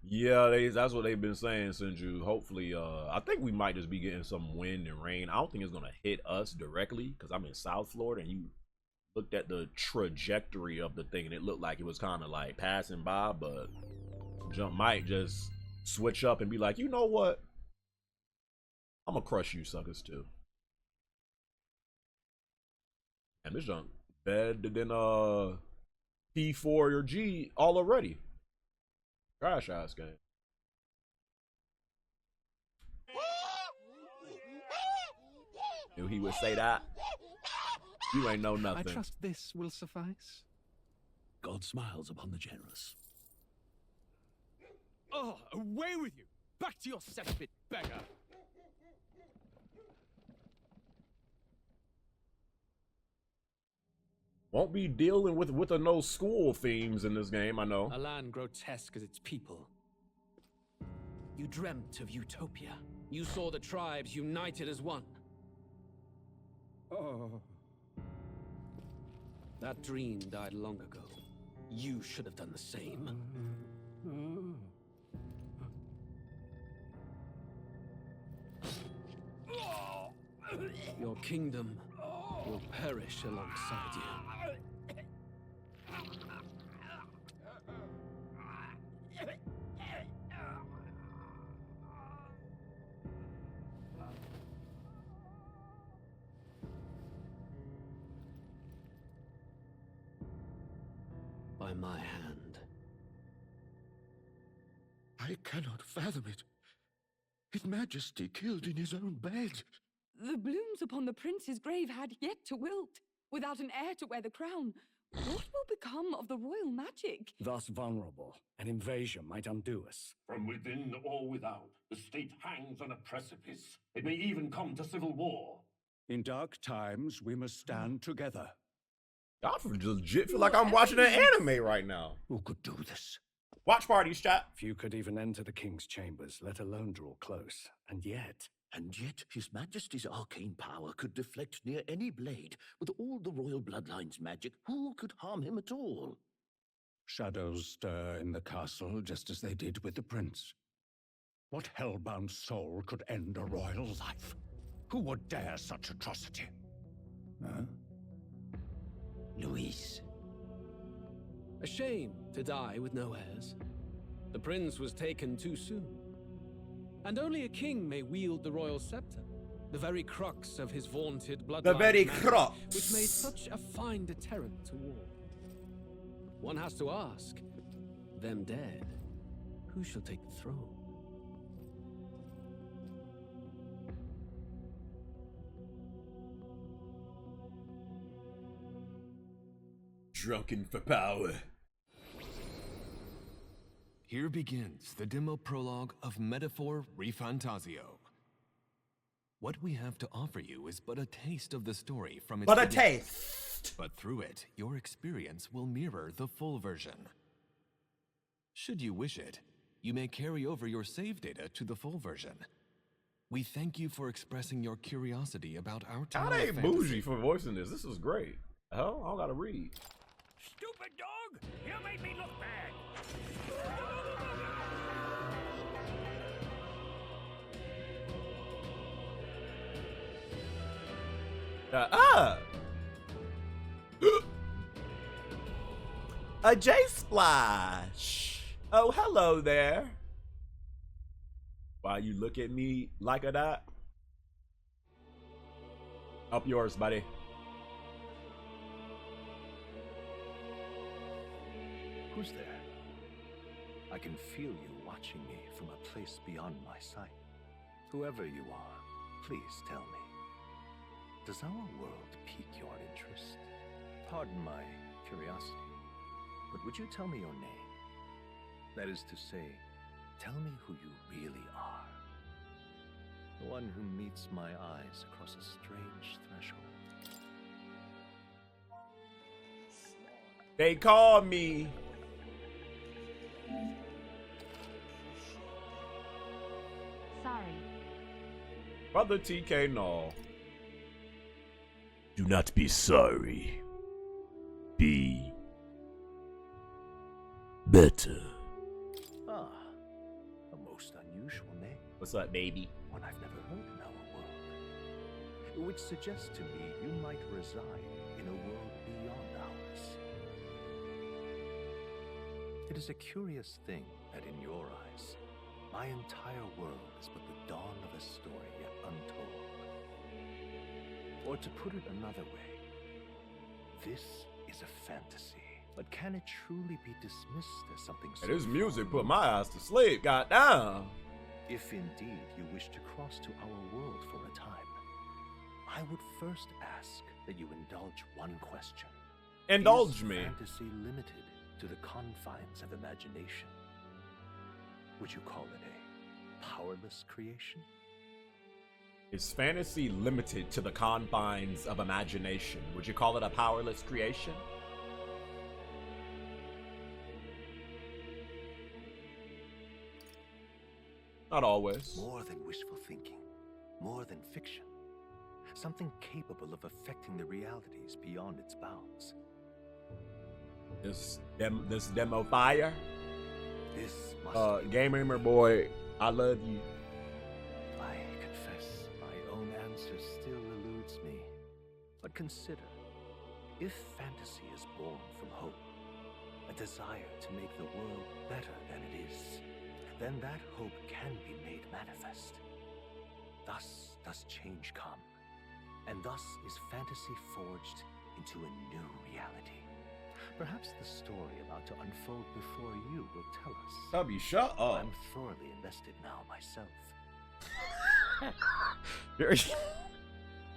Yeah, that's what they've been saying, Sinju. Hopefully, I think we might just be getting some wind and rain. I don't think it's gonna hit us directly because I'm in South Florida, and you looked at the trajectory of the thing, and it looked like it was kind of like passing by, but jump might just switch up and be like, you know what? I'm gonna crush you suckers too. And this junk better than P4 or G all already. Trash ass game. Knew he would say that. You ain't know nothing. I trust this will suffice. God smiles upon the generous. Oh, away with you! Back to your cesspit, beggar! Won't be dealing with a no school themes in this game, I know. A land grotesque as its people. You dreamt of utopia. You saw the tribes united as one. Oh. That dream died long ago. You should have done the same. Your kingdom will perish alongside you. By my hand. I cannot fathom it. His Majesty killed in his own bed. The blooms upon the prince's grave had yet to wilt. Without an heir to wear the crown, what will become of the royal magic? Thus vulnerable, an invasion might undo us. From within or without, the state hangs on a precipice. It may even come to civil war. In dark times, we must stand together. I legit feel like I'm watching an anime right now. Who could do this? Watch parties, chat. Few could even enter the king's chambers, let alone draw close. And yet, His Majesty's arcane power could deflect near any blade. With all the royal bloodline's magic, who could harm him at all? shadows stir in the castle just as they did with the prince. What hellbound soul could end a royal life? Who would dare such atrocity? Huh? Luis. A shame to die with no heirs. The prince was taken too soon. And only a king may wield the royal scepter, the very crux of his vaunted bloodline. The very crux. Which made such a fine deterrent to war. One has to ask, them dead, who shall take the throne? Drunken for power. Here begins the demo prologue of Metaphor ReFantazio. What we have to offer you is but a taste of the story from its beginning. taste. But through it, your experience will mirror the full version. Should you wish it, you may carry over your save data to the full version. We thank you for expressing your curiosity about our How tower they of bougie fantasy. for voicing this? This is great. Hell, I don't gotta read. Stupid dog! You made me look bad! A J Splash. Oh, hello there. Why you look at me like that? Up yours, buddy. Who's there? I can feel you watching me from a place beyond my sight. Whoever you are, please tell me. Does our world pique your interest? Pardon my curiosity, but would you tell me your name? That is to say, tell me who you really are. The one who meets my eyes across a strange threshold. They call me. Sorry. Brother TK, no. Do not be sorry. Be better. Ah, What's up, baby? One I've never heard in our world, which suggests to me you might reside in a world beyond ours. It is a curious thing that in your eyes, my entire world is but the dawn of a story yet untold. Or to put it another way, this is a fantasy. But can it truly be dismissed as something so Hey, this music far put my eyes to sleep. Goddamn. If indeed you wish to cross to our world for a time, I would first ask that you indulge one question. Indulge Is me. fantasy limited to the confines of imagination? Would you call it a powerless creation? Is fantasy limited to the confines of imagination? Would you call it a powerless creation? Not always. More than wishful thinking, more than fiction. Something capable of affecting the realities beyond its bounds. This demo fire. This must be Gamer boy, I love you. I confess, my own answer still eludes me. But consider, if fantasy is born from hope, a desire to make the world better than it is, then that hope can be made manifest. Thus does change come, and thus is fantasy forged into a new reality. Perhaps the story about to unfold before you will tell us. Tubby, shut up. I'm thoroughly invested now myself.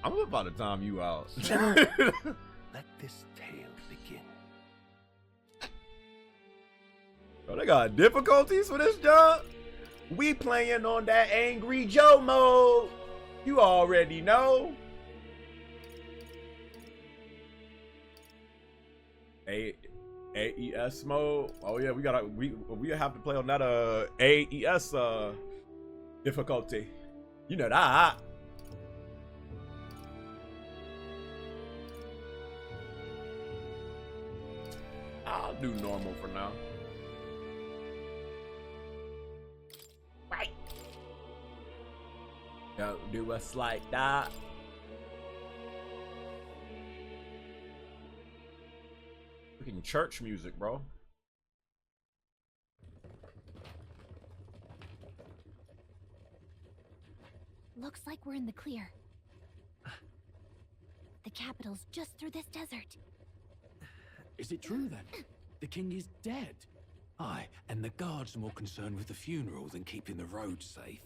I'm about to time you out. Let this tale begin. Bro, they got difficulties for this job. We playing on that Angry Joe mode. You already know. AES mode. Oh yeah, we have to play on that AES difficulty. You know that. I'll do normal for now. Right. Don't do us like that. Freaking church music, bro. Looks like we're in the clear. The capital's just through this desert. Is it true then? The king is dead? Aye, and the guards are more concerned with the funeral than keeping the roads safe.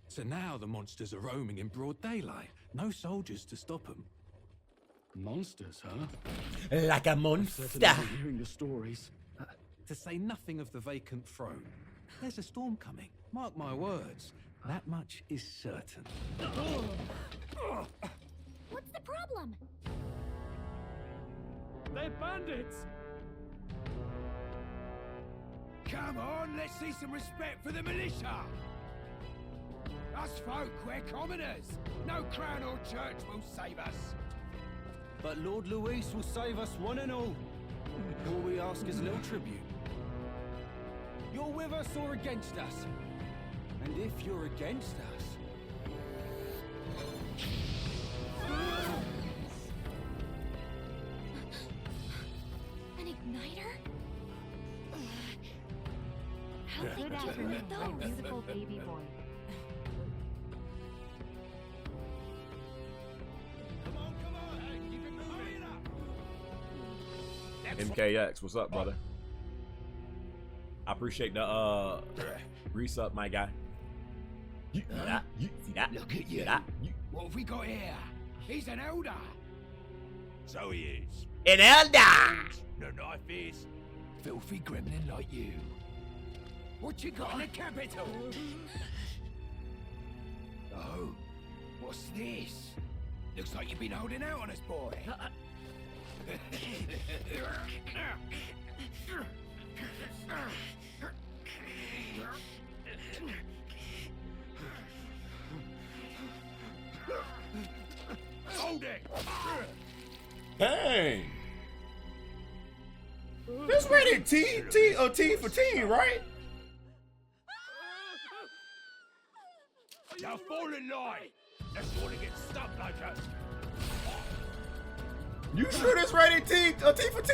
So now the monsters are roaming in broad daylight. No soldiers to stop them. Monsters, huh? Like a I've monster. certainly been hearing the stories. To say nothing of the vacant throne. There's a storm coming. Mark my words. That much is certain. What's the problem? They're bandits! Come on, let's see some respect for the militia! Us folk, we're commoners. No crown or church will save us. But Lord Luis will save us one and all. All we ask is a little tribute. You're with us or against us? And if you're against us... An igniter? How Good did you afternoon, get my those? beautiful baby boy. MKX, what's up, brother? I appreciate the grease up, my guy. You see that? You see that? Look at See you. that? What have we got here? He's an elder. So he is. An elder! No knife is. Filthy gremlin like you. What you got in the capital? Oh, what's this? Looks like you've been holding out on us, boy. Hold it! Dang. This rated T for teen, right? Now fall in line. Unless you want to get stuck like us. You sure this ready, T for T?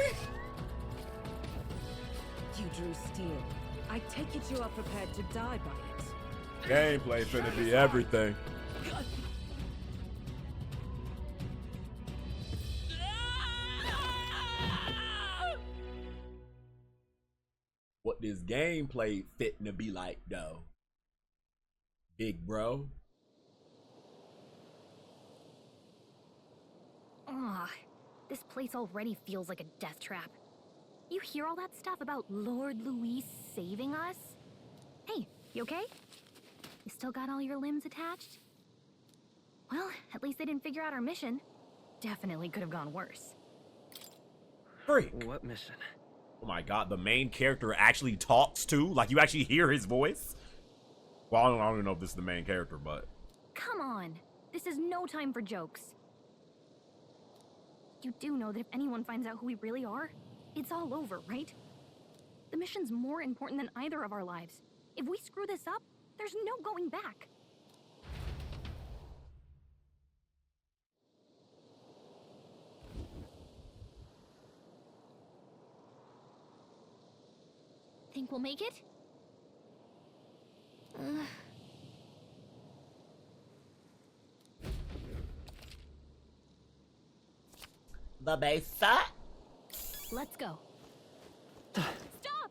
You drew steel. I take it you are prepared to die by it. Gameplay finna be everything. What this gameplay fitting to be like though, big bro? Ugh, this place already feels like a death trap. You hear all that stuff about Lord Louis saving us? Hey, you okay? You still got all your limbs attached? Well, at least they didn't figure out our mission. Definitely could have gone worse. Freak. What mission? Oh my god, the main character actually talks too? Like you actually hear his voice? Well, I don't even know if this is the main character, but... Come on, this is no time for jokes. You do know that if anyone finds out who we really are, it's all over, right? The mission's more important than either of our lives. If we screw this up, there's no going back. Think we'll make it? The base set? Let's go. Stop!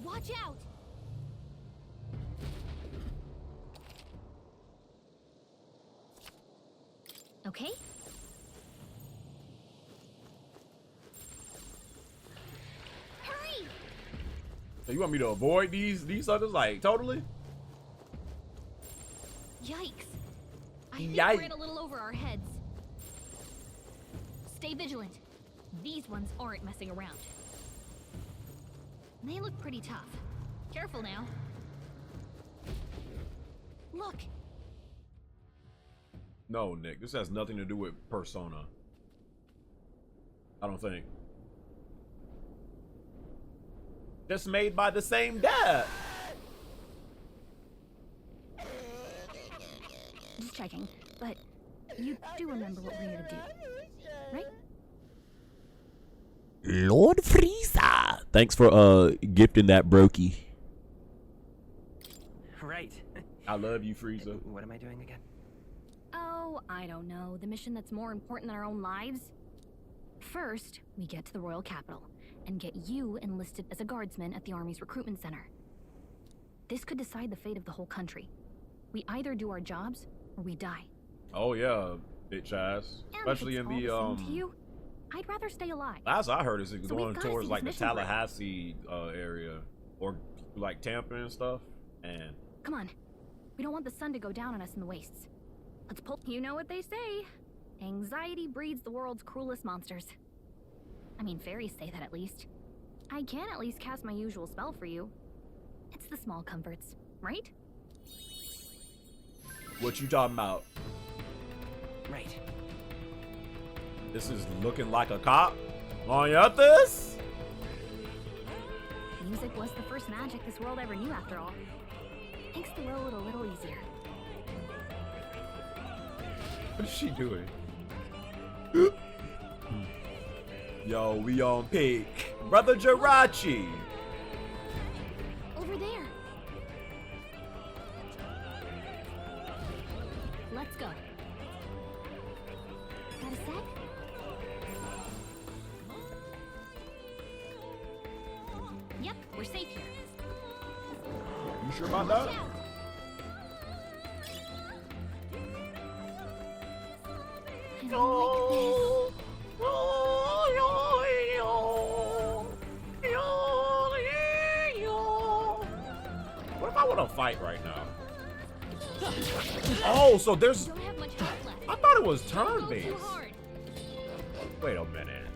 Watch out! Okay. Hurry! So you want me to avoid these suckers? Like, totally? Yikes. I think we're in a little over our heads. Stay vigilant. These ones aren't messing around. They look pretty tough. Careful now. Look. No, Nick. This has nothing to do with Persona. I don't think. Just made by the same dad. Just checking, but you do remember what we're here to do, right? Lord Frieza. Thanks for gifting that brokey. Right. I love you, Frieza. What am I doing again? Oh, I don't know. The mission that's more important than our own lives? First, we get to the royal capital and get you enlisted as a guardsman at the army's recruitment center. This could decide the fate of the whole country. We either do our jobs or we die. Oh yeah, bitch ass. Especially in the to you, I'd rather stay alive. last I heard is So going towards like the mission break. Tallahassee area or like Tampa and stuff. And Come on. We don't want the sun to go down on us in the wastes. Let's pull. You know what they say. Anxiety breeds the world's cruelest monsters. I mean, fairies say that at least. I can at least cast my usual spell for you. It's the small comforts, right? what you talking about? Right. This is looking like a cop on your this? Music was the first magic this world ever knew, after all. Makes the road a little easier. What is she doing? Yo, we on peak. Brother Jirachi. Over there. Let's go. Got a sec? Yep, we're safe here. You sure about that? I don't like this. What if I want to fight right now? Oh, so there's... Don't have much health left. I thought it was Don't go turn-based. too hard. Wait a minute.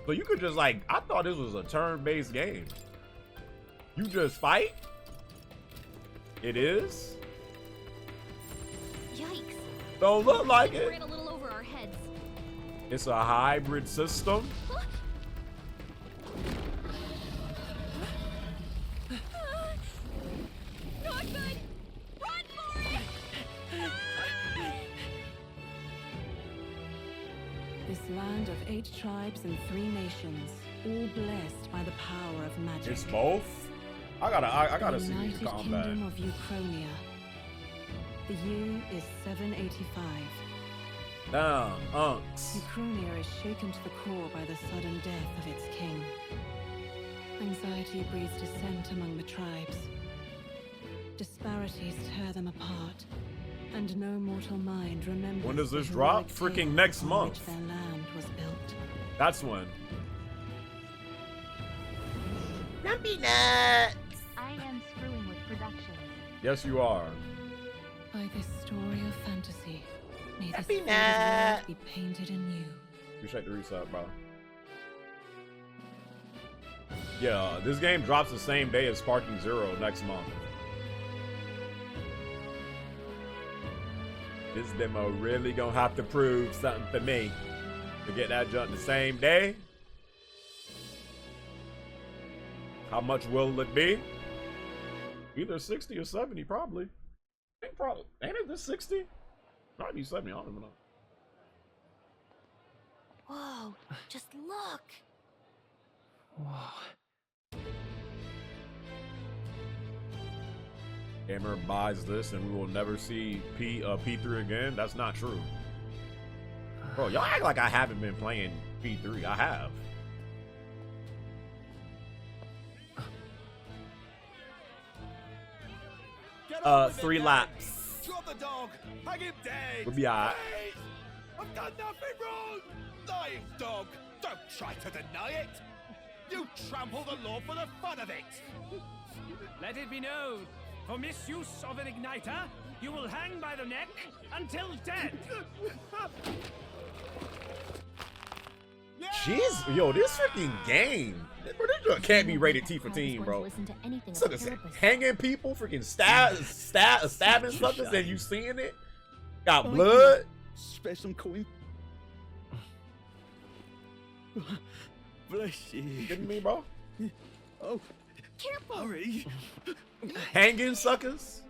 So you could just like... I thought this was a turn-based game. You just fight? It is? Yikes. Don't look like We're it. in a little over our heads. It's a hybrid system. land of 8 tribes and 3 nations, all blessed by the power of magic. It's both. I gotta see the United combat. Kingdom of Uchronia. The year is 785. Damn, unks. Uchronia is shaken to the core by the sudden death of its king. Anxiety breeds dissent among the tribes. Disparities tear them apart, and no mortal mind remembers. When does this the drop? heroic Freaking tale next upon month. which their land was built. That's when. Grumpy nuts. I am screwing with production. Yes, you are. By this story of fantasy, may this Happy faded nut. world be painted anew. Appreciate the reset, bro. Yeah, this game drops the same day as Sparking Zero next month. This demo really gonna have to prove something for me to get that jump the same day. How much will it be? Either 60 or 70, probably. Ain't it this 60? Might be 70, I don't even know. Whoa, just look. Whoa. Gamer buys this and we will never see P3 again. That's not true. Bro, y'all act like I haven't been playing P3. I have. Get 3 laps. Drop the dog. Hang him dead. We'll be alright. Please. I've done nothing wrong. Lying dog. Don't try to deny it. You trample the law for the fun of it. Let it be known, for misuse of an igniter, you will hang by the neck until dead. Jeez, yo, this freaking game. Bro, this can't be rated T for teen, bro. Listen to anything So a this therapist. hanging people, freaking stabbing suckers, and you seeing it? Got blood. Spare some coin. Bless you. Kidding me, bro? Oh, Careful. hurry. Hanging suckers.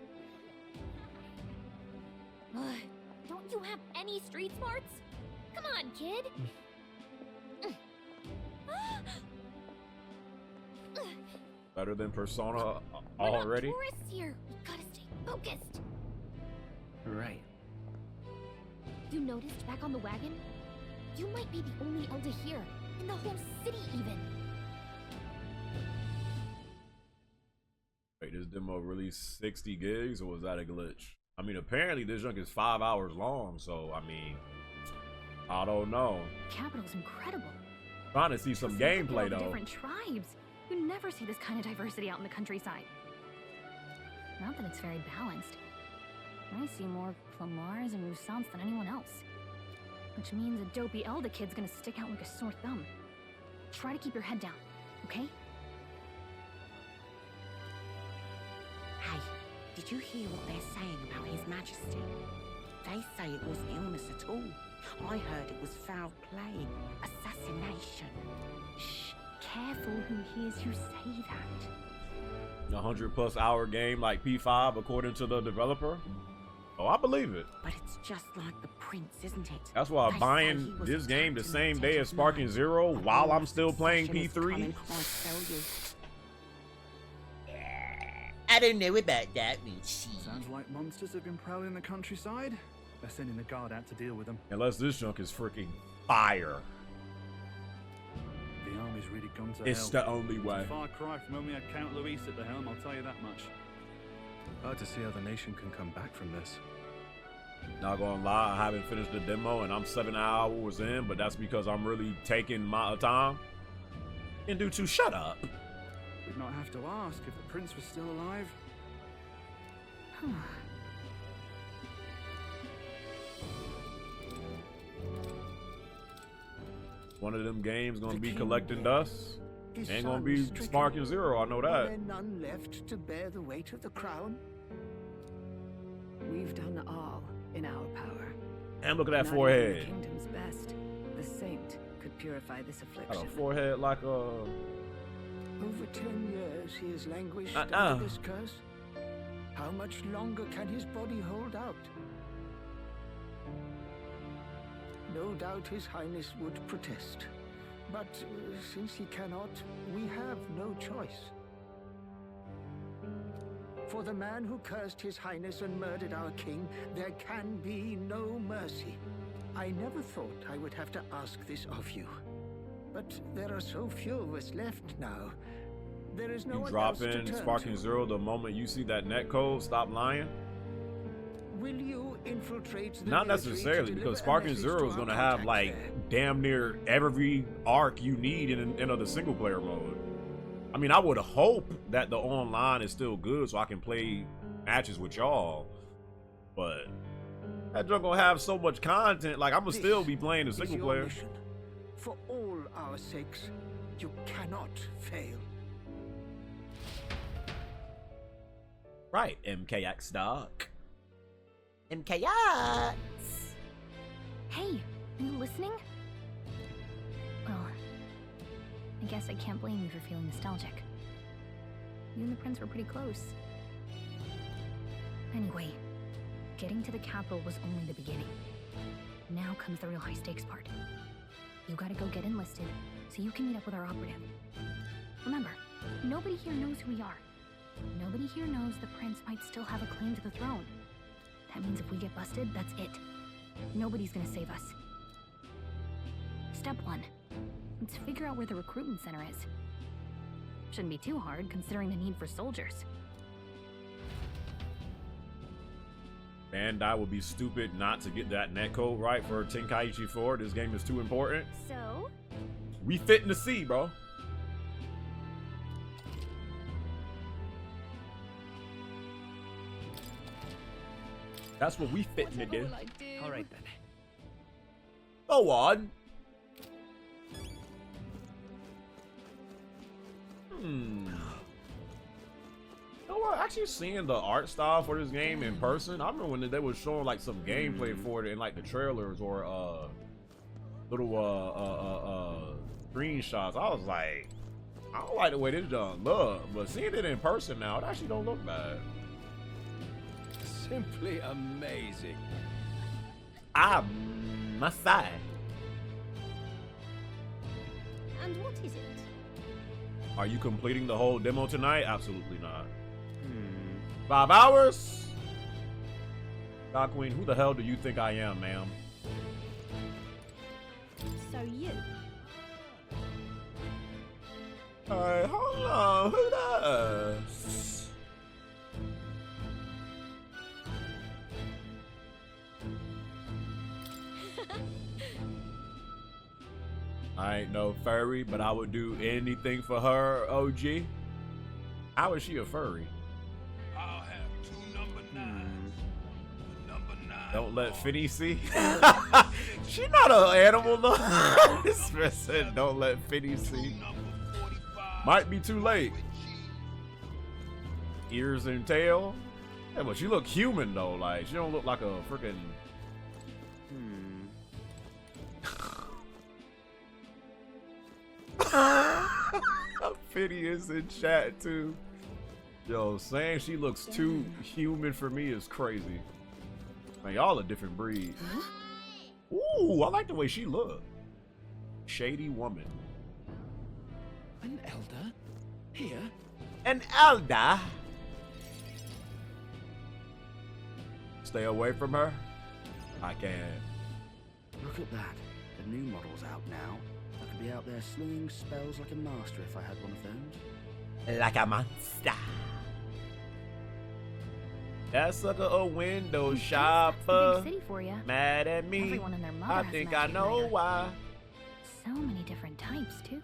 Don't you have any street smarts? Come on, kid. Better than Persona We're already. not tourists here. We gotta stay focused. Right. You noticed back on the wagon? You might be the only elder here, in the whole city even. Wait, this demo really 60 gigs, or was that a glitch? I mean, apparently this junk is 5 hours long, so I mean, I don't know. Capital's incredible. Trying to see some Just look at gameplay all the though. different tribes. You never see this kind of diversity out in the countryside. Not that it's very balanced. I see more Clamars and Roussants than anyone else. Which means a dopey elder kid's gonna stick out like a sore thumb. Try to keep your head down, okay? Hey, did you hear what they're saying about His Majesty? They say it wasn't illness at all. I heard it was foul play, assassination. Shh, careful who hears you say that. A 100+ hour game like P5 according to the developer. Oh, I believe it. But it's just like the prince, isn't it? That's why They I'm say buying he was this game the attacked in same the day dead as of Sparking night. Zero A while I'm whole still playing succession is P3. coming, I tell you. I don't know about that, Richie. Sounds like monsters have been prowling the countryside. They're sending the guard out to deal with them. Unless this junk is freaking fire. The army's really gone to It's hell. the only way. It's a far cry from when we had Count Luis at the helm, I'll tell you that much. Hard to see how the nation can come back from this. Not gonna lie, I haven't finished the demo and I'm 7 hours in, but that's because I'm really taking my time. And due to shut up. We'd not have to ask if the prince was still alive. One of them games gonna The be king collecting dead. dust. His Ain't gonna son be stricken. Sparking Zero, I know Were that. there none left to bear the weight of the crown? We've done all in our power. And look at that Not even forehead. the kingdom's best. The saint could purify this Got affliction. a forehead like a. Over 10 years he has languished Uh-uh. under this curse. How much longer can his body hold out? No doubt His Highness would protest. But since he cannot, we have no choice. For the man who cursed His Highness and murdered our king, there can be no mercy. I never thought I would have to ask this of you. But there are so few of us left now. There is no You one drop else to in turn Sparking to. Zero the moment you see that net code. Stop lying. Will you infiltrate the Not military necessarily, to because deliver a Sparking message Zero to is our going to have contact like there? damn near every arc you need in the single player mode. I mean, I would hope that the online is still good so I can play matches with y'all, but that joke gonna have so much content. Like, I'm gonna still be playing the Is single your player. mission. For all our sakes, you cannot fail. Right, MKX Doc. MKX. Hey, are you listening? Well, I guess I can't blame you for feeling nostalgic. You and the prince were pretty close. Anyway, getting to the capital was only the beginning. Now comes the real high-stakes part. You gotta go get enlisted so you can meet up with our operative. Remember, nobody here knows who we are. Nobody here knows the prince might still have a claim to the throne. That means if we get busted, that's it. Nobody's gonna save us. Step 1. Let's figure out where the recruitment center is. Shouldn't be too hard, considering the need for soldiers. Bandai would be stupid not to get that netcode right for Tenkaichi 4. This game is too important. So? We fitting to see, bro. That's what we fitting to do. All right then. Go on. You know what? Actually, seeing the art style for this game in person, I remember when they were showing like some gameplay for it in like the trailers or little screenshots. I was like, I don't like the way this done look, but seeing it in person now, it actually don't look bad. Simply amazing. I must say. And what is it? Are you completing the whole demo tonight? Absolutely not. 5 hours? God Queen, who the hell do you think I am, ma'am? So you. Alright, hold on. Who does? I ain't no furry, but I would do anything for her, OG. How is she a furry? I'll have 2 number 9s. Number 9. Don't let Finny see. She not an animal though. This man said, don't let Finny see. Might be too late. Ears and tail. Yeah, but she look human though. Like, she don't look like a freaking. Finny is in chat too. Yo, saying she looks too human for me is crazy. Man, y'all a different breed. Ooh, I like the way she look. Shady woman. An elder? Here? An elder? Stay away from her? I can't. Look at that. The new model's out now. I could be out there slinging spells like a master if I had one of those. Like a monster. That sucker a window shopper. Big city for ya. Mad at me. Everyone and their mother I has think a I magic know igniter. why. So many different types, too.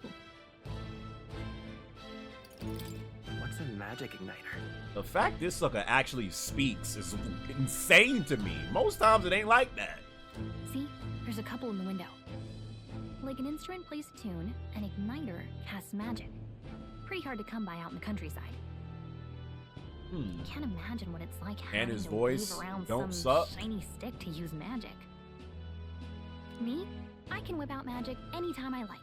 What's a magic igniter? The fact this sucker actually speaks is insane to me. Most times it ain't like that. See? There's a couple in the window. Like an instrument plays a tune, an igniter casts magic. Pretty hard to come by out in the countryside. Can't imagine what it's like having his to voice wave around don't some suck. shiny stick to use magic. Me? I can whip out magic anytime I like.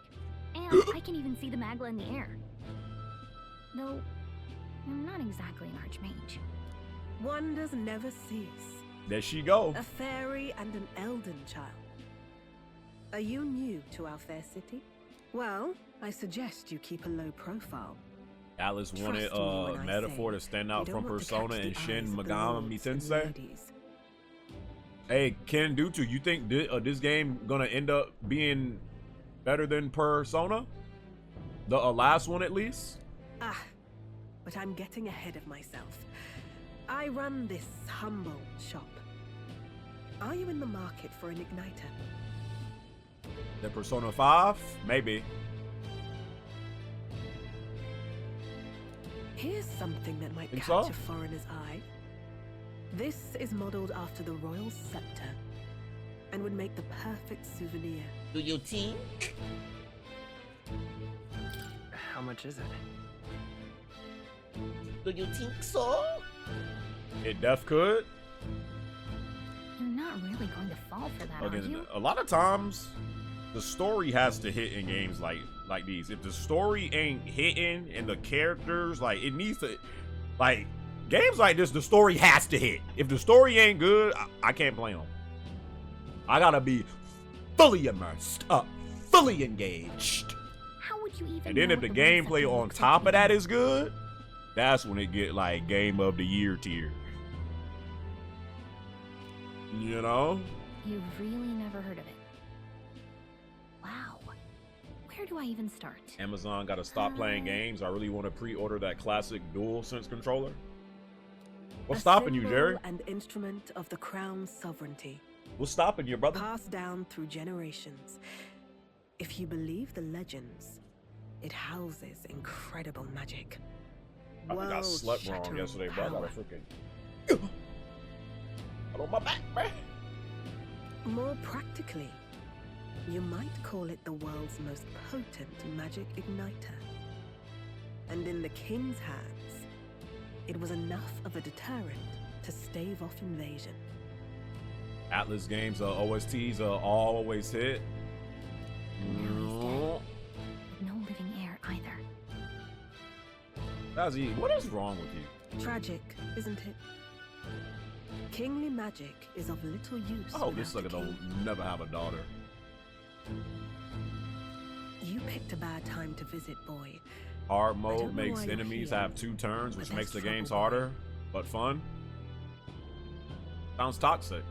And I can even see the Magla in the air. Though, I'm not exactly an archmage. Wonders never cease. There she go. A fairy and an elden child. Are you new to our fair city? Well, I suggest you keep a low profile. Atlas wanted Trust me when I metaphor say to stand we out don't from want to Persona catch the and Shin eyes of the Megami lords and Tensei. ladies. Hey, Ken Dutu, you think this game gonna end up being better than Persona? The last one, at least? Ah, but I'm getting ahead of myself. I run this humble shop. Are you in the market for an igniter? The Persona 5? Maybe. Here's something that might Think catch so? a foreigner's eye. This is modeled after the royal scepter and would make the perfect souvenir. Do you think? How much is it? Do you think so? It def could. You're not really going to fall for that, are Again, you? a lot of times, the story has to hit in games like these. If the story ain't hitting and the characters, like, it needs to, like, games like this, the story has to hit. If the story ain't good, I can't play them. I gotta be fully immersed, fully engaged. How would you even And then know if the what royal gameplay scepter on looks top like of that is good, that's when it get like game of the year tier. You know? You've really never heard of it. Wow. Where do I even start? Amazon gotta stop playing games. I really want to pre-order that classic DualSense controller. What's stopping you, Jerry? An instrument of the crown's sovereignty. What's stopping you, brother? Passed down through generations. If you believe the legends, it houses incredible magic. I think I slept wrong World-shattering yesterday, bro. I power. gotta freaking. Out on my back, man. More practically, you might call it the world's most potent magic igniter. And in the king's hands, it was enough of a deterrent to stave off invasion. Atlas games, OSTs always hit. No living heir either. Dazzy, what is wrong with you? Tragic, isn't it? Kingly magic is of little use. I hope this without sucker the king. don't never have a daughter. You picked a bad time to visit, boy. Hard I mode don't know makes why you're enemies here, have 2 turns, which but makes the that's games trouble, boy. harder, but fun. Sounds toxic.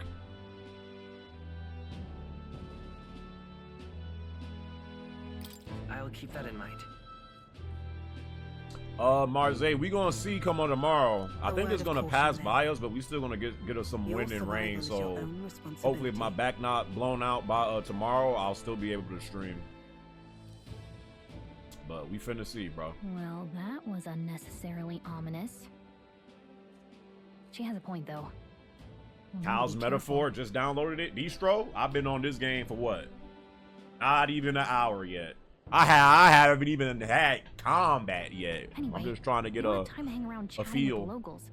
I'll keep that in mind. Marze, we gonna see come on tomorrow. I A think word it's of gonna caution, pass then. by us, but we still gonna get us some Your wind and rain. survival is your So own hopefully, if my responsibility. back not blown out by tomorrow, I'll still be able to stream. But we finna see, bro. Well, that was unnecessarily ominous. She has a point, though. We'll need to Kyle's be metaphor just downloaded it. Distro, I've been on this game for what? Not even an hour yet. I haven't even had combat yet. Anyway, I'm just trying to get you a don't have time to hang around chatting feel. with the locals.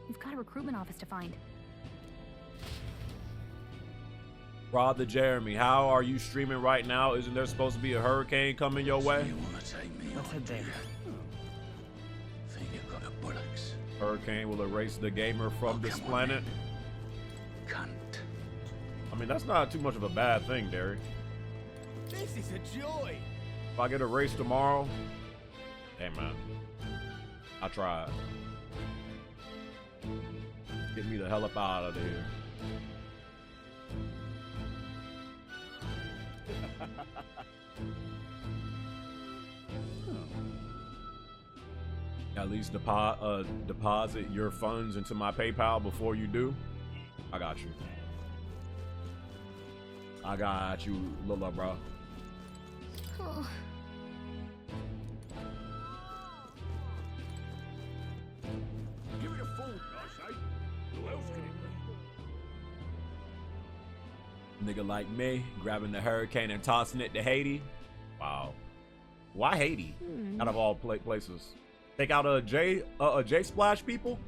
We've got a recruitment office to find. Brother Jeremy, how are you streaming right now? Isn't there supposed to be a hurricane coming your way? Let's head there. Think you've got a bullocks. Hurricane will erase the gamer from this planet. Cunt. I mean, that's not too much of a bad thing, Derry. This is a joy. If I get a race tomorrow, hey man, I tried. Get me the hell up out of here. At least deposit your funds into my PayPal before you do. I got you. I got you, Lola, bro. Oh. Give it a fool, I say. Who else can it be? Nigga like me, grabbing the hurricane and tossing it to Haiti. Wow. Why Haiti? Out of all places. Take out a J Splash people?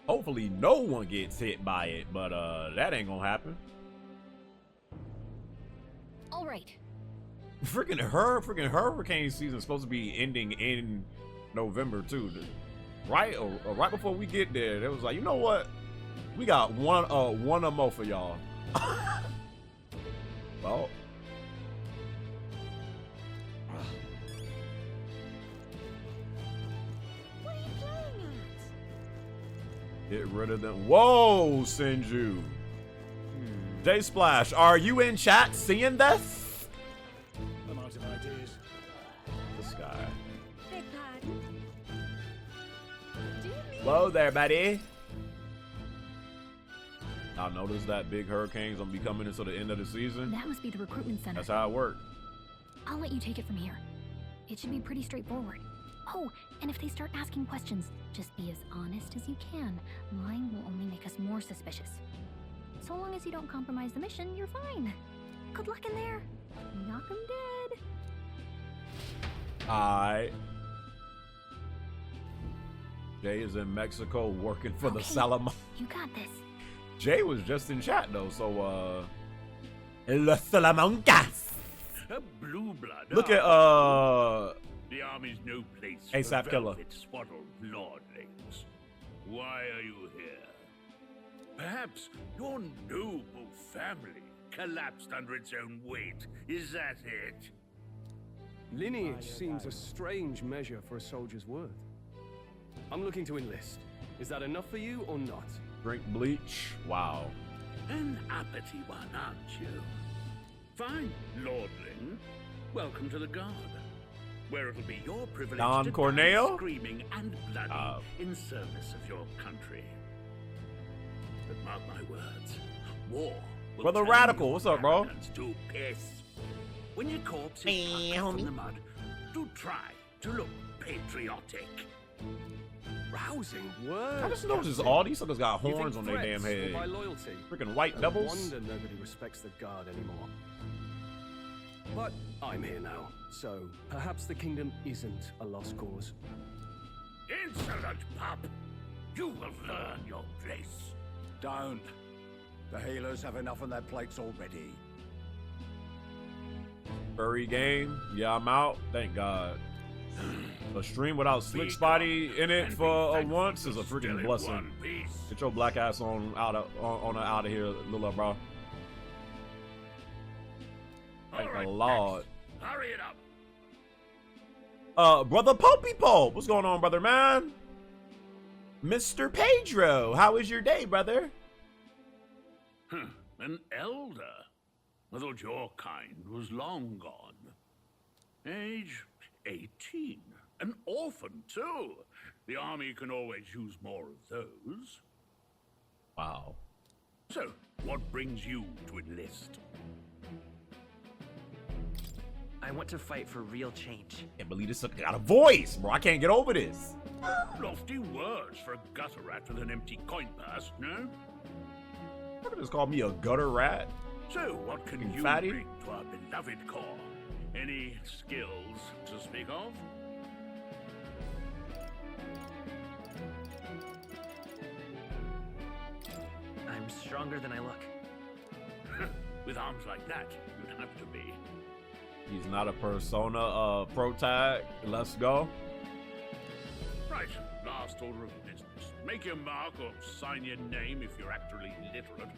Hopefully no one gets hit by it, but that ain't gonna happen. All right. Freaking hurricane season is supposed to be ending in November too. Right before we get there, it was like, you know what? We got one or more for y'all. Well. What are you playing at? Get rid of them. Whoa, Sinju. J Splash, are you in chat seeing this? I'm out of ideas. This guy. Beg pardon? Do you mean? Whoa there, buddy. I noticed that big hurricanes gonna be coming into the end of the season. That must be the recruitment center. That's how it works. I'll let you take it from here. It should be pretty straightforward. Oh, and if they start asking questions, just be as honest as you can. Lying will only make us more suspicious. So long as you don't compromise the mission, you're fine. Good luck in there. Knock 'em dead. Alright. Jay is in Mexico working for the Salamanca. You got this. Jay was just in chat though, so La Salamancas. A blue blood. Look at The army's no place ASAP for Killer. velvet swaddled lordlings. Why are you here? Perhaps your noble family collapsed under its own weight. Is that it? Lineage seems a strange measure for a soldier's worth. I'm looking to enlist. Is that enough for you or not? Drink bleach. Wow. An uppity one, aren't you? Fine, lordling. Welcome to the guard, where it'll be your privilege Don to Corneo? die screaming and bloody in service of your country. But mark my words, war will Brother turn Radical, your what's up, bro? inhabitants to piss. When your corpse is plucked from the mud, do try to look patriotic. Rousing words. I just noticed all these suckers got You think horns on their damn threats head. or by loyalty? Freaking white No devils. wonder nobody respects the guard anymore. But I'm here now, so perhaps the kingdom isn't a lost cause. Insolent pup! You will learn your place. Don't. The healers have enough on their plates already. Furry game. Yeah, I'm out. Thank God. A stream without Slick Spotty in it for once is a freaking blessing. Get your black ass on out of here, little bro. Thank the Lord. Hurry it up. Brother Popey Pope, what's going on, brother man? Mr. Pedro, how is your day, brother? An elder? I thought your kind was long gone. Age 18. An orphan, too. The army can always use more of those. Wow. So, what brings you to enlist? I want to fight for real change. Can't believe this sucker got a voice, bro. I can't get over this. Lofty words for a gutter rat with an empty coin purse, no? What just called me a gutter rat? So, what can you fatty? bring to our beloved corps? Any skills to speak of? I'm stronger than I look. With arms like that, you'd have to be. He's not a persona pro tag. Let's go. Right, last order of business. Make your mark or sign your name if you're actually literate.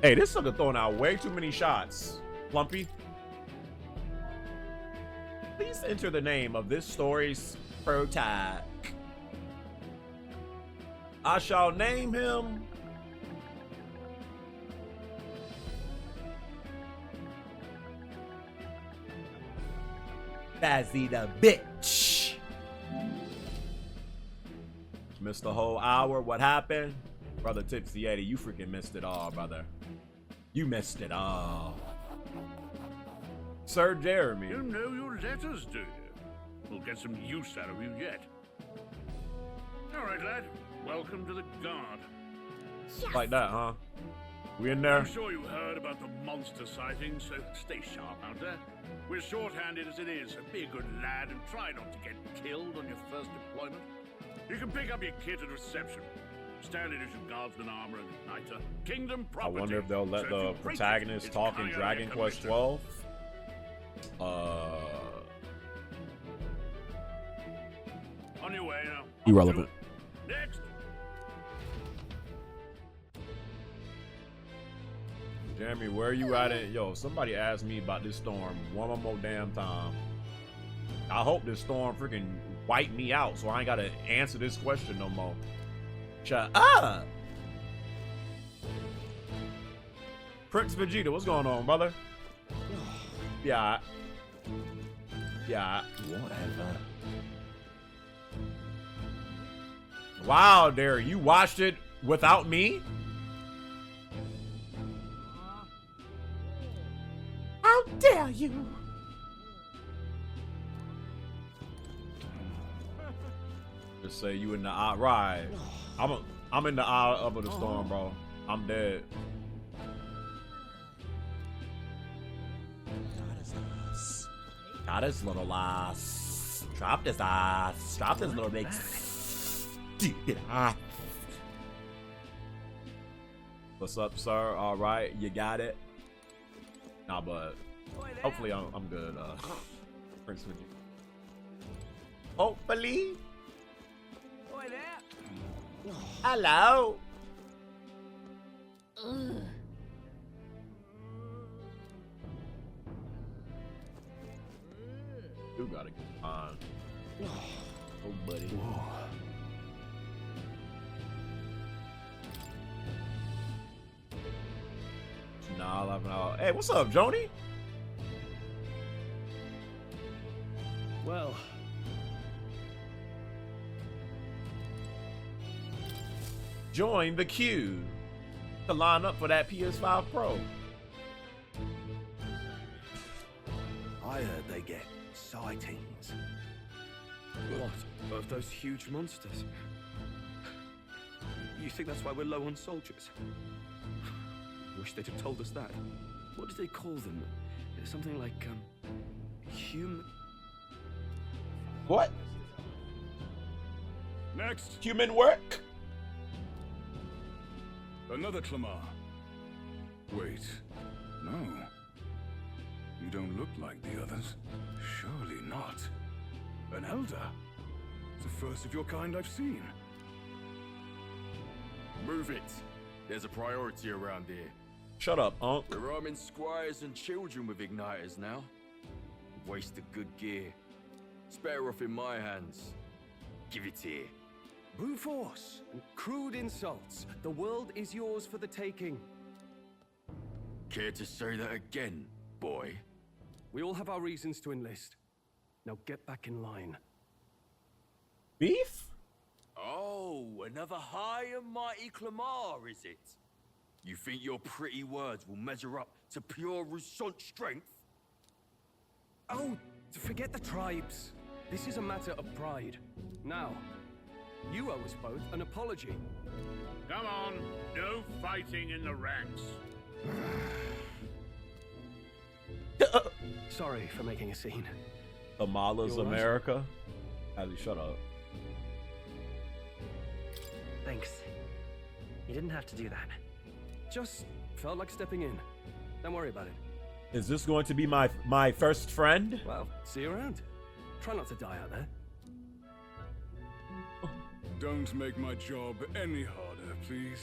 Hey, this sucker throwing out way too many shots. Plumpy. Please enter the name of this story's pro tag. I shall name him Bazzy the bitch. Missed the whole hour. What happened? Brother Tipsy Eddie, you freaking missed it all, brother. You missed it all. Sir Jeremy. You know your letters, do you? We'll get some use out of you yet. All right, lad. Welcome to the guard. Yes. Like that, huh? We in there? I'm sure you heard about the monster sightings, so stay sharp out there. We're short-handed as it is, so be a good lad and try not to get killed on your first deployment. You can pick up your kit at reception. Standard issue guardsman armor and igniter. Kingdom I property. wonder if they'll let So if the you break it, protagonist it's talk in coming out of Dragon your Quest commission. 12. On your way now. Irrelevant. Next. Jeremy, where you at it? Yo, somebody asked me about this storm one more damn time. I hope this storm freaking wipe me out so I ain't gotta answer this question no more. Shut up! Prince Vegeta, what's going on, brother? Yeah. Yeah. Whatever. Wow, Derek, you watched it without me? How dare you! Just say you in the eye. Right. I'm in the eye of the storm, bro. I'm dead. Got his little ass. Drop his ass. Drop his little big. What's up, sir? All right, you got it. Nah, but hopefully I'm good. Prince with you. Hopefully. Hello. You gotta get on. Oh, buddy. Whoa. Nah, 11 hours. Hey, what's up, Joni? Well. Join the queue to line up for that PS5 Pro. I heard they get sightings. What? Of those huge monsters? You think that's why we're low on soldiers? Wish they'd have told us that. What did they call them? Something like, human... What? Next. Human work? Another Clamar. Wait. No. You don't look like the others. Surely not. An elder? The first of your kind I've seen. Move it. There's a priority around here. Shut up, Unc. We're arming squires and children with igniters now. Waste of good gear. It's better off in my hands. Give it here. Brute force and crude insults. The world is yours for the taking. Care to say that again, boy? We all have our reasons to enlist. Now get back in line. Beef? Oh, another high and mighty Clamar, is it? You think your pretty words will measure up to pure Rusant strength? Oh, forget the tribes. This is a matter of pride. Now, you owe us both an apology. Come on, no fighting in the ranks. Sorry for making a scene. Amala's America. Ali, shut up. Thanks. You didn't have to do that. Just felt like stepping in. Don't worry about it. Is this going to be my first friend? Well, see you around. Try not to die out there. Don't make my job any harder, please.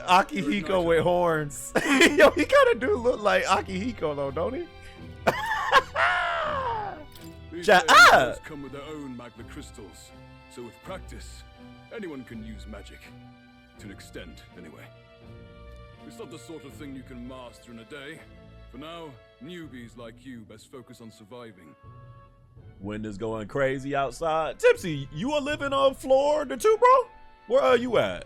Akihiko with horns. Yo, he kind of do look like Akihiko though, don't he? These Shut days up! come with their own magma crystals, so with practice, anyone can use magic. To an extent, anyway. It's not the sort of thing you can master in a day. For now, newbies like you best focus on surviving. Wind is going crazy outside. Tipsy, you are living on Florida too, bro? Where are you at?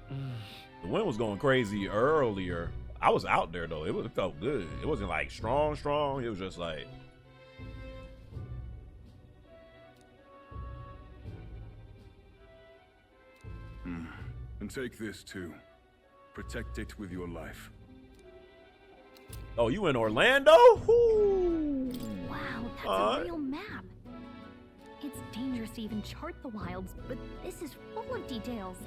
The wind was going crazy earlier. I was out there though. It felt good. It wasn't like strong. It was just like. And take this too. Protect it with your life. Oh, you in Orlando? Ooh. Wow, that's a real map. It's dangerous to even chart the wilds, but this is full of details.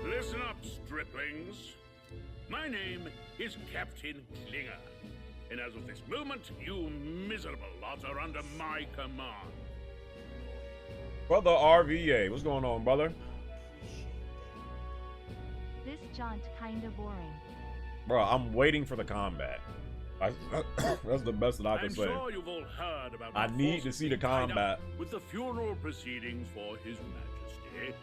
Listen up, striplings. My name is Captain Klinger, and as of this moment, you miserable lot are under my command. Brother RVA, what's going on, brother? This jaunt kinda boring. Bro, I'm waiting for the combat. That's the best that I can I'm say. sure you've all heard about I the need to forces see the being tied up combat. with the funeral proceedings for His Majesty.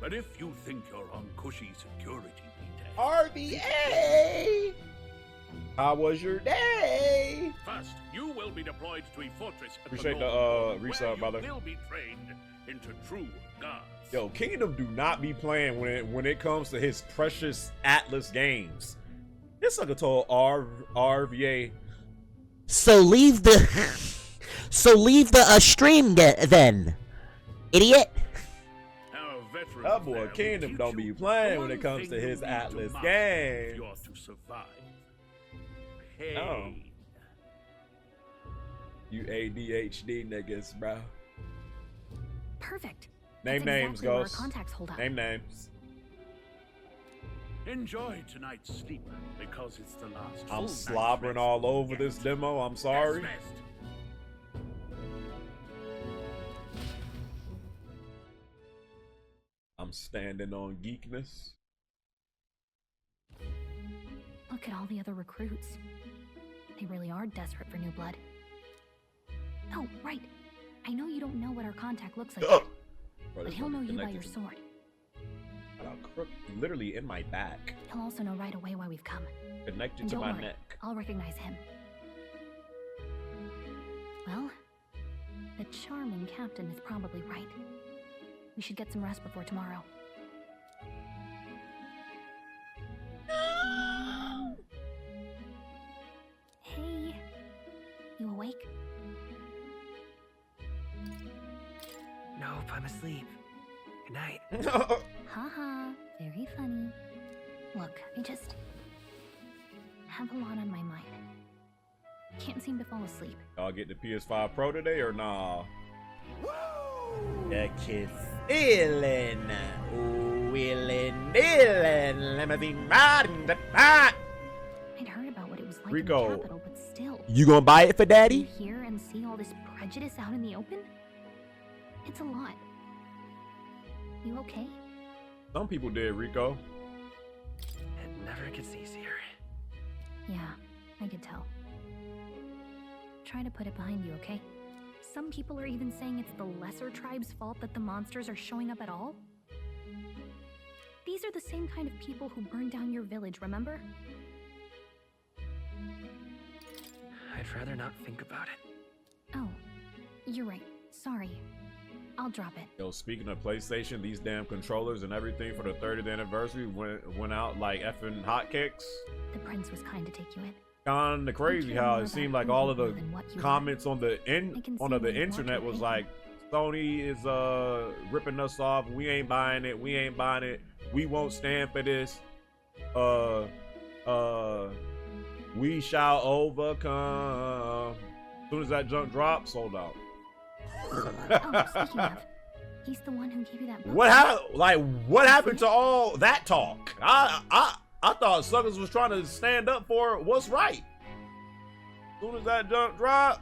But if you think you're on cushy security detail, RBA! How was your day? first you will be deployed to a fortress at Appreciate the the north, resub, where brother. you will be trained into true guards. Yo, Kingdom do not be playing when it comes to his precious Atlas games. This sucker told RVA. So leave the stream then, idiot. That boy Kingdom don't be playing when it comes to his Atlas games. You're to survive. Pain. Oh. You ADHD niggas, bro. Perfect. Name That's names, exactly where our Ghost. contacts hold up. Name names. Enjoy tonight's sleep because it's the last. I'm full slobbering night's all over this demo. I'm sorry. rest. Best. I'm standing on geekness. Look at all the other recruits. They really are desperate for new blood. Oh, right. I know you don't know what our contact looks like, but he'll know you by your sword. Got a crook literally in my back. He'll also know right away why we've come. Connected And to don't my worry, neck. I'll recognize him. Well, the charming captain is probably right. We should get some rest before tomorrow. Hey, you awake? Nope, I'm asleep. Good night. Haha, very funny. Look, I just have a lot on my mind. Can't seem to fall asleep. Y'all get the PS5 Pro today or nah? The kid's feeling, wheeling, dealing, limousine riding the pot. I'd heard about what it was like Rico, in the capital, but still. You gonna buy it for You daddy? hear and see all this prejudice out in the open? It's a lot. You okay? Some people did, Rico. It never gets easier. Yeah, I could tell. Try to put it behind you, okay? Some people are even saying it's the lesser tribe's fault that the monsters are showing up at all. These are the same kind of people who burned down your village, remember? I'd rather not think about it. Oh, you're right. Sorry. I'll drop it. Yo, speaking of PlayStation, these damn controllers and everything for the 30th anniversary went out like effing hotcakes. The prince was kind to take you in. Kinda crazy care how more it seemed about like who all you of the are than what you comments on the can see the when you walk internet your was paper. like, Sony is ripping us off. We ain't buying it. We ain't buying it. We won't stand for this. We shall overcome. As soon as that junk dropped, sold out. Oh, speaking of, he's the one who gave you that book. What happened to all that talk? I thought suckers was trying to stand up for what's right. As soon as that junk dropped,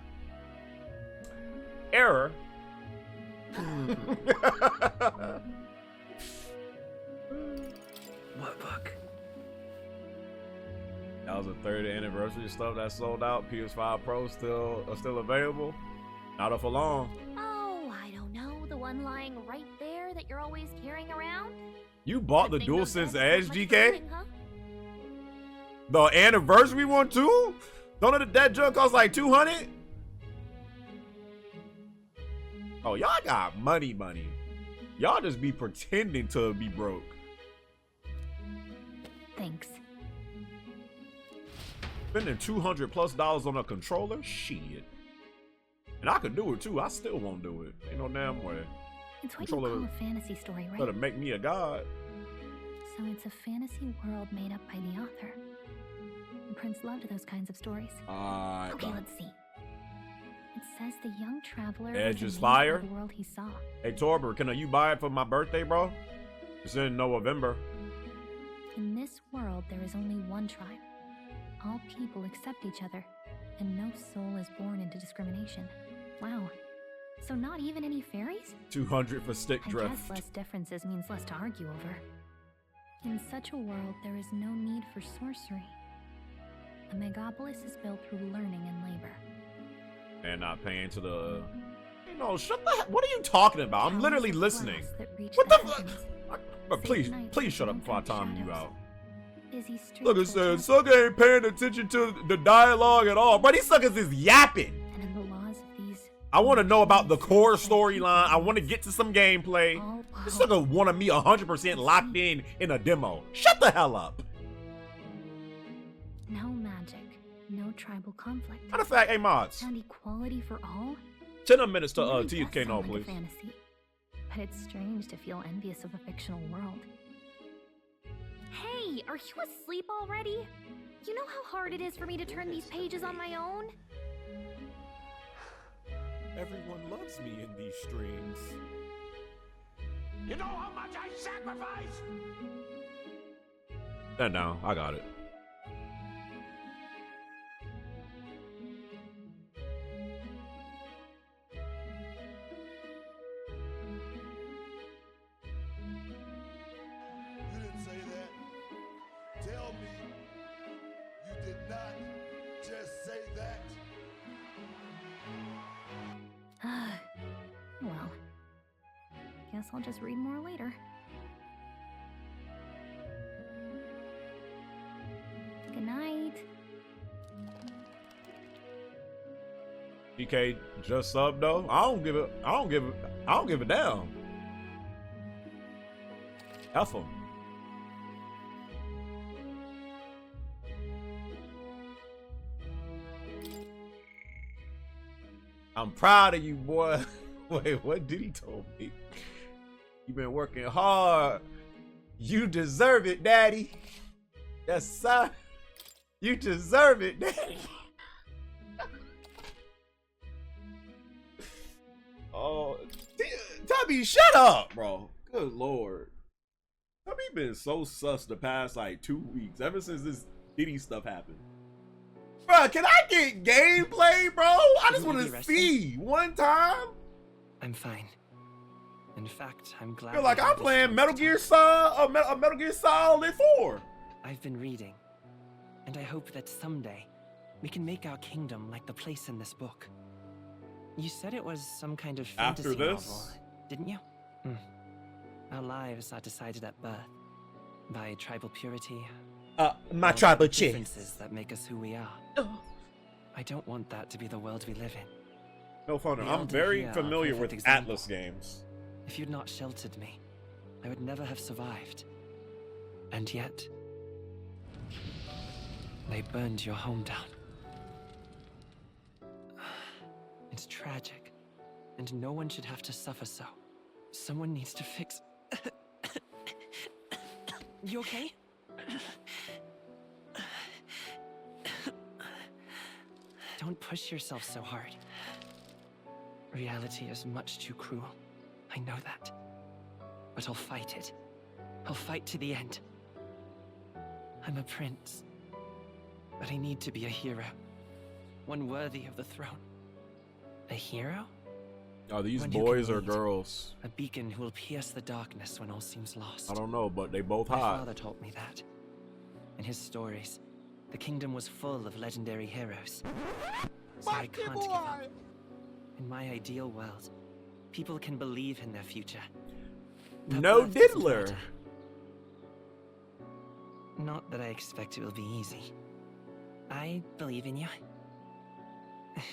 error. What book? That was the 30th anniversary stuff that sold out. PS5 Pro still available. Not for long. Oh, I don't know. The one lying right there that you're always carrying around? You bought the Good thing those DualSense desks aren't Edge, much GK? fooling, huh? The anniversary one too? Don't that junk cost like 200? Oh, y'all got money. Y'all just be pretending to be broke. Thanks. Spending $200+ on a controller? Shit. And I could do it too. I still won't do it. Ain't no damn way. It's what you Controller call a fantasy story, right? better make me a god. So it's a fantasy world made up by the author. The prince loved those kinds of stories. Okay, let's see. It says the young traveler Edge was is amazed fire. by the world he saw. Hey Torber, can you buy it for my birthday, bro? It's in November. In this world, there is only one tribe. All people accept each other, and no soul is born into discrimination. Wow. So not even any fairies? 200 for stick I drift. guess less differences means less to argue over. In such a world, there is no need for sorcery. A megapolis is built through learning and labor. And not paying to the... You know, shut the... What are you talking about? I'm literally listening. What the fuck? But please shut up before I time you out. Look, it says, Sucker ain't paying attention to the dialogue at all. Bro, these suckers is yapping. And in the laws of these... I want to know about the core storyline. I want to get to some gameplay. This sucker wanted me 100% locked in a demo. Shut the hell up. No magic, no tribal conflict. Matter of fact, hey mods. And equality for all? 10 minutes to Really TUK does no, sound like a please. fantasy. But it's strange to feel envious of a fictional world. Hey, are you asleep already? You know how hard it is for me to turn these pages on my own? Everyone loves me in these streams. You know how much I sacrifice? Stand down. I got it. You didn't say that. Tell me you did not just say that. Well, guess I'll just read more later. Good night. DK just sub though. I don't give a damn. F him. I'm proud of you, boy. Wait, what did he told me? You've been working hard. You deserve it, Daddy. Yes, sir. You deserve it, Daddy. Oh, Tubby, shut up, bro. Good lord. Tubby been so sus the past like 2 weeks, ever since this Diddy stuff happened. Bro, can I get gameplay, bro? I just want to see one time. I'm fine. In fact, I'm glad. Feel like I'm playing Metal Gear Solid, Metal Gear Solid 4. I've been reading, and I hope that someday we can make our kingdom like the place in this book. You said it was some kind of fantasy After this? novel, didn't you? Our lives are decided at birth by tribal purity. My or tribal the chick. differences that make us who we are. I don't want that to be the world we live in. No fun. The I'm elder very here are familiar perfect with example. Atlas games. If you'd not sheltered me, I would never have survived. And yet, they burned your home down. It's tragic, and no one should have to suffer so. Someone needs to fix... You okay? Don't push yourself so hard. Reality is much too cruel. I know that. But I'll fight it. I'll fight to the end. I'm a prince. But I need to be a hero. One worthy of the throne. A hero? Are these One who boys can or lead. girls? A beacon who will pierce the darkness when all seems lost. I don't know, but they both My hot. father taught me that. In his stories, the kingdom was full of legendary heroes. So I can't give up. In my ideal world, people can believe in their future. Their No birth doesn't diddler. matter. Not that I expect it will be easy. I believe in you.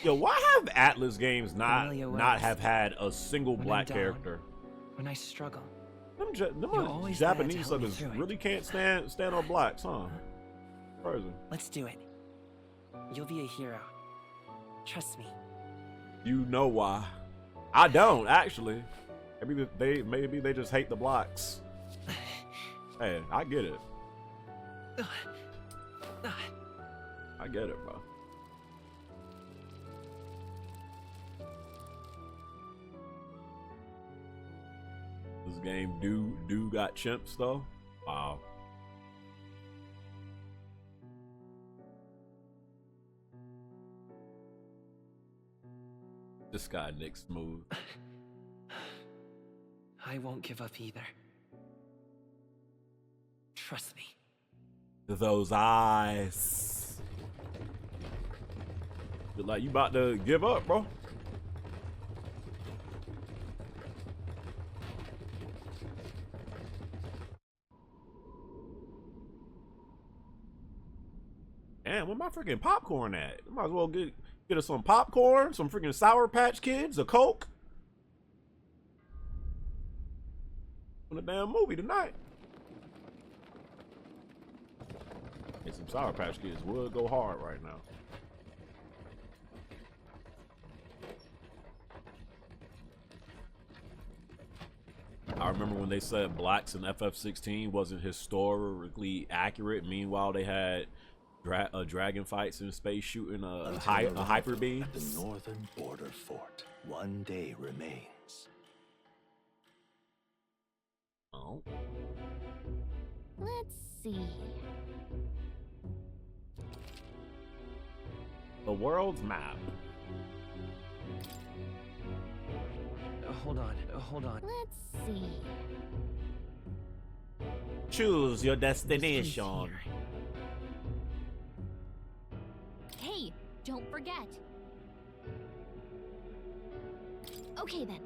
Yo, why have Atlas games Familiar not words. have had a single When I'm black down, character? When I struggle, Them You're always there to Japanese help me suckers through it. really can't stand on blacks, huh? Crazy. let's do it. You'll be a hero. Trust me. You know why? I don't actually. Maybe they just hate the blacks. Hey, I get it. I get it, bro. This game do got chimps though. Wow. This guy Nick Smooth. I won't give up either. Trust me. Those eyes. Look like you about to give up, bro. Damn, where my freaking popcorn at? I might as well get us some popcorn, some freaking Sour Patch Kids, a Coke. On a damn movie tonight. And some Sour Patch Kids would go hard right now. I remember when they said blacks in FF16 wasn't historically accurate. Meanwhile, they had dragon fights in space shooting a hyper beam. At the northern border fort, one day remains. Oh. Let's see. The world's map. Hold on. Let's see. Choose your destination. Hey, don't forget. Okay then.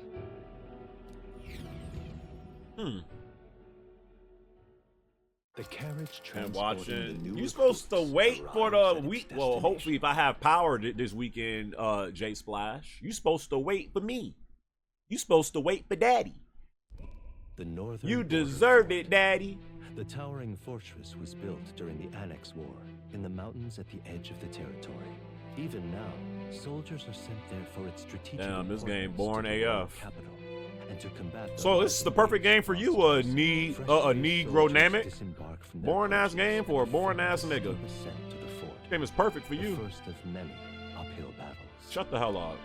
The carriage And transporting watching. the new You supposed to wait for the arrives at week. its Well, hopefully, if I have power this weekend, J Splash, you supposed to wait for me. You supposed to wait for Daddy. The northern You border deserved fort. it, Daddy. The towering fortress was built during the Annex War in the mountains at the edge of the territory. Even now, soldiers are sent there for its strategic Damn, this game importance boring to the royal AF. capital and to combat the So this is the perfect game for you, a Negro Namek. disembark from their Boring ass coaches game for a and boring fight ass nigga. 60% to the fort. This game is perfect for The you. first of many uphill battles. Shut the hell up.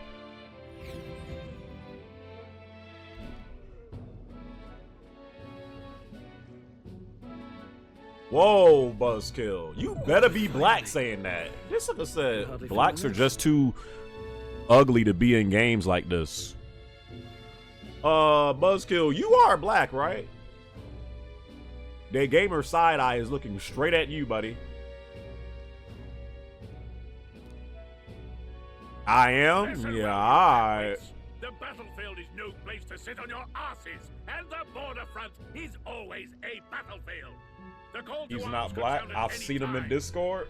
Whoa, Buzzkill. You better be black saying that. This nigga said blacks are just too ugly to be in games like this. Buzzkill, you are black, right? TheGamer side eye is looking straight at you, buddy. I am? Yeah, alright. The battlefield is no place to sit on your asses, and the border front is always a battlefield. The call to He's arms not can black. sound at I've any seen him in time. Discord.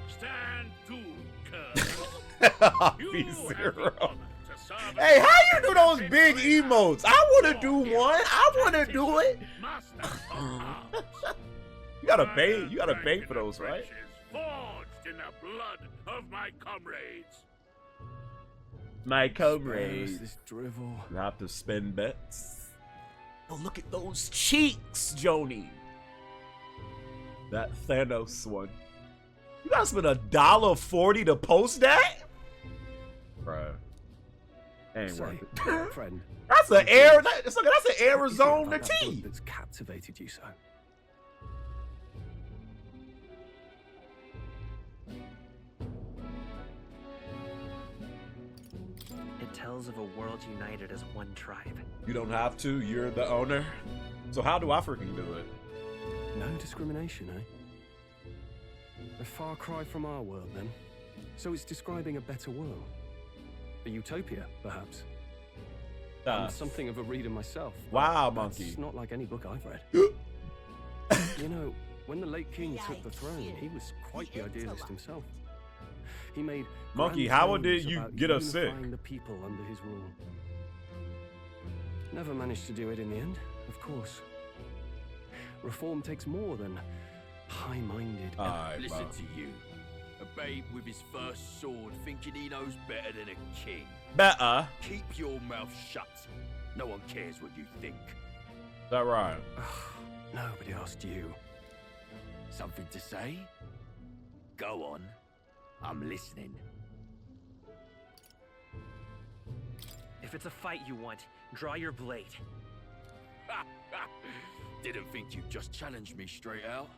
Stand to, Colonel. V0. Hey, how you do those big emotes? I want to do one. I want to do it. You gotta pay. You gotta pay for those, right? Forged in the blood of my comrades. My comrades. This drivel. You have to spend bets. Oh, look at those cheeks, Joni. That Thanos one. You gotta spend $1.40 to post that? Bruh. Ain't worth it. Friend. That's an air. That's an Arizona T. That's captivated you so. It tells of a world united as one tribe. You don't have to. You're the owner. So how do I freaking do it? No discrimination, eh? A far cry from our world, then. So it's describing a better world. A utopia, perhaps. I'm something of a reader myself. Wow, That's monkey. not like any book I've read. You know, when the late king took the throne, he was quite the idealist himself. He made Monkey, grand how claims did you about get us sick? unifying the people under his rule. Never managed to do it in the end, of course. Reform takes more than high-minded. Listen to you. A babe with his first sword thinking he knows better than a king. Better. Keep your mouth shut. No one cares what you think. Is that right? Nobody asked you. Something to say? Go on. I'm listening. If it's a fight you want, draw your blade. Didn't think you'd just challenge me straight out.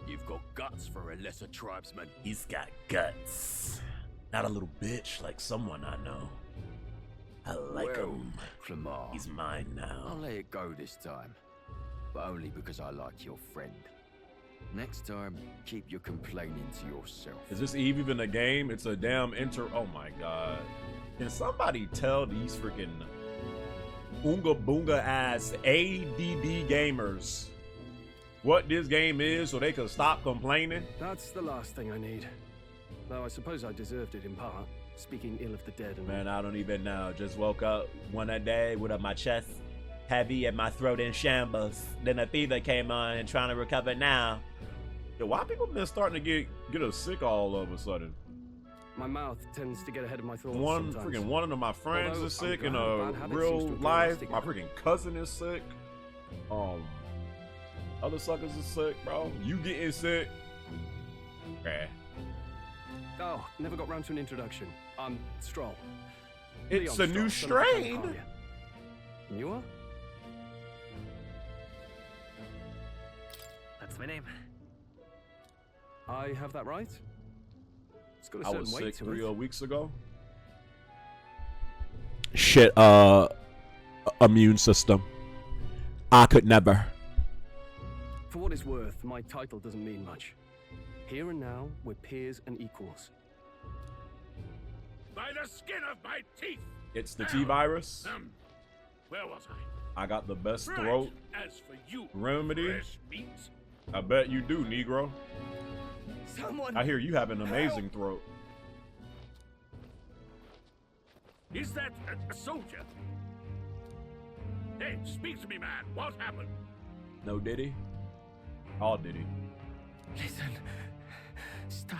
You've got guts for a lesser tribesman. He's got guts. Not a little bitch like someone I know. I like him. Clamar. He's mine now. I'll let it go this time, but only because I like your friend. Next time, keep your complaining to yourself. Is this Eve even a game? It's a damn oh my god. Can somebody tell these freaking Oonga Boonga ass ADD gamers what this game is so they can stop complaining? That's the last thing I need. Though I suppose I deserved it in part, speaking ill of the dead and Man, I don't even know. Just woke up one day with my chest heavy and my throat in shambles. Then a fever came on and trying to recover now. Yo, why people been starting to get us sick all of a sudden? my mouth tends to get ahead of my thoughts One of my friends is sick in a real life. My freaking cousin is sick. Other suckers is sick, bro. You getting sick? Okay. Oh, never got round to an introduction. I'm Stroll. It's Leon a new Stroll, strain. You are? That's my name. I have that right? It's got a I certain was weight sick to 3 it. weeks ago. Shit, immune system. I could never. For what it's worth, my title doesn't mean much. Here and now, we're peers and equals. By the skin of my teeth! It's the T-virus. Where was I got the best Right. throat As for you, remedy. fresh meat, I bet you do, Negro. Someone I hear you have an amazing throat. is that a soldier? Hey, speak to me, man. What happened? No, did he? Oh, did he? Listen. Stay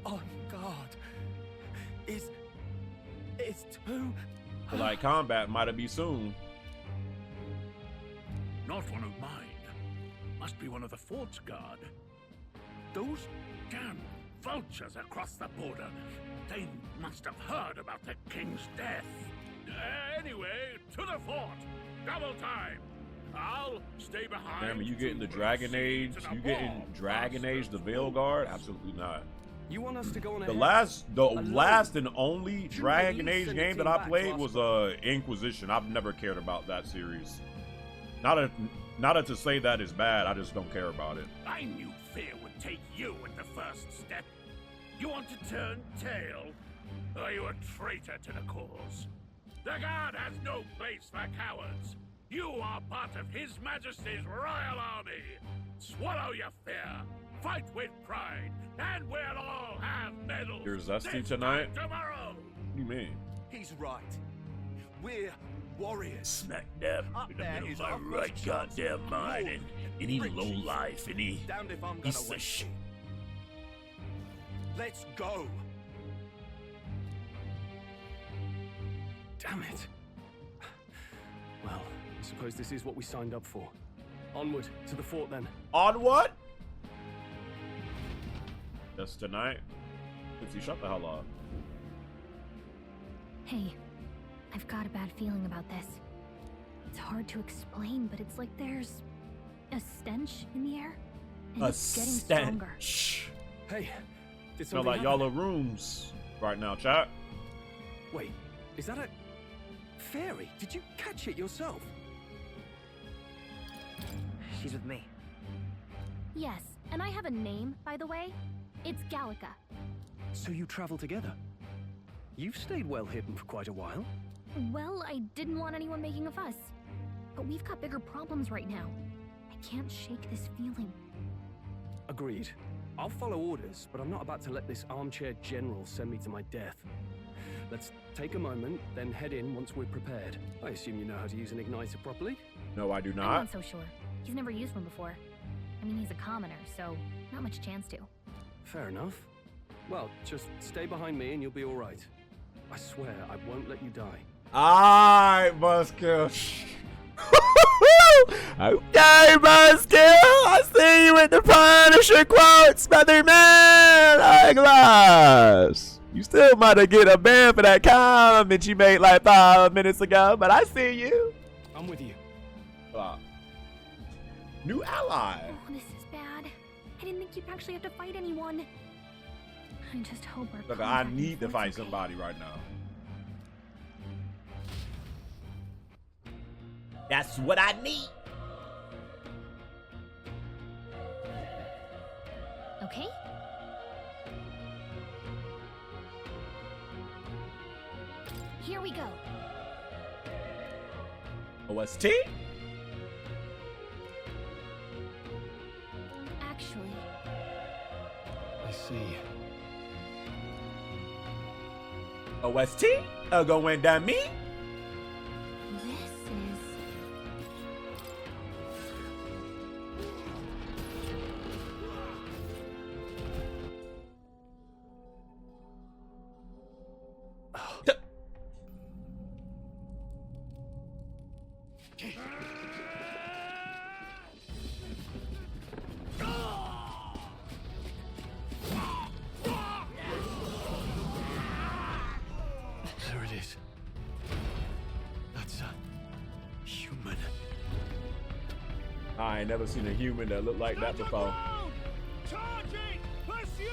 on guard. It's too... But like combat might be soon. Not one of mine. Must be one of the fort's guard. Those damn vultures across the border. They must have heard about the king's death. Anyway, to the fort. Double time. I'll stay behind. Damn, you getting the Dragon Age? You getting Dragon Age, the Veil Guard? Absolutely not. You want us to go on The ahead? last and only Dragon at least Age send a game team that I back played to was us? Inquisition. I've never cared about that series. Not to say that is bad. I just don't care about it. I knew fear would take you at the first step. You want to turn tail? Are you a traitor to the cause? The guard has no place for cowards. You are part of His Majesty's Royal Army. Swallow your fear. Fight with pride, and we'll all have medals. You're zesty this tonight? time tomorrow. What do you mean? He's right. We're warriors. Smack dab Up in the there middle is of my our right first chance goddamn to mind, rule. and he Rich low chief. life, and he Damned if I'm gonna he's the waste shit. it. Let's go. Damn it. Well, I suppose this is what we signed up for. Onward to the fort then. On what? Just tonight. Tipsy, shut the hell up. Hey, I've got a bad feeling about this. It's hard to explain, but it's like there's a stench in the air. And A it's getting stronger. stench. Hey, did Smell something like y'all happen? are rooms right now, chat. Wait, is that a fairy? Did you catch it yourself? She's with me. Yes, and I have a name, by the way. It's Gallica. So you travel together? You've stayed well hidden for quite a while. Well, I didn't want anyone making a fuss. But we've got bigger problems right now. I can't shake this feeling. Agreed. I'll follow orders, but I'm not about to let this armchair general send me to my death. Let's take a moment, then head in once we're prepared. I assume you know how to use an igniter properly? No, I do I'm not. not so sure. He's never used one before. I mean, he's a commoner, so not much chance to. Fair enough. Well, just stay behind me and you'll be all right. I swear I won't let you die. Alright, Buzzkill. Okay, Buzzkill. I see you with the Punisher quotes, brother man. Eyeglass. You still might have get a ban for that comment you made like 5 minutes ago, but I see you. I'm with you. New ally. Oh, this is bad. I didn't think you'd actually have to fight anyone. I just hope our Look, I contact need to informs fight okay. somebody right now. That's what I need. Okay. Here we go. OST? Actually, I see. OST? Going down me? this is... There it is. That's a human. I ain't never seen a human that looked like that before. Charging! Pursue!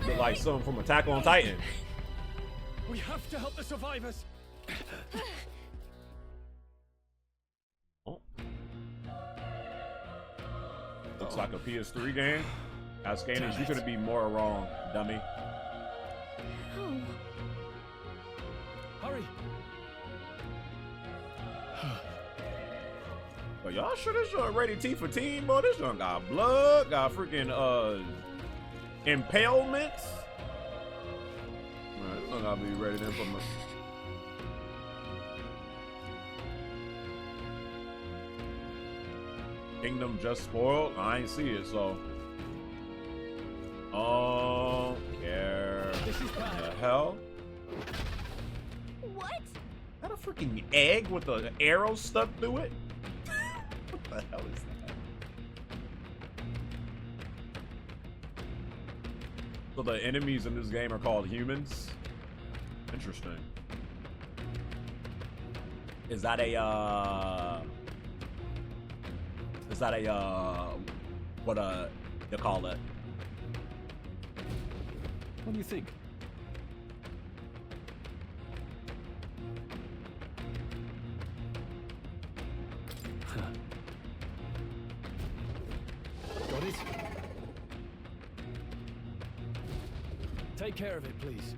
Look like something from Attack on Titan. We have to help the survivors. Oh. Looks like a PS3 game. Ascanus, you couldn't be more wrong, dummy. Oh. Hurry. But y'all sure this joint ready T for team, boy? This joint got blood, got freaking impalements. Man, this joint gotta be ready then for my... Kingdom just spoiled. I ain't see it, so. Oh, care. What the hell? What? Is that a freaking egg with an arrow stuck through it? What the hell is that? So the enemies in this game are called humans? Interesting. Is that a what you call it? What do you think? Got it? Take care of it, please.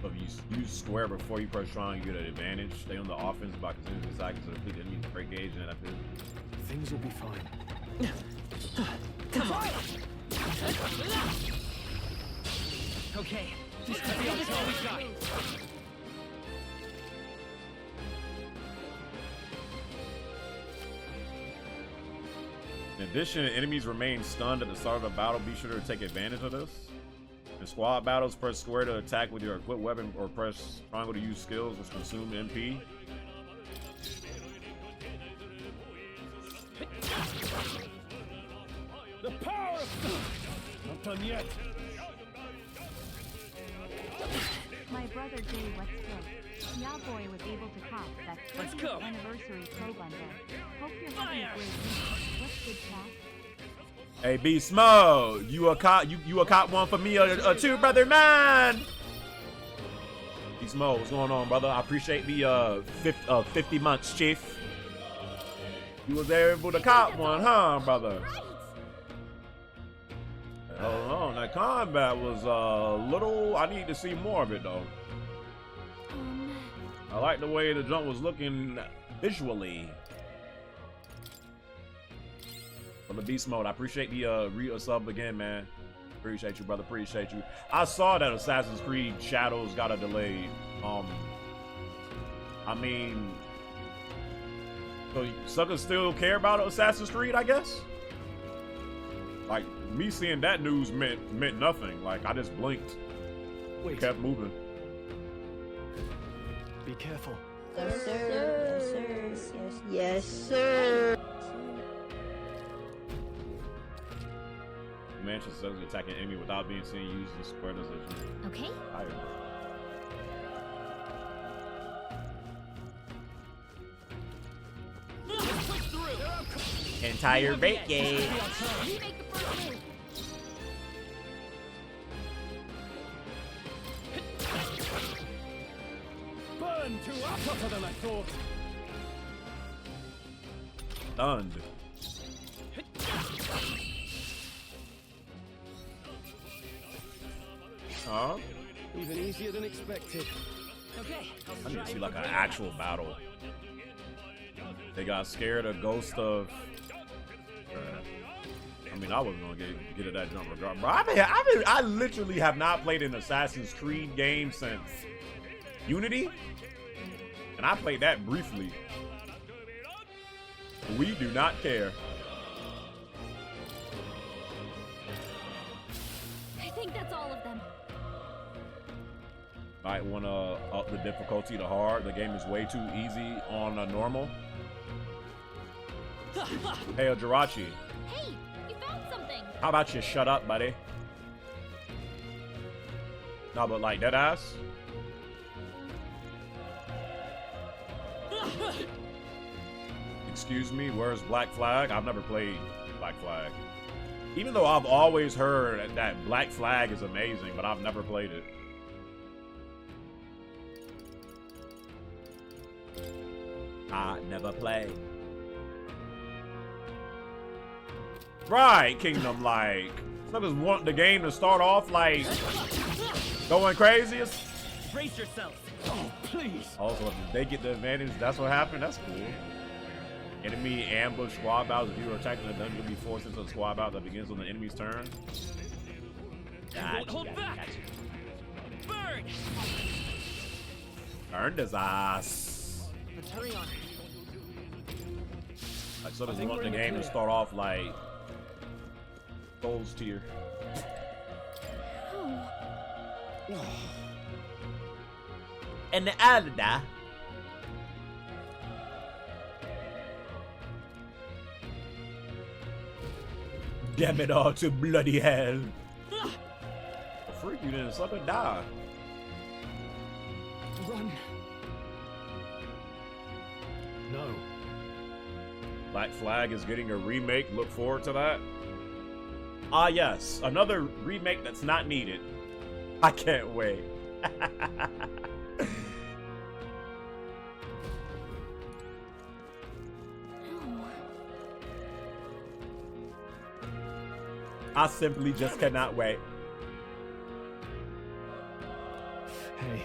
So if you use square before you press triangle, you get an advantage. Stay on the offense by consuming the cycle to complete the enemy's break gauge, and after Things will be fine. Come on. Okay, this could be all we got. In addition, enemies remain stunned at the start of the battle. Be sure to take advantage of this. In squad battles, press square to attack with your equipped weapon, or press triangle to use skills which consume MP. The power of... Not done yet. My brother Jay Westbrook. Ya boy was able to cop that 30th anniversary pro bundle. Hope you're having a great week. What's good, chat? Hey, B Smo, you a cop one for me or two, brother man? B Smo, what's going on, brother? I appreciate the 50 months, chief. You was able to cop one, huh, brother? Hold on, that combat was a little. I need to see more of it though. I like the way the jump was looking visually. For the beast mode, I appreciate the re-sub again, man. Appreciate you, brother. Appreciate you. I saw that Assassin's Creed Shadows got a delay. I mean, so suckers still care about Assassin's Creed, I guess. Like me seeing that news meant nothing. Like I just blinked. Wait. Kept moving. Be careful. Yes, sir. Yes, sir. Yes, sir. Manchester says attacking enemy without being seen use the square position. Okay. Entire bait game. We make the first move. Burn to us! Tougher than I thought. Stunned. Huh? Even easier than expected. Okay. I need to see like an actual battle. They got scared of Ghost of. I mean, I wasn't gonna get at that jump regard, bro. I literally have not played an Assassin's Creed game since Unity, and I played that briefly. We do not care. I think that's all of them. Might want to up the difficulty to hard. The game is way too easy on normal. Hey, Jirachi. Hey, you found something. How about you shut up, buddy? No, but like dead ass. Excuse me, where's Black Flag? I've never played Black Flag. Even though I've always heard that Black Flag is amazing, but I've never played it. I never played. Right, Kingdom, like, I just want the game to start off like going crazy. Brace yourself. Oh, please. Also, if they get the advantage, that's what happened. That's cool. Enemy ambush squad battles. If you are attacking the dungeon, you'll be forced into a squad battle that begins on the enemy's turn. Hold back. Burn. Burned his ass. Let's hurry on. Like, so does want the game to start off like Souls tier. And the other. Damn it all to bloody hell. Freak, you didn't slip and die. Run. No. Black Flag is getting a remake. Look forward to that. Ah, yes. Another remake that's not needed. I can't wait. I simply just cannot wait. Hey.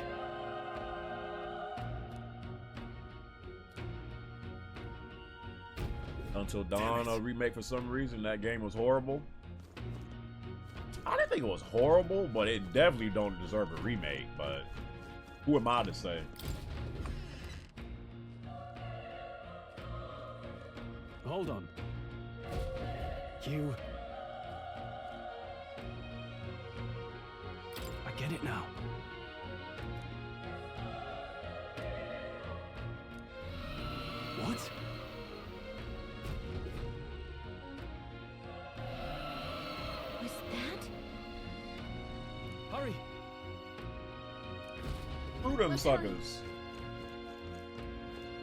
Until Dawn, a remake for some reason, that game was horrible. I didn't think it was horrible, but it definitely don't deserve a remake, but who am I to say? Hold on. You... I get it now. What? Was that? Hurry! Screw them suckers.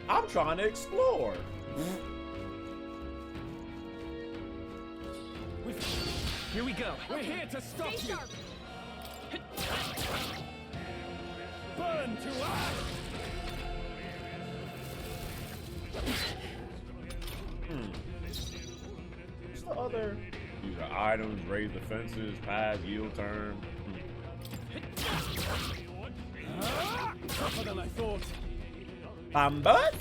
I'm trying to explore. Here we go. We're here to stop you. Burn to ash! What's the other? Use your items, raise defenses, pass, yield turn. Tougher than I thought. Bambus?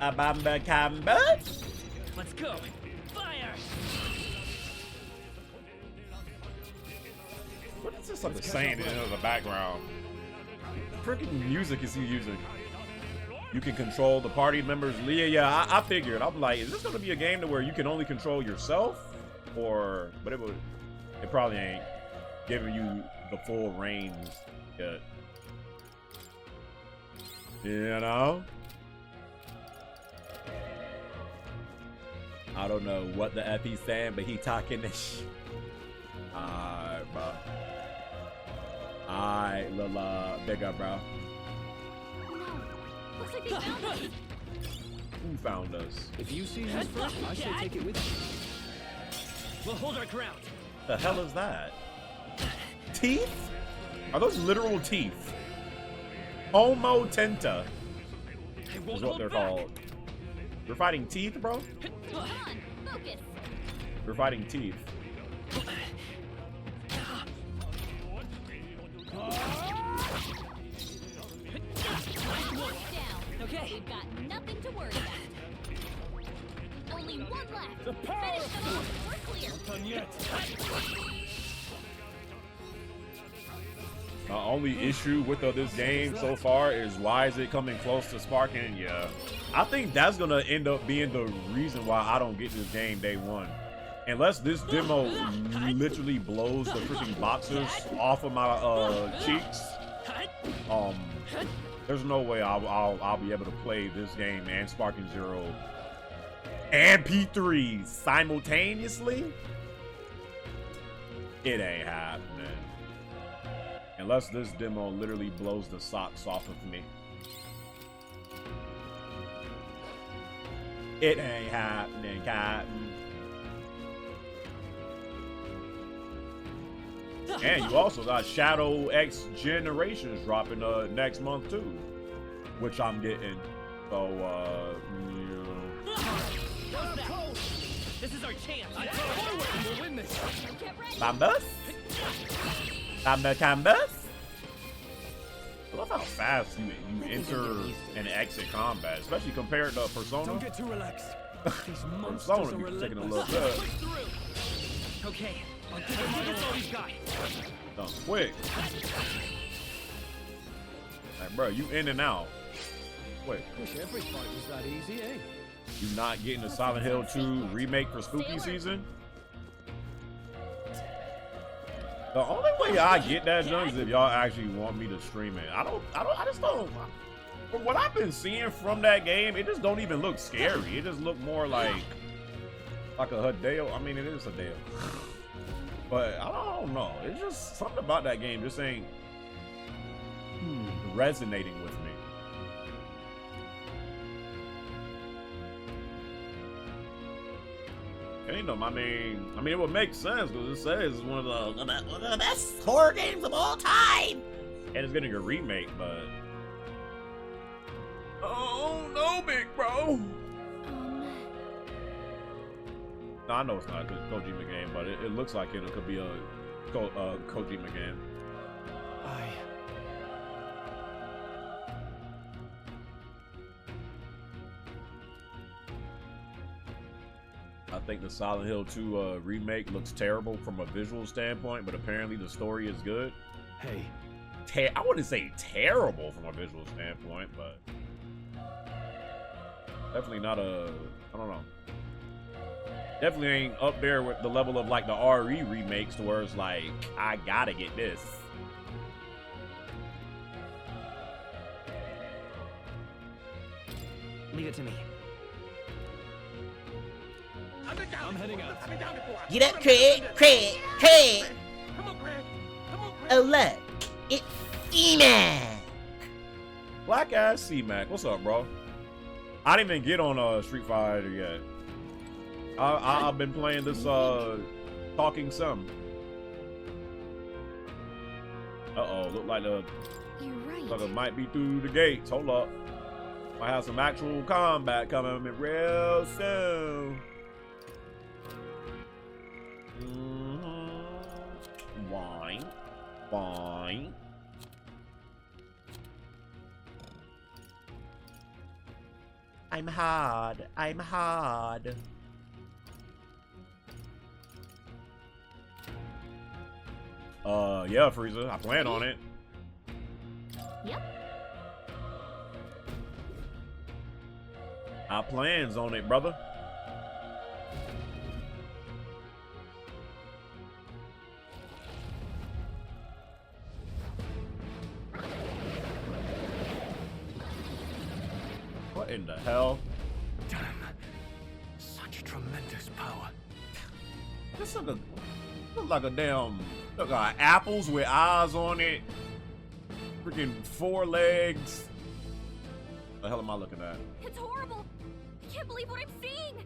A bamba cambus? Let's go. Fire! What is this other saying in the background? Freaking music is he using? You can control the party members. Yeah, I figured. I'm like, is this gonna be a game to where you can only control yourself? Or, but it probably ain't giving you the full reins yet. You know? I don't know what the F he's saying, but he talking this shit. Alright, bro. Alright, little big up, bro. Looks like they found us. Who found us? If you see this first, I shall take it with you. We'll hold our ground. The hell is that? Teeth? Are those literal teeth? Homo tenta. is what they're called. We're fighting teeth, bro. Come on, focus. We're fighting teeth. Okay. We've got nothing to worry about. Only one left. Finish them off. We're clear. Not done yet. The only issue with this game so far is why is it coming close to sparking? Yeah, I think that's gonna end up being the reason why I don't get this game day one. Unless this demo literally blows the freaking boxes off of my cheeks, there's no way I'll be able to play this game and Sparking Zero and P3 simultaneously. It ain't happening. Unless this demo literally blows the socks off of me. It ain't happening, Captain. And you also got Shadow X Generations dropping next month too, which I'm getting. So This is our chance. We'll win this. Canvas? Canvas? I love how fast you enter and exit combat, especially compared to Persona. Don't get too relaxed. These Persona be taking a little bit. Okay, I'll give it all he's got. Done quick. Like, bro, you in and out. Quick. Wish every fight was that easy, eh? You not getting the Silent Hill 2 remake for spooky season? The only way I get that junk is if y'all actually want me to stream it. I just don't. From what I've been seeing from that game, it just don't even look scary. It just look more like a Hideo. I mean, it is Hideo. But I don't know. It's just something about that game just ain't resonating with me. Kingdom, I mean, it would make sense because it says it's one of the best horror games of all time, and it's getting a remake. But oh no, big bro. No, I know it's not a Kojima game, but it looks like it could be a Kojima game. I think the Silent Hill 2 remake looks terrible from a visual standpoint, but apparently the story is good. Hey. I wouldn't say terrible from a visual standpoint, but definitely not a, I don't know. Definitely ain't up there with the level of like the RE remakes to where it's like, I gotta get this. Leave it to me. I'm heading out. Get up, Craig! Craig! Craig! Oh, look. It's C-Mac! Black ass C-Mac. What's up, bro? I didn't even get on Street Fighter yet. I've been playing this Talking Sim. Uh-oh, look like You're right. Like it might be through the gates. Hold up. Might have some actual combat coming real soon. Wine. Wine. I'm hard. I'm hard. Yeah, Frieza. I plan on it. Yep. I plans on it, brother. What in the hell? Damn. Such tremendous power. This look like a damn, look like apples with eyes on it. Freaking 4 legs. What the hell am I looking at? It's horrible. I can't believe what I'm seeing.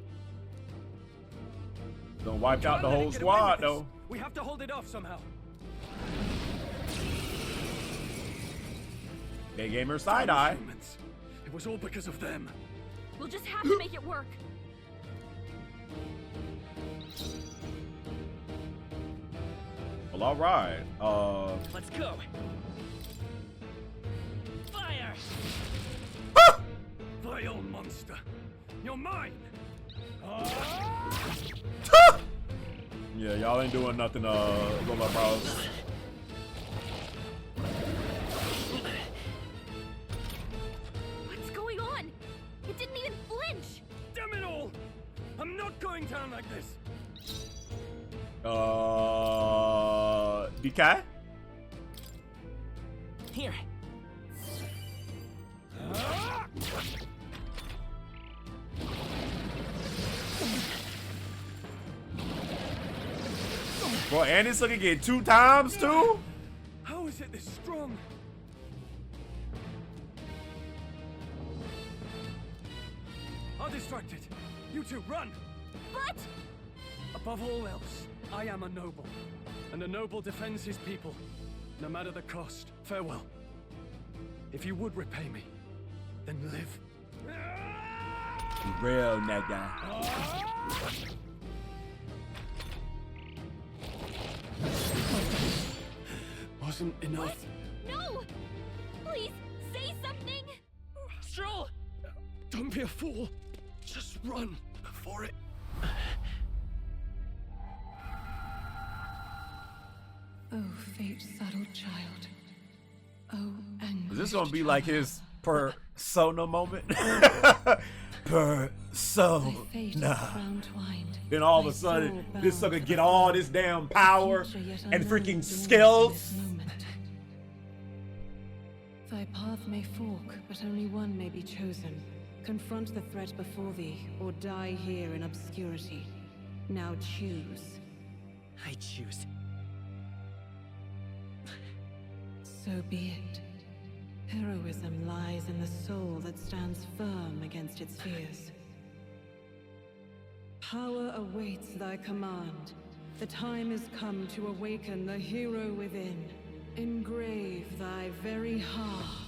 Don't wipe out the whole squad though. We have to hold it off somehow. TheGamer side eye. It was all because of them. We'll just have to make it work. Well, all right. Let's go. Fire! Vile monster. You're mine. Yeah, y'all ain't doing nothing, Lola Bros. What's going on? It didn't even flinch. Damn it all! I'm not going down like this. DK? Here. Bro, and this sucker get 2 times too? How is it this strong? I'll distract it. You two, run! But... Above all else, I am a noble. And a noble defends his people, no matter the cost. Farewell. If you would repay me, then live. Real nigga. Wasn't enough. What? No! Please, say something! Stroll! Don't be a fool. Just run for it. Oh, fate-saddled child. Oh, Is this gonna be like his persona moment? Persona. Then all of a sudden, this sucker get all this damn power and freaking skills. Thy path may fork, but only one may be chosen. Confront the threat before thee, or die here in obscurity. Now choose. I choose. So be it. Heroism lies in the soul that stands firm against its fears. Power awaits thy command. The time is come to awaken the hero within. Engrave thy very heart.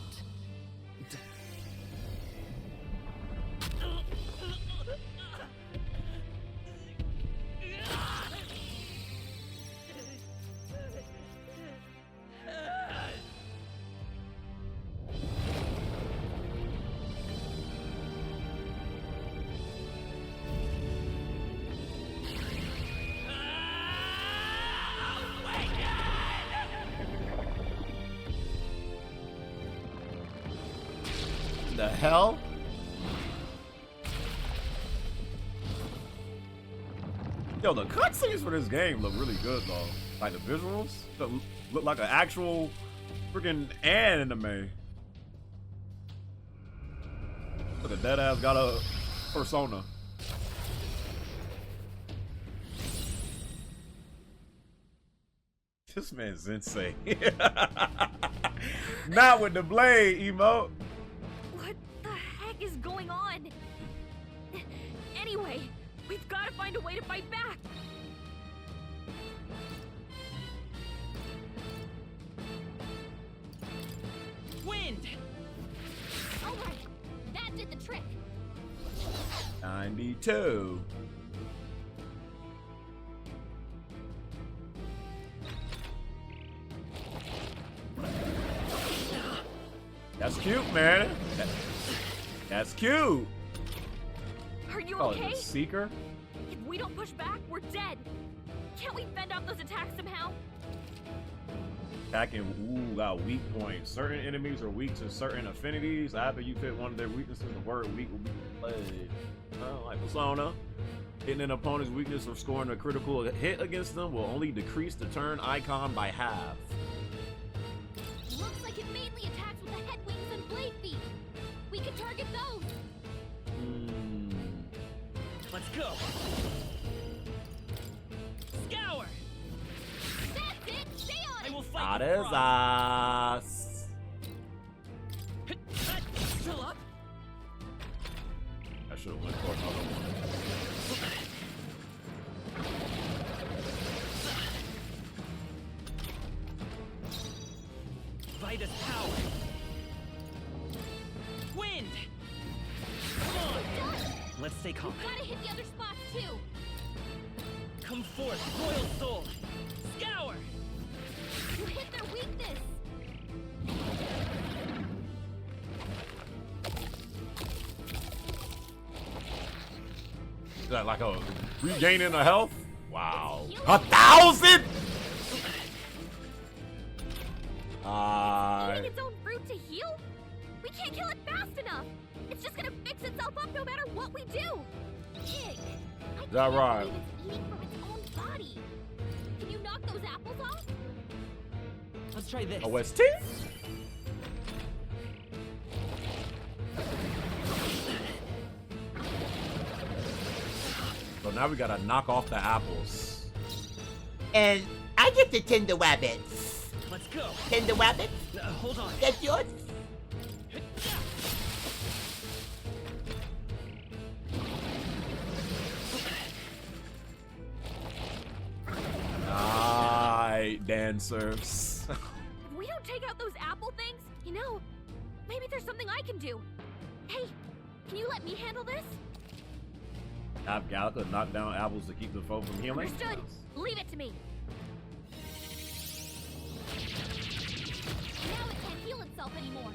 The hell? Yo, the cutscenes for this game look really good though. Like the visuals look like an actual freaking anime. Look at that ass got a persona. This man's insane. Not with the blade emote. What the heck is going on? Anyway, we've got to find a way to fight back. Wind! All right, that did the trick. 92. That's cute, man. That's cute. Are you Oh, okay? the Seeker? If we don't push back, we're dead. Can't we fend off those attacks somehow? Attacking, ooh, got weak points. Certain enemies are weak to certain affinities. After you fit one of their weaknesses, the word weak will be played. Like Persona. Hitting an opponent's weakness or scoring a critical hit against them will only decrease the turn icon by half. Looks like it mainly attacks with the head wings and blade feet. We can target those. Let's go. Scour. That's it. Stay on it. I will fight. That is us. Still up. I should have went for another one. Vitus power. Wind. Stay calm. You gotta hit the other spots too. Come forth, Royal Soul. Scour! You hit their weakness. Is that like a regaining a health? Wow. 1,000? Eating its own fruit to heal? We can't kill it fast enough. It's just gonna fix itself up no matter what we do. Ick. Is that right? It's eating from its own body. Can you knock those apples off? Let's try this. OST? So now we gotta knock off the apples. And I get to tend the rabbits. Let's go. Tend the rabbits? Hold on. That's yours? Alright, dancers. If we don't take out those apple things, you know, maybe there's something I can do. Hey, can you let me handle this? Have Gallica knock down apples to keep the foe from healing? Understood. Leave it to me. Now it can't heal itself anymore.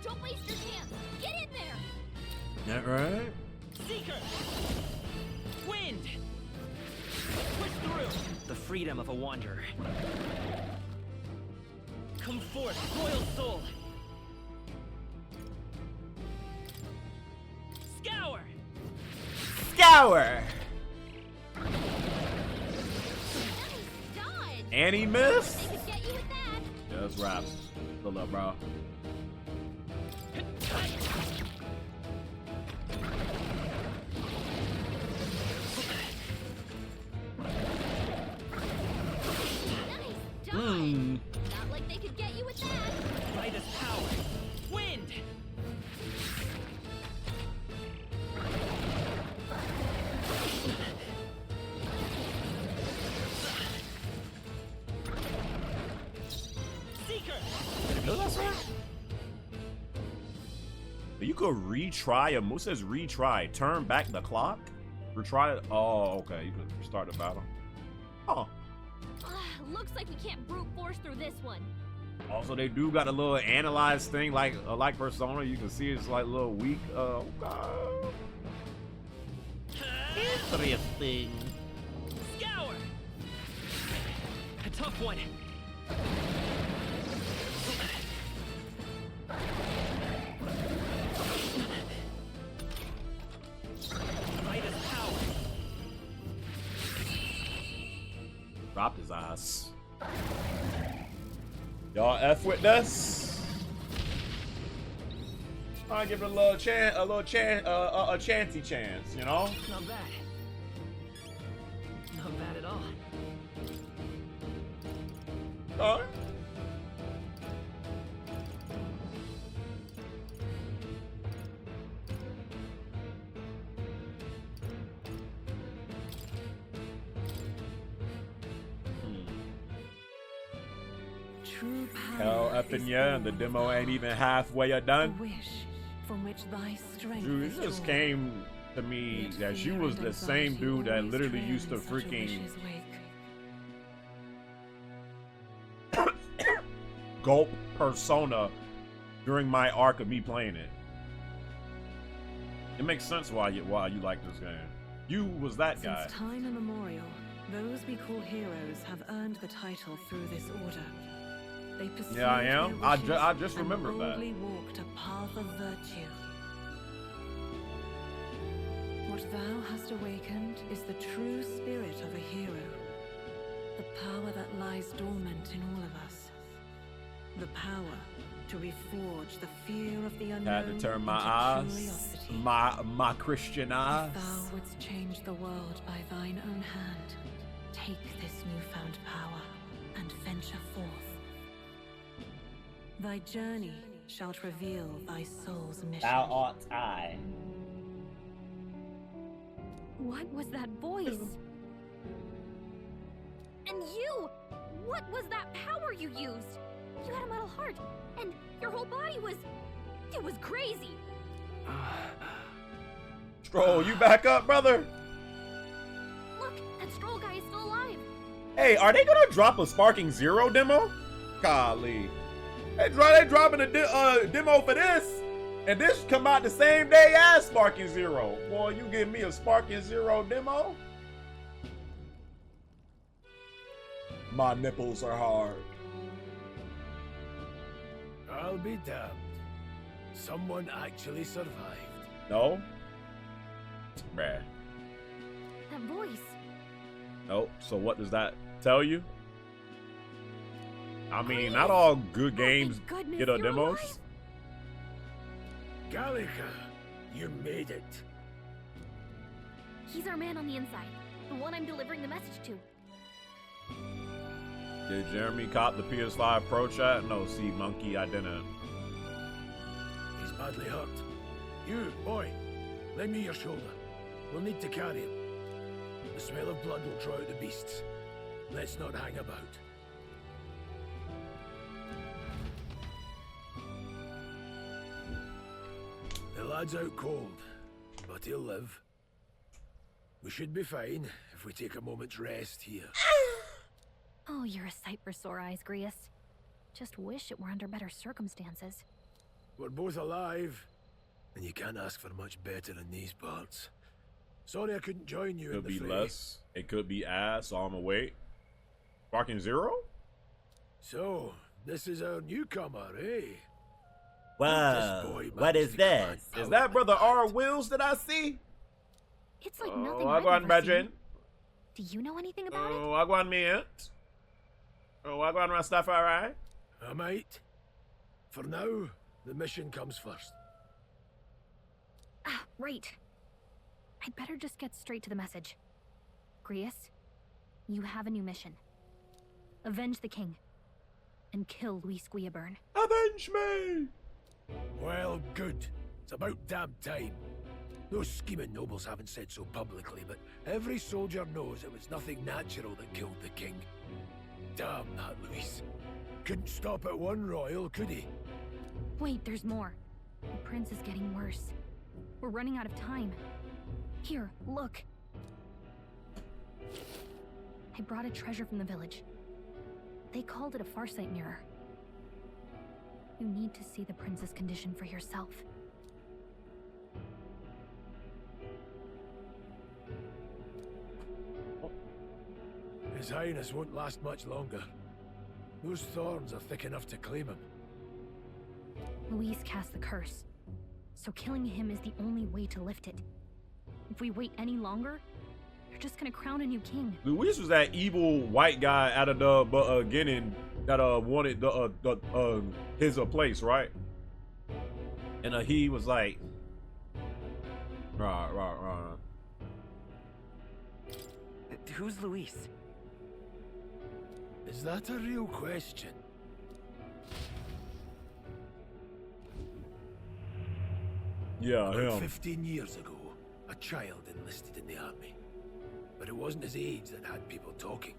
Don't waste your chance. Get in there. That right? Seeker! Wind! Push through! The freedom of a wanderer. Come forth, Royal Soul! Scour! Scour! And he missed? They could get you with that. Yeah, that's raps. Good luck, bro. Not like they could get you with that. Brightest power. Wind! Seeker! No, that's right. You could retry a move. Says retry. Turn back the clock. Retry it. Oh, okay. You could start the battle. Oh. Looks like we can't brute force through this one. Also, they do got a little analyze thing like Persona. You can see it's like a little weak. Oh god. Interesting. Scour! A tough one. Brightest power. Dropped his ass. Y'all F with this? I give it a little chance, a chancy chance, you know? Not bad. Not bad at all. Alright. True Hell power up in ya, and the demo ain't even halfway done. wish from which thy strength Dude, is it just drawn. came to me that she was the same dude that literally used to freaking gulp Persona during my arc of me playing it. It makes sense why you like this game. You was that guy. Since time immemorial, those we call heroes have earned the title through this order. They pursued Yeah, I am. their wishes I just and remembered that. boldly walked a path of virtue. What thou hast awakened is the true spirit of a hero. The power that lies dormant in all of us. The power to reforge the fear of the unknown. Had to turn my into eyes, curiosity. my Christian eyes. If thou wouldst change the world by thine own hand, take this newfound power and venture forth. Thy journey shalt reveal thy soul's mission. Thou art I. What was that voice? And you! What was that power you used? You had a metal heart, and your whole body was... It was crazy. Scroll, you back up, brother? Look, that Stroll guy is still alive. Hey, are they gonna drop a Sparking Zero demo? Golly. They dropping a demo for this, and this come out the same day as Sparking Zero. Boy, you give me a Sparking Zero demo? My nipples are hard. I'll be damned. Someone actually survived. No? Bruh. That voice. Nope. So what does that tell you? I mean, not all good games get a demos. Gallica, you made it. He's our man on the inside. The one I'm delivering the message to. Did Jeremy cop the PS5 Pro chat? No, see, monkey, I didn't. He's badly hurt. You, boy, lend me your shoulder. We'll need to carry him. The smell of blood will draw out the beasts. Let's not hang about. The lad's out cold, but he'll live. We should be fine if we take a moment's rest here. Oh, you're a sight for sore eyes, Grius. Just wish it were under better circumstances. We're both alive, and you can't ask for much better in these parts. Sorry I couldn't join you in the fray. Could be less. It could be ass, so I'ma wait. Sparking Zero? So, this is our newcomer, eh? Whoa, what is this? Is that Brother R. Wills that I see? It's like nothing I've I've gone ever seen. Bajin. Do you know anything about it? Oh, I gone Mint. Oh, I gone Rastafari. I might. For now, the mission comes first. Ah, right. I'd better just get straight to the message. Grius, you have a new mission. Avenge the king. And kill Luis Guillaburn. Avenge me! Well, good. It's about damn time. Those scheming nobles haven't said so publicly, but every soldier knows it was nothing natural that killed the king. Damn that Luis. Couldn't stop at one royal, could he? Wait, there's more. The prince is getting worse. We're running out of time. Here, look. I brought a treasure from the village. They called it a farsight mirror. You need to see the prince's condition for yourself. His Highness won't last much longer. Those thorns are thick enough to claim him. Luis cast the curse, so killing him is the only way to lift it. If we wait any longer, they're just gonna crown a new king. Luis was that evil white guy out of the beginning that wanted his place, right? And he was like, right. Who's Luis? Is that a real question? Yeah, About him. 15 years ago, a child enlisted in the army. But it wasn't his age that had people talking.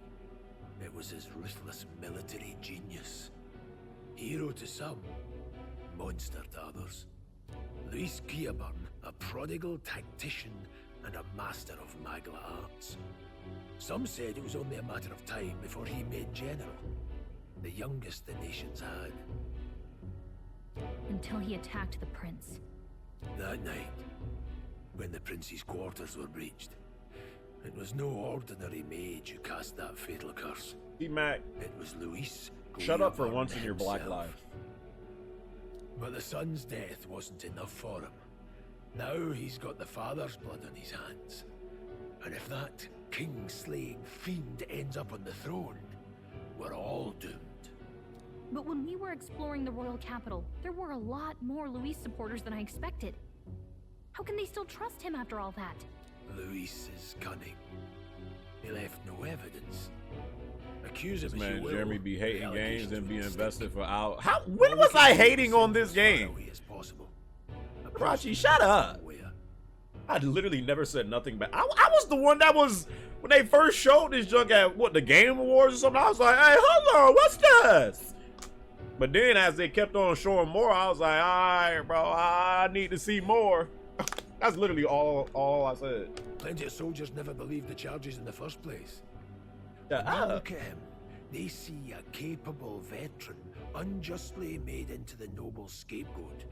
It was his ruthless military genius. Hero to some, monster to others. Luis Guillaburn, a prodigal tactician and a master of magla arts. Some said it was only a matter of time before he made general, the youngest the nation's had. Until he attacked the prince. That night, when the prince's quarters were breached, it was no ordinary mage who cast that fatal curse. T-Mac, it was Luis. Shut up for Guillaburn once in your black himself. life. But the son's death wasn't enough for him. Now he's got the father's blood on his hands. And if that king-slaying fiend ends up on the throne, we're all doomed. But when we were exploring the royal capital, there were a lot more Luis supporters than I expected. How can they still trust him after all that? Luis is cunning. He left no evidence. Accuse him This as you man will, Jeremy be the hating games allegations and be will invested stick. for hours. How? When was I hating on this game? As possible. Rachi, shut up. I literally never said nothing bad. I was the one that was, when they first showed this junk at, what, the Game Awards or something, I was like, hey, hold on, what's this? But then as they kept on showing more, I was like, all right, bro, I need to see more. That's literally all I said. Plenty of soldiers never believed the charges in the first place. Yeah. Look at him. They see a capable veteran unjustly made into the noble scapegoat.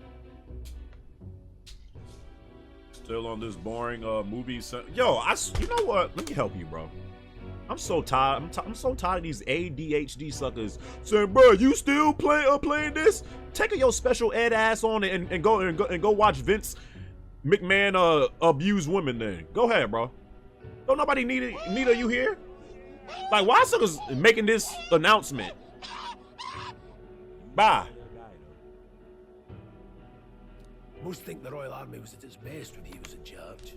Still on this boring movie. Yo, you know what? Let me help you, bro. I'm so tired. I'm so tired of these ADHD suckers saying, bro, you still playing this? Take your special ed ass on and go watch Vince McMahon abuse women. Then go ahead, bro. Don't nobody need you here. Like, why suckers making this announcement? Bye. Most think the Royal Army was at its best when he was in charge.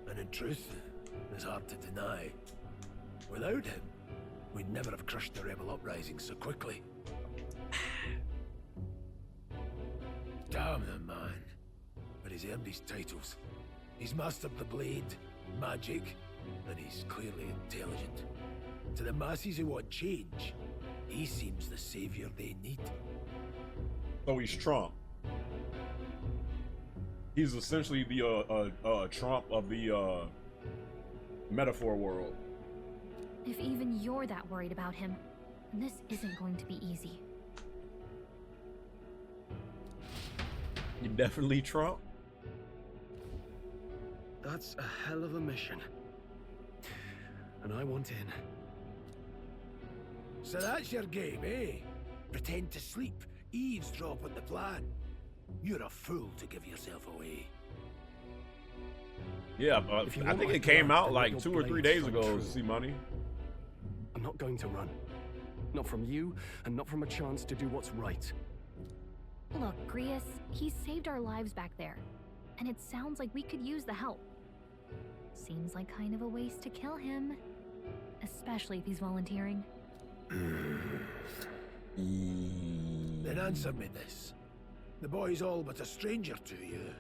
And in truth, it's hard to deny. Without him, we'd never have crushed the rebel uprising so quickly. Damn the man. But he's earned his titles. He's mastered the blade, magic, and he's clearly intelligent. To the masses who want change, he seems the savior they need. So he's Trump. He's essentially the Trump of the metaphor world. If even you're that worried about him, this isn't going to be easy. You definitely Trump? That's a hell of a mission. And I want in. So that's your game, eh? Pretend to sleep, eavesdrop on the plan. You're a fool to give yourself away. Yeah, but I think it came out like 2 or 3 days ago, see money. I'm not going to run. Not from you, and not from a chance to do what's right. Look, Grius, he saved our lives back there. And it sounds like we could use the help. Seems like kind of a waste to kill him. Especially if he's volunteering. Then answer me this. The boy's all but a stranger to you,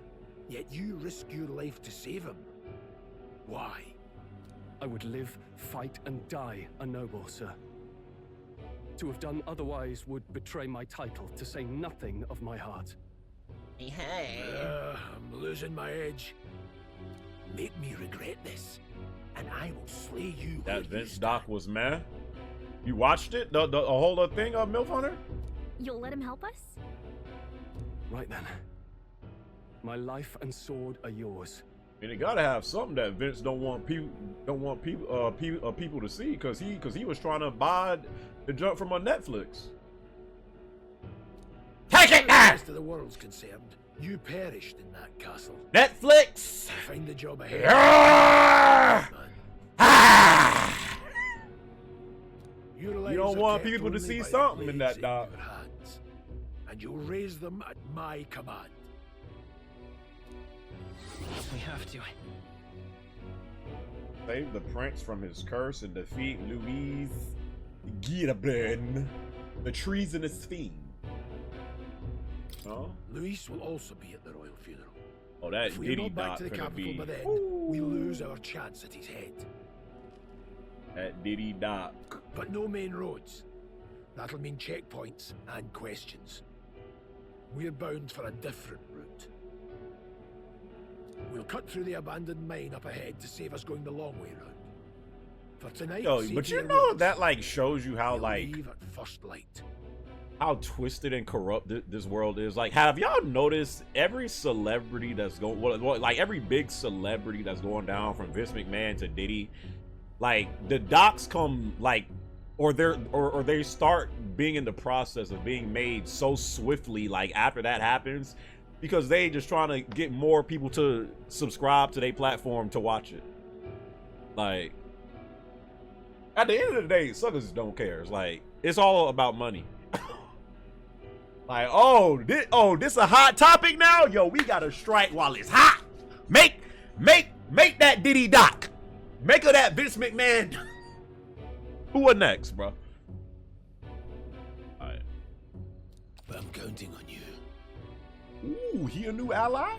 yet you risk your life to save him. Why? I would live, fight, and die a noble, sir. To have done otherwise would betray my title, to say nothing of my heart. Hey. I'm losing my edge. Make me regret this, and I will slay you. That Vince Doc was mad. You watched it? The whole thing of MILF Hunter? You'll let him help us? Right then. My life and sword are yours. And it gotta have something that Vince don't want people to see, because he was trying to buy the junk from Netflix. Take it now! As to the world's concerned, you perished in that castle. Netflix. Find the job ahead. You don't want people to see something in that, dog. And you'll raise them at my command. We have to. Save the prince from his curse and defeat Louise Guilbert, the treasonous fiend. Huh? Luis will also be at the royal funeral. Oh, that if we're Diddy not back Doc to the gonna capital be. by then, we lose our chance at his head. That Diddy Doc. But no main roads. That'll mean checkpoints and questions. We're bound for a different route. We'll cut through the abandoned mine up ahead to save us going the long way round. For tonight, Yo, but you know that like shows you how like leave at first light. How twisted and corrupt this world is. Like, have y'all noticed every celebrity that's going, like every big celebrity that's going down from Vince McMahon to Diddy, like the docs come like, or they start being in the process of being made so swiftly. Like after that happens, because they just trying to get more people to subscribe to their platform to watch it. Like at the end of the day, suckers don't care. It's like it's all about money. Like, this a hot topic now? Yo, we gotta strike while it's hot. Make that Diddy Doc. Make her that Vince McMahon. Who are next, bro? Alright. I'm counting on you. Ooh, he a new ally?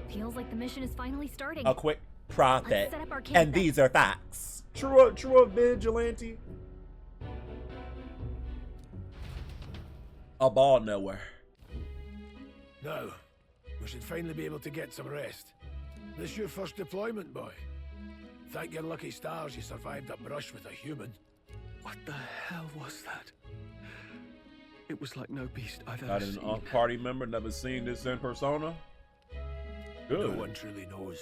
Feels like the mission is finally starting. A quick profit. Set up our camp And then. these are facts. True vigilante. A ball nowhere. Now, We should finally be able to get some rest. This your first deployment, boy? Thank your lucky stars you survived a brush with a human. What the hell was that? It was like no beast I've ever Got an seen. party member, never seen this in persona? Good. No one truly knows.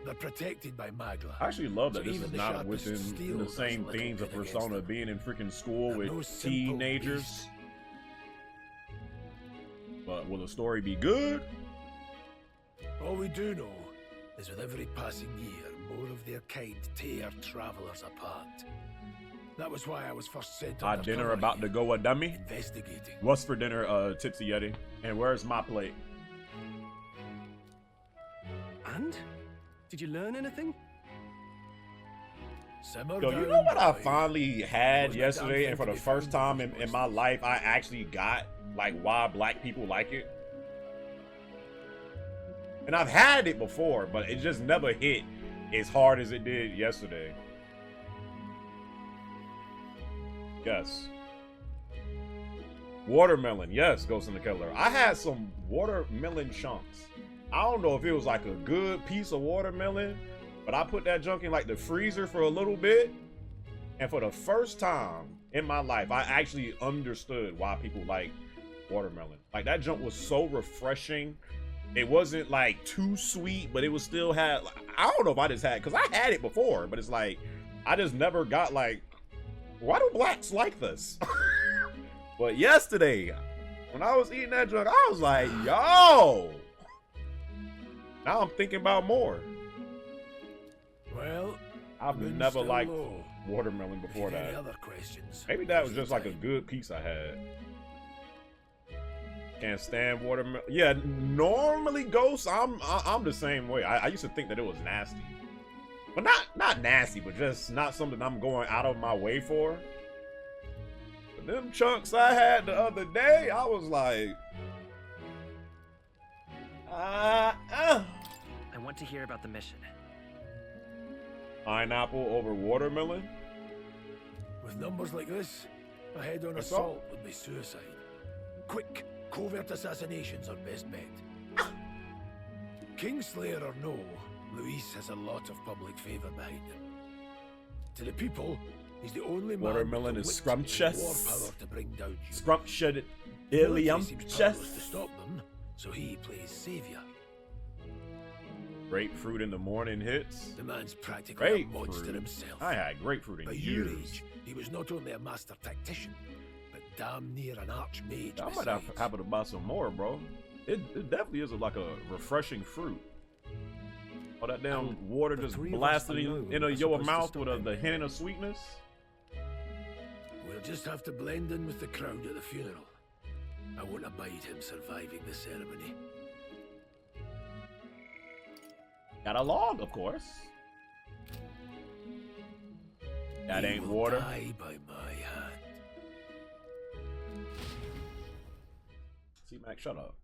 They're protected by Magla. I actually love that So this even is the not sharpest within steel the does same little themes of good against Persona, them. being in freaking school They're with no simple teenagers. beasts. But will the story be good? All we do know is with every passing year, more of their kind tear travelers apart. That was why I was first sent Our undercover dinner about to go a dummy. investigating. What's for dinner, Tipsy Yeti? And where's my plate? And? Did you learn anything? Yo, you know what I finally had yesterday, and for the first time in my life, I actually got like why black people like it. And I've had it before, but it just never hit as hard as it did yesterday. Yes. Watermelon, yes, Ghost in the Killer. I had some watermelon chunks. I don't know if it was like a good piece of watermelon, but I put that junk in like the freezer for a little bit. And for the first time in my life, I actually understood why people like watermelon. Like that junk was so refreshing. It wasn't like too sweet, but it was still had, I don't know if I just had, because I had it before, but it's like, I just never got like, why do blacks like this? But yesterday, when I was eating that junk, I was like, yo. Now I'm thinking about more. Well, I've moon's never still liked low. watermelon before Any that. other questions? Maybe that was just like a good piece I had. Can't stand watermelon. Yeah, normally Ghost, I'm the same way. I used to think that it was nasty. But not nasty, but just not something I'm going out of my way for. But them chunks I had the other day, I was like, I want to hear about the mission. pineapple over watermelon? With numbers like this, a head-on That's assault would be suicide. Quick, covert assassinations are best bet. Kingslayer or no, Luis has a lot of public favor behind him. To the people, he's the only man Watermelon with the is wit and scrumptious. war power to bring down humans. Scrumptious. Military seems powerless to stop them, so he plays savior. Grapefruit in the morning hits. The man's practically a monster Grapefruit. himself. I had grapefruit in By your years. age, he was not only a master tactician, but damn near an archmage. I might besides. have to buy some more, bro. It definitely is like a refreshing fruit. All that damn water the just three of us blasted alone in are your supposed to mouth stop with him. the hint of sweetness. We'll just have to blend in with the crowd at the funeral. I won't abide him surviving the ceremony. Got a log, of course. That He ain't will water. die by my hand. See, Mac, shut up.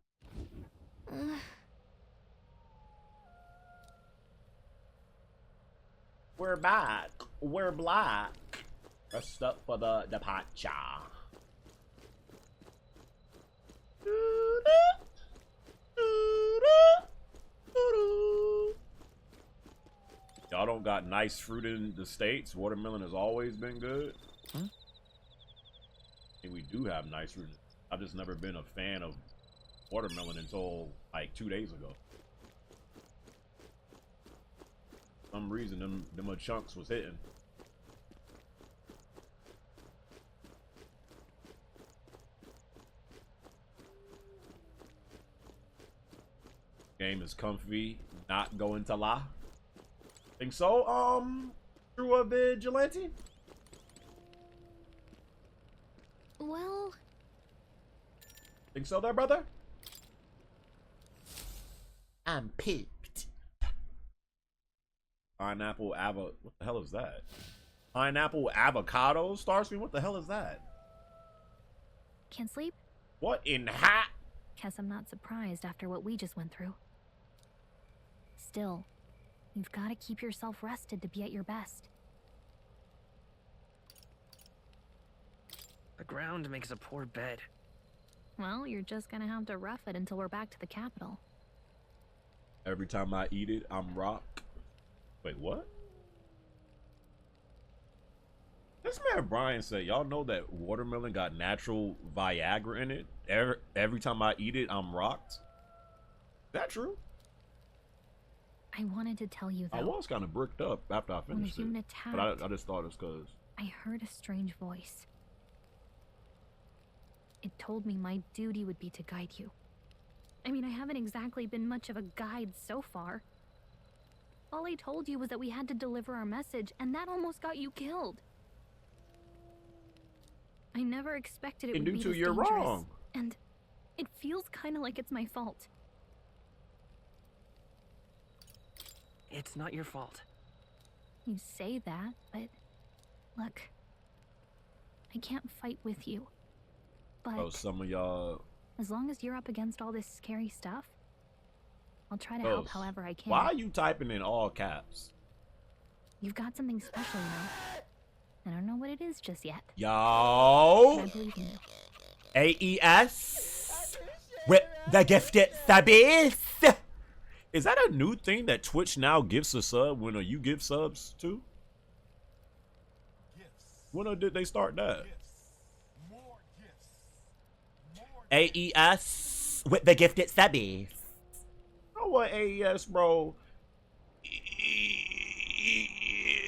We're back. We're black. Rest up for the departure. Y'all don't got nice fruit in the States. Watermelon has always been good. Hmm? And we do have nice fruit. I've just never been a fan of watermelon until like 2 days ago. For some reason them chunks was hitting. Game is comfy, not going to lie. Think so, True a Vigilante? Well, Think so there, brother? I'm pipped. Pineapple what the hell is that? Pineapple avocado Starscream? What the hell is that? can't sleep? What in hat? Guess I'm not surprised after what we just went through. Still, you've got to keep yourself rested to be at your best. The ground makes a poor bed. Well, you're just gonna have to rough it until we're back to the capital. Every time I eat it, I'm rock. Wait, what? This man Brian said, y'all know that watermelon got natural Viagra in it? Every time I eat it, I'm rocked? Is that true? I wanted to tell you, though. I was kind of bricked up after I finished when the human it. attacked, But I just thought it's because... I heard a strange voice. It told me my duty would be to guide you. I mean, I haven't exactly been much of a guide so far. All I told you was that we had to deliver our message, and that almost got you killed. I never expected it would be this dangerous. You're wrong. And it feels kind of like it's my fault. It's not your fault. You say that, but look, I can't fight with you. But oh, some of y'all... as long as you're up against all this scary stuff, I'll try to help however I can. Why are you typing in all caps? You've got something special, you know. I don't know what it is just yet. Yo! But I believe in you. AES with the gifted subbies. Is that a new thing that Twitch now gives a sub when you give subs too? When did they start that? AES with the gifted subbies. Oh, what AES, bro?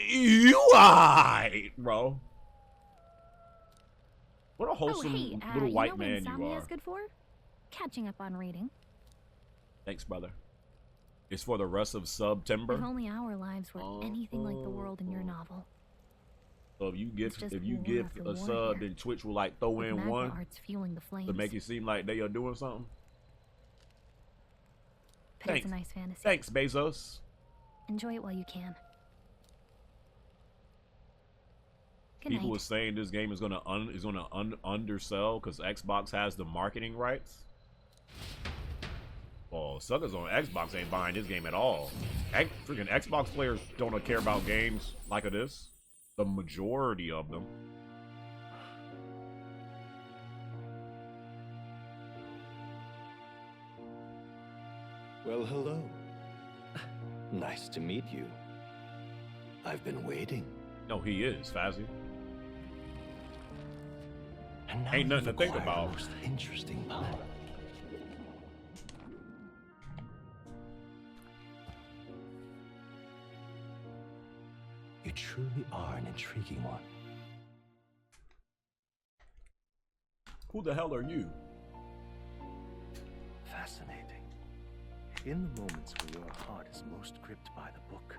You are, bro. What a wholesome little white man you are. Is good for? Catching up on reading. Thanks, brother. It's for the rest of September. If only our lives were anything like the world in your novel. So if you give a sub, then Twitch will like throw in one to make it seem like they are doing something. But it's a nice fantasy. Thanks, Bezos. Enjoy it while you can. People were saying this game is gonna undersell because Xbox has the marketing rights. Well, suckers on Xbox ain't buying this game at all. Freaking Xbox players don't care about games like this. The majority of them. Well, hello. Nice to meet you. I've been waiting. No, he is, Fazzy. And now ain't nothing to think about. Most interesting power. You truly are an intriguing one. Who the hell are you? Fascinating. In the moments where your heart is most gripped by the book,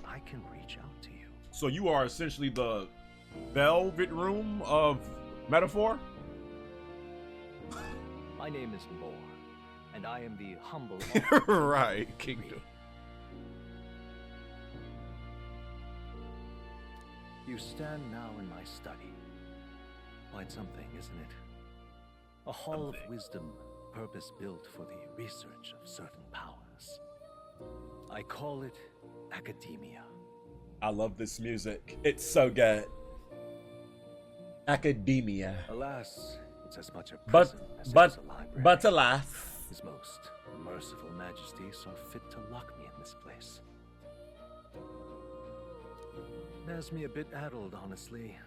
I can reach out to you. So you are essentially the velvet room of metaphor? My name is Moore, and I am the humble right, Kingdom. You stand now in my study. Quite something, isn't it? A hall of wisdom, purpose-built for the research of certain powers. I call it academia. I love this music. It's so good. Academia. Alas, it's as much a prison as it is a library. But alas, His most merciful majesty saw fit to lock me in this place. It has me a bit addled, honestly.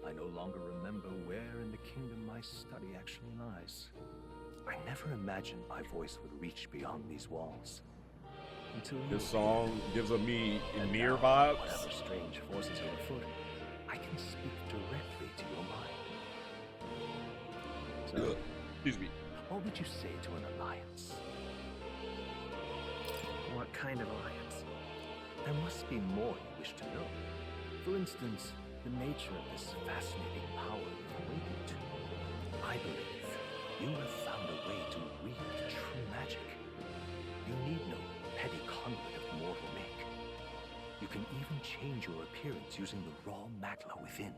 I no longer remember where in the kingdom my study actually lies. I never imagined my voice would reach beyond these walls. Until this song gives me near vibes. Whatever strange forces are afoot, I can speak directly to your mind. So, excuse me. What would you say to an alliance? What kind of alliance? There must be more you wish to know. For instance, the nature of this fascinating power you've awakened to. I believe you have found a way to wield true magic. You need no petty conduit of mortal make. You can even change your appearance using the raw magla within.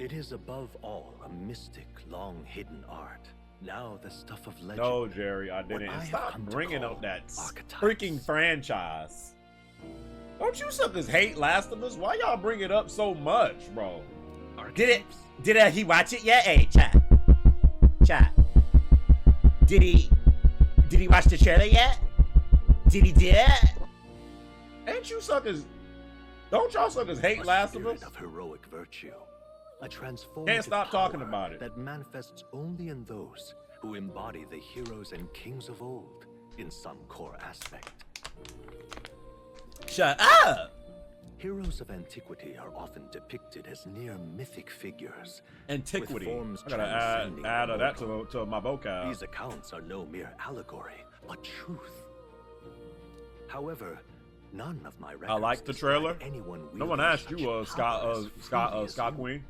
It is above all a mystic, long-hidden art. Now the stuff of legend. No, Jerry, I didn't. And stop bringing up that freaking franchise. Don't you suckers hate Last of Us? Why y'all bring it up so much, bro? Did he watch it yet? Hey, chat. Did he Did he watch the trailer yet? Did he do it? Ain't you suckers? Don't y'all suckers hate Last of Us? Of heroic virtue, a transformative Can't stop talking power about it. that manifests only in those who embody the heroes and kings of old in some core aspect. Shut up! Heroes of antiquity are often depicted as near mythic figures. Antiquity. With forms I gotta transcending add the that mortal. to my vocab. These accounts are no mere allegory, but truth. However, none of my records I like the trailer. describe anyone No one wielding asked such you, power as previous Scott you. Queen.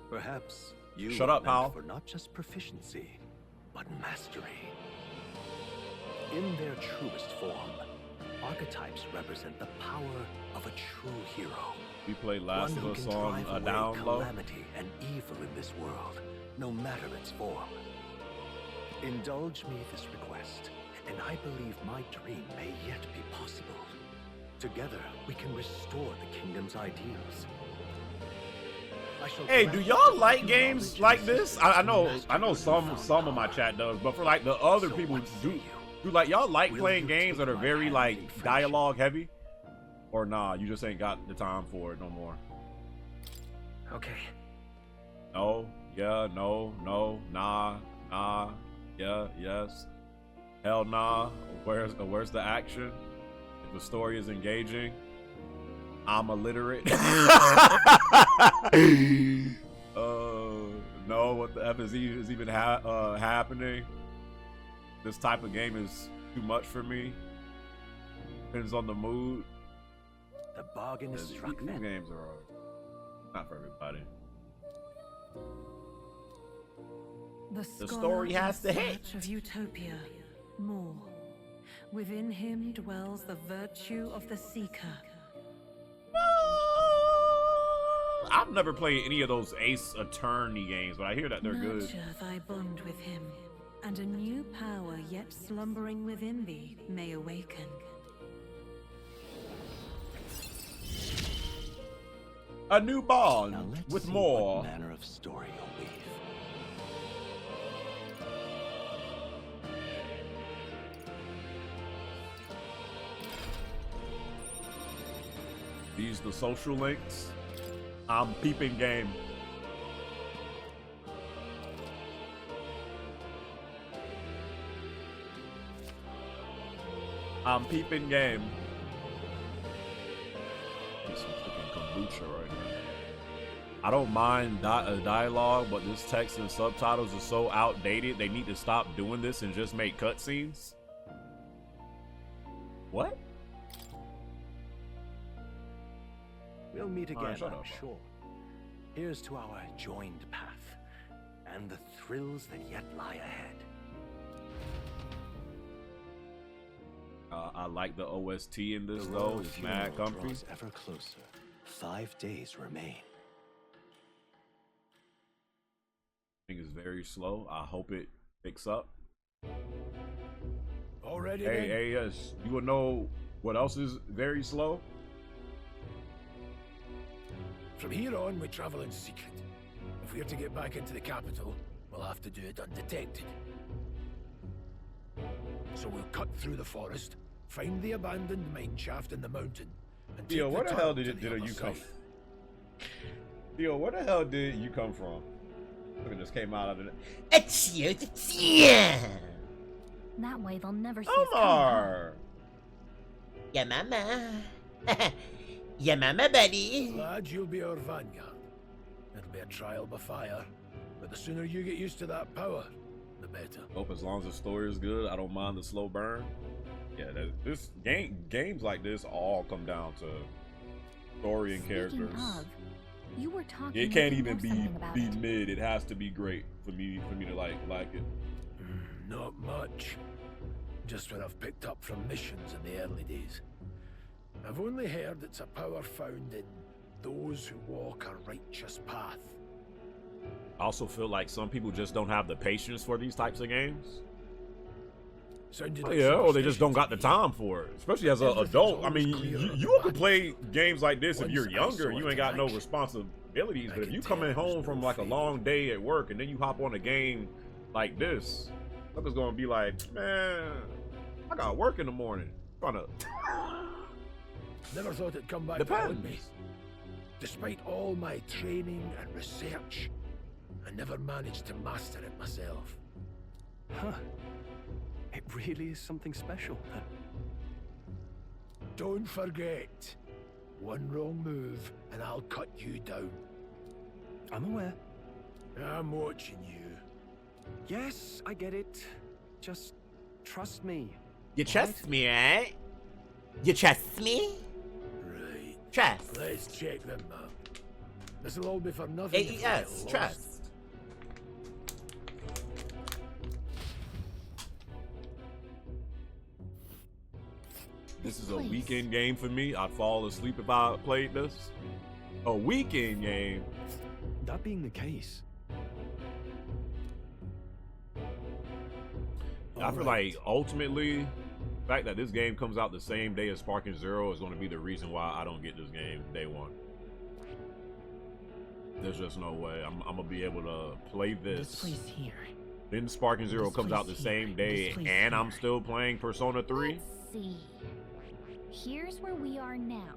Perhaps you Shut are up, meant pal. for not just proficiency, but mastery. In their truest form, archetypes represent the power of a true hero. We played Last One of who Us can on drive away down low. calamity and evil in this world, no matter its form. Indulge me this request, and I believe my dream may yet be possible. Together, we can restore the kingdom's ideals. I shall Hey, grant do y'all you like knowledge games and like this? I know assistance some of my chat does, but for like the other people do like y'all like playing games that are very like dialogue heavy? Or nah, you just ain't got the time for it no more. Okay. No, yeah, no, nah, yeah, yes. Hell nah. Where's the action? If the story is engaging, I'm illiterate. No, what the F is even happening? This type of game is too much for me. Depends on the mood. The bargain is struck These then. games are not for everybody. The story has to hit. Of utopia, more. Within him dwells the virtue of the seeker. I've never played any of those Ace Attorney games, but I hear that they're good. Nurture thy bond with him, and a new power yet slumbering within thee may awaken. A new bond Now let's with see more. what manner of story you'll weave. These the social links. I'm peeping game. I'm peeping game. Need some freaking kombucha right now. I don't mind dialogue, but this text and subtitles are so outdated. They need to stop doing this and just make cutscenes. What? We'll meet again, Alright, shut I'm up. sure. Here's to our joined path, and the thrills that yet lie ahead. I like the OST in this The though. road It's funeral mad comfy. draws ever closer. 5 days remain. I think it's very slow. I hope it picks up. Already Hey, then? hey, yes. You will know what else is very slow? From here on, we travel in secret. If we are to get back into the capital, we'll have to do it undetected. So we'll cut through the forest, find the abandoned mine shaft in the mountain, and take Theo, where the hell tunnel did to the other you come? side. Theo, where the hell did you come from? Look, it just came out of it. That way they'll never see us coming home. Omar! Yeah, mama. Yeah, mama, buddy. Lad, you'll be our vanguard. It'll be a trial by fire, but the sooner you get used to that power, the better. Hope as long as the story is good, I don't mind the slow burn. Yeah, this games like this all come down to story and Speaking characters. of, you were talking. It can't like you even know be something about it. mid. It has to be great for me to like it. Not much. Just what I've picked up from missions in the early days. I've only heard it's a power found in those who walk a righteous path. I also feel like some people just don't have the patience for these types of games. Sounded Oh, like yeah, or they superstition just don't to got the me. time for it. Especially as an Everything's adult. I always mean, clear on you the can play games like this if Once you're I younger. saw You it ain't got in no action, responsibilities. I But if could you tell coming it was home from no like a fake. long day at work and then you hop on a game like this, Something's gonna be like, man, I got work in the morning. Trying to. Never thought it'd come back Depends. to me. Despite all my training and research, I never managed to master it myself. Huh. It really is something special. Don't forget, one wrong move and I'll cut you down. I'm aware. I'm watching you. Yes, I get it. Just trust me. You trust me, right? You trust me? Right. Trust. Let's check them up. This'll all be for nothing. if we AES, get lost. trust. This is a weekend game for me. I'd fall asleep if I played this. A weekend game. That being the case, I feel like ultimately, the fact that this game comes out the same day as Sparking Zero is going to be the reason why I don't get this game day one. There's just no way. I'm gonna be able to play this. This place here. Then Sparking Zero comes out the same day, and I'm still playing Persona 3. Let's see. Here's where we are now.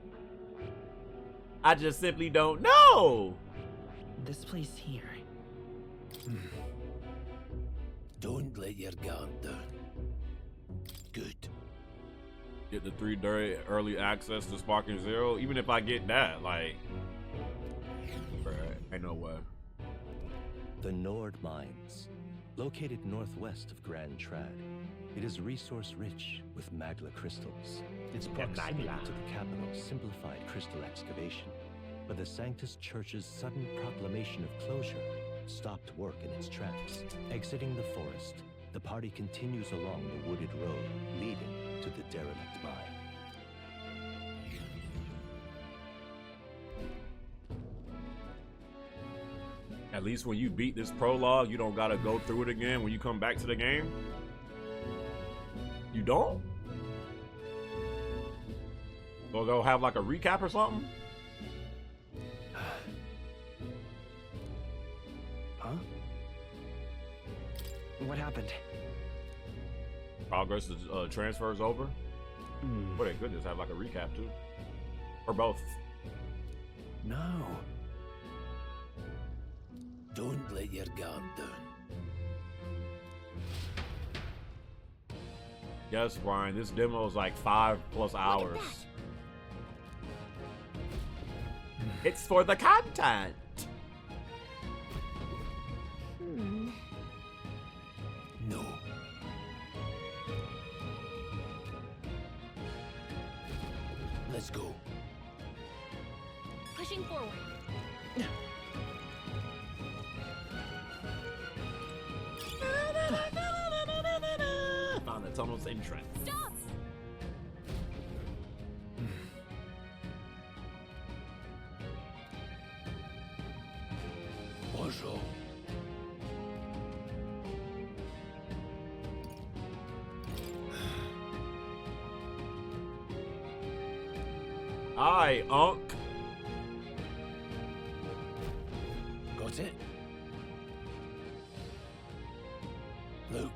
I just simply don't know. This place here. Don't let your guard down. Good. Get the 3-day early access to Sparking Zero. Even if I get that, like, bruh, ain't no way. the Nord Mines, located northwest of Grand Trad. It is resource-rich with magla crystals. Its proximity to the capital simplified crystal excavation, but the Sanctus Church's sudden proclamation of closure stopped work in its tracks. Exiting the forest, the party continues along the wooded road leading to the derelict mine. At least when you beat this prologue, you don't gotta go through it again when you come back to the game. You don't? Or they'll have like a recap or something? Huh? What happened? Progress transfers over? But they could just have like a recap too. Or both. No. Don't let your guard down. Yes, Brian, this demo is like 5+ hours. It's for the content. No. Let's go. Pushing forward. Found the tunnel's entrance. Stop! Bonjour. Aye, Unc. Got it? Luke.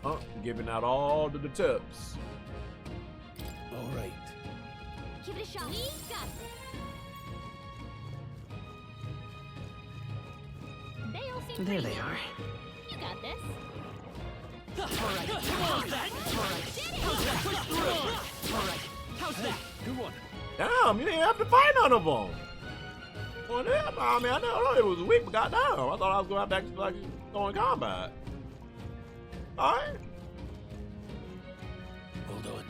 Unc giving out all the tips. All right. Give it a shot. We got this. They all seem There pretty they are. You got this. Alright, how's that? Alright, how's that? Good one. Damn, you didn't have to fight none of them. Well, damn, I mean, I didn't know it was weak, but goddamn, I thought I was going to have to like go in combat. All right. Hold on.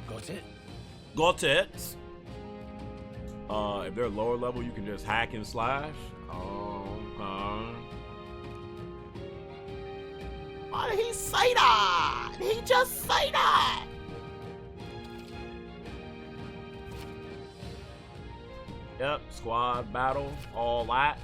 Got it? Got it. If they're lower level, you can just hack and slash. Why did he say that? He just say that. Yep, squad battle, all that.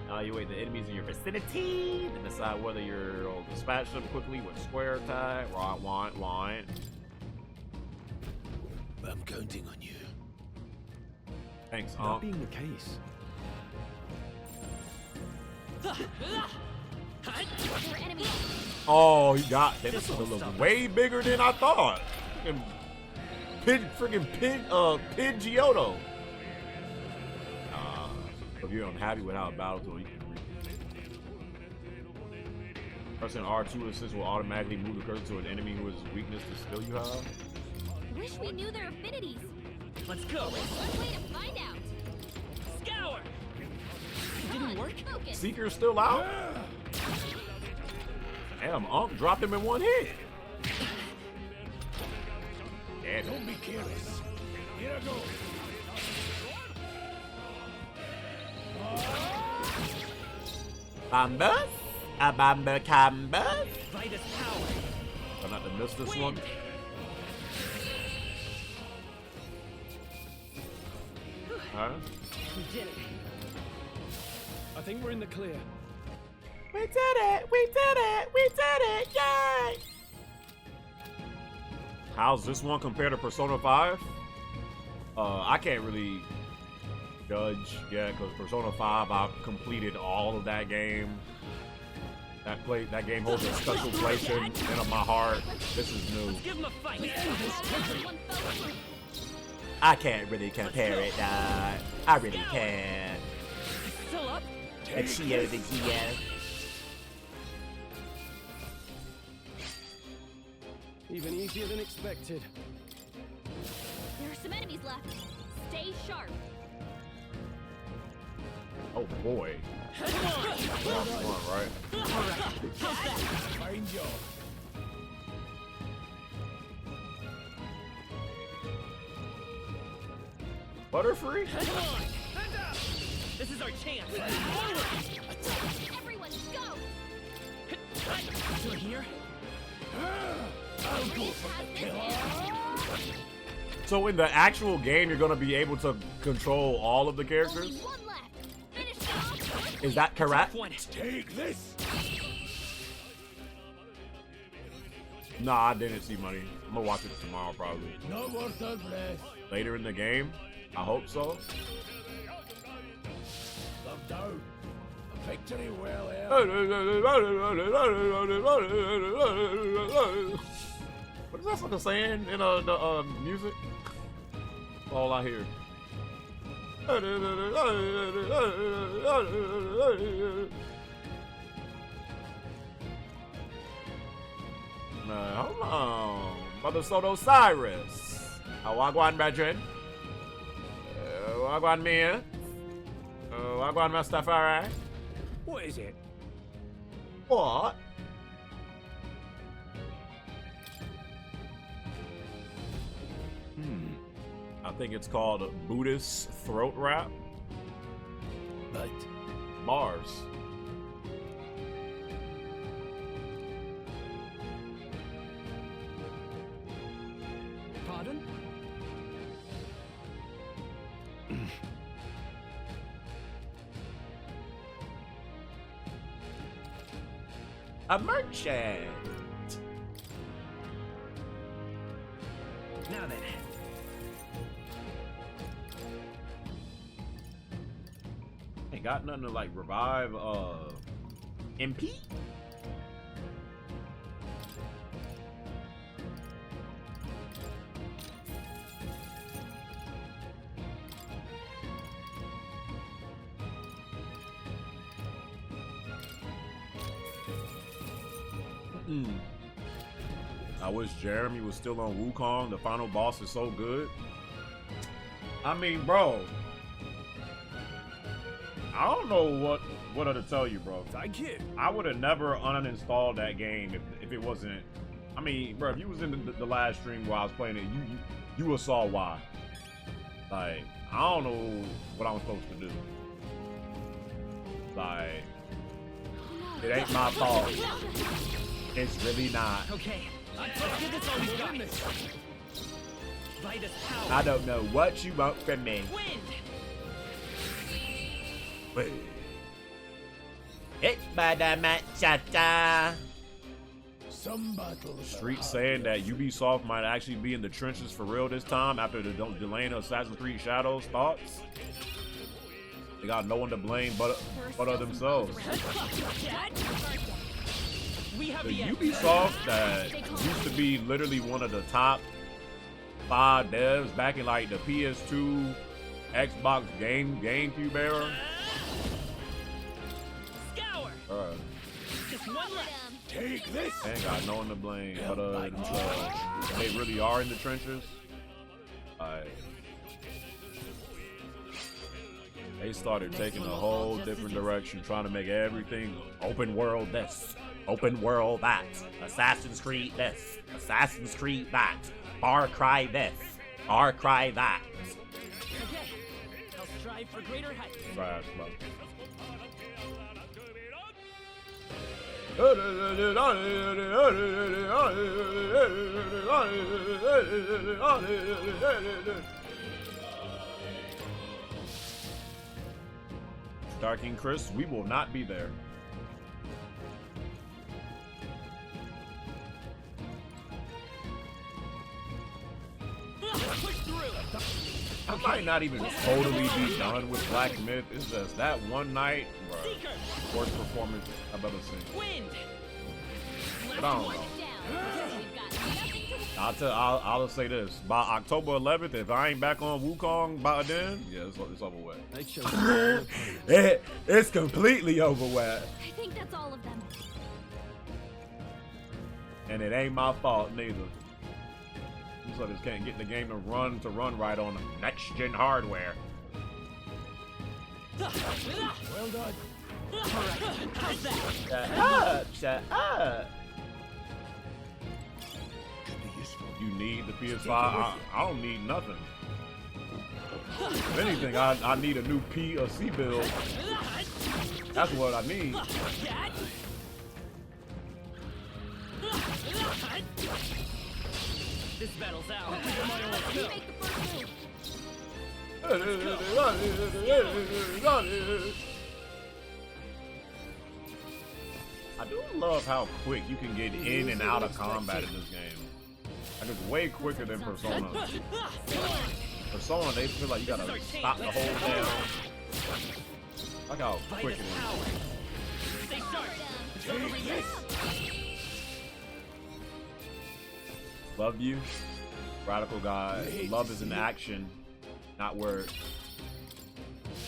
Evaluate the enemies in your vicinity to decide whether you'll dispatch them quickly with square attack. Right, want. I'm counting on you. Thanks, That being the case. Oh, he got that. This is way bigger than I thought. Freaking Pidgeotto. If you're unhappy with how a battle tool, you can pressing R2 assist will automatically move the cursor to an enemy who has weakness to skill you have. Wish we knew their affinities. Let's go. One way to find out. Scour. It didn't work. Seeker's still out. Damn, dropped him in one hit. Damn. Don't be careless. Here I go. Bamba? A Bamba Camba? Vitus power. I'm not to miss this one. Huh? We did it. I think we're in the clear. We did it! We did it! We did it! Yay! How's this one compared to Persona 5? I can't really judge yet because Persona 5, I've completed all of that game. That game holds a special place in my heart. This is new. Let's give him a fight. I can't really compare it, I really can't. Still up? Achio the Geo. Even easier than expected. There are some enemies left. Stay sharp. Oh boy. Come on, right? Find you. Butterfree? Come on. This is our chance. Everyone, go! Still here? I'll go for the kill. So in the actual game, you're gonna be able to control all of the characters? Only one left. Finish it off. Is that correct? Take this. Nah, I didn't see money. I'm gonna watch it tomorrow probably. No more thug left. Later in the game? I hope so. Come down. A victory well What is that fucking saying in the music? All I hear. Hold on. Brother Soto Cyrus. Wagwan Brethren. Wagwan Mia. Wagwan Mustafari. What is it? What? I think it's called a Buddhist throat rap. But bars. Pardon? A merchant. Now then. Ain't got nothing to like revive MP? I wish Jeremy was still on Wukong. The final boss is so good. I mean, bro, I don't know what to tell you, bro. Thank you. I would have never uninstalled that game if it wasn't. I mean, bro, if you was in the last stream where I was playing it, you would saw why. Like, I don't know what I'm supposed to do. Like, it ain't my fault. It's really not. Okay, let's give this all we got. By this power. I don't know what you want from me. Wind. Wait. It's by the matcha. Some battles. Street saying that Ubisoft might actually be in the trenches for real this time after the delaying of Assassin's Creed Shadows. Thoughts? They got no one to blame but themselves. The Ubisoft that used to be literally one of the top 5 devs back in like the PS2, Xbox GameCube era. Scour. Just one left. Take this. They ain't got no one to blame but themselves. They really are in the trenches. They started taking a whole different direction, trying to make everything open world this, open world that, Assassin's Creed this, Assassin's Creed that, Far Cry this, Far Cry that. Okay, I'll strive for greater heights. Trash, bro. Dark and Chris, we will not be there. I might not even totally be done with Black Myth. It's just that one night, bro. Worst performance I've ever seen. But I don't know. I'll just say this: by October 11th, if I ain't back on Wukong by then, yeah, it's over with. It's completely over with. I think that's all of them. And it ain't my fault neither. These others can't get the game to run right on next gen hardware. Well done. Shut up. You need the PS5? I don't need nothing. If anything, I need a new P or C build. That's what I need. This battle's out. I do love how quick you can get in and out of combat in this game. Like it's way quicker than Persona. Persona, they feel like you gotta stop the whole damn. Look how quick it is. Stay sharp. Love you, radical guy. Love is an action, not words.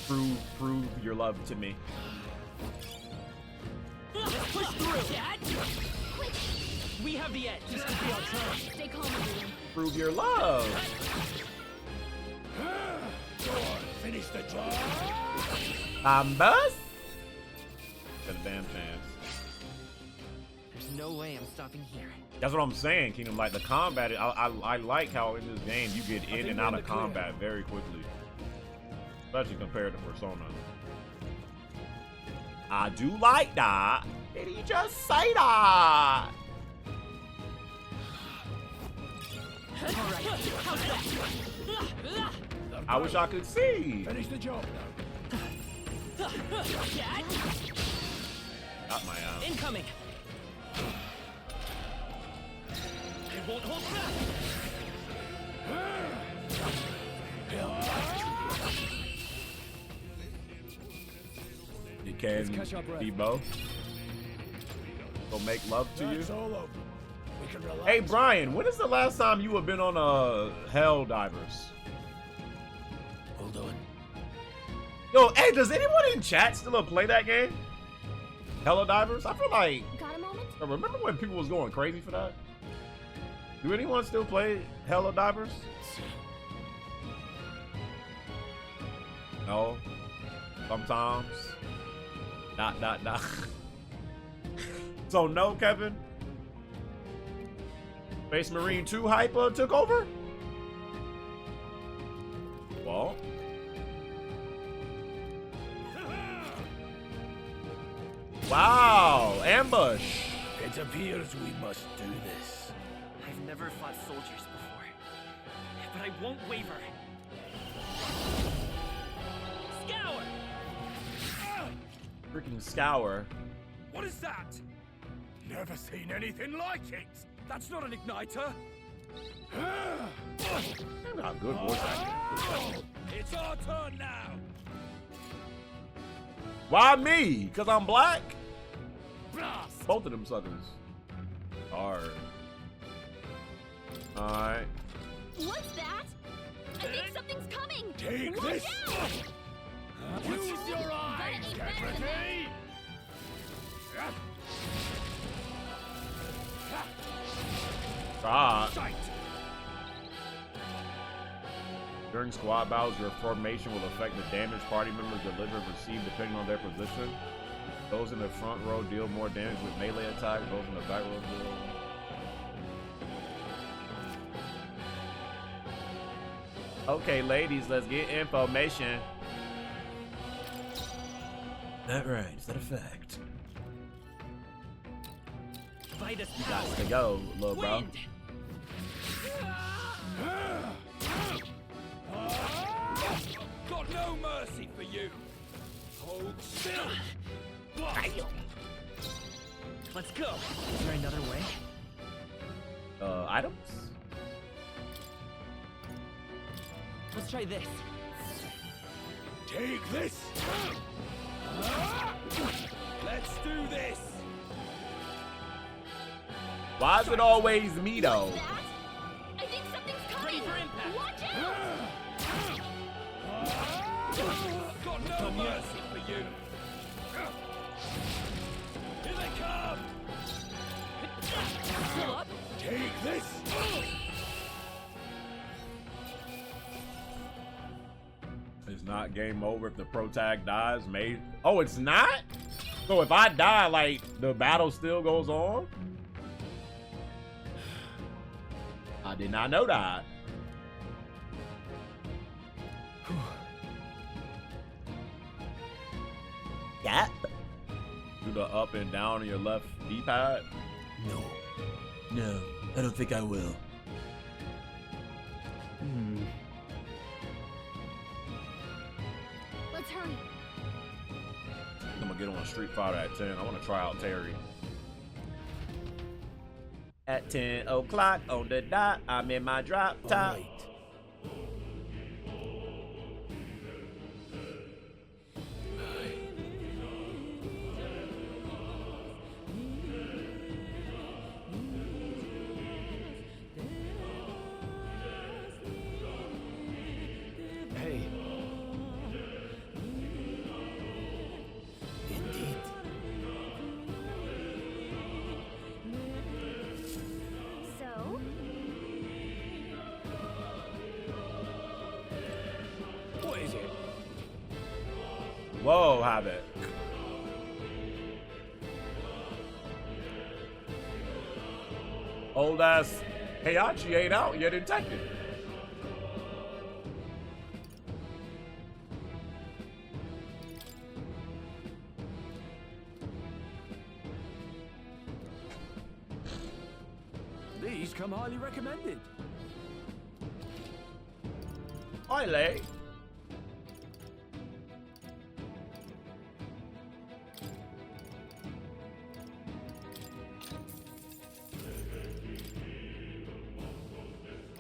Prove your love to me. Push through. We have the edge. This could be our turn. Stay calm, everyone. Prove your love. Go on, finish the job. Bambus? Got a damn chance. There's no way I'm stopping here. That's what I'm saying, Kingdom. Like the combat, I like how in this game you get in and out of combat very quickly, especially compared to Persona. I do like that. Did he just say that? I wish I could see. Finish the job now. Got my ass. Incoming. I won't hold back. You can, Debo. Go make love to you. It's all over. We can relax. Hey Brian, when is the last time you have been on Hell Divers? Hold on. Yo, hey, does anyone in chat still play that game? Hella Divers? I feel like. Got a moment? Remember when people was going crazy for that? Do anyone still play Hella Divers? No. Sometimes. Not. So no, Kevin? Space Marine 2 hype took over? Well. Wow, ambush. It appears we must do this. I've never fought soldiers before, but I won't waver. Scour! Freaking scour. What is that? Never seen anything like it. That's not an igniter. Not good voice acting. It's our turn now. Why me? Cause I'm black? Blast. Both of them suckers are. Alright. What's that? I think something's coming! Take Watch this! out! Use your eyes, get ready! Ah. During squad battles, your formation will affect the damage party members deliver and receive depending on their position. Those in the front row deal more damage with melee attacks. Those in the back row deal. Okay, ladies, let's get information. That right? Is that a fact? Fight us You got to go, little bro. Got no mercy for you. Hold still. Let's go. Is there another way? Items? Let's try this. Take this! Let's do this. Why is it always me though? I think something's coming! Watch out! Got no mercy for you. Here they come. Take this! It's not game over if the pro tag dies. Oh, it's not? So if I die, like, the battle still goes on? I did not know that. Yeah. Do the up and down on your left D-pad? No, I don't think I will. Let's hurry. I'm gonna get on Street Fighter at 10. I wanna try out Terry. At 10 o'clock on the dot, I'm in my drop top. Right. Hey. Indeed. So? What is it? Whoa, Habit. Old ass Heihachi ain't out yet in Tekken. These come highly recommended. Highly.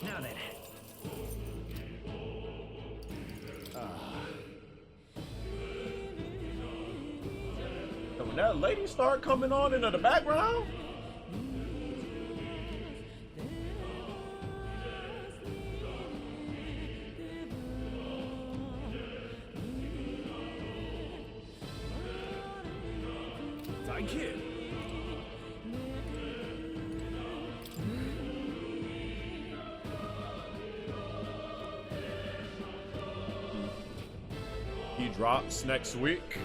Now then. So when that lady start coming on into the background, Thank you. he drops next week.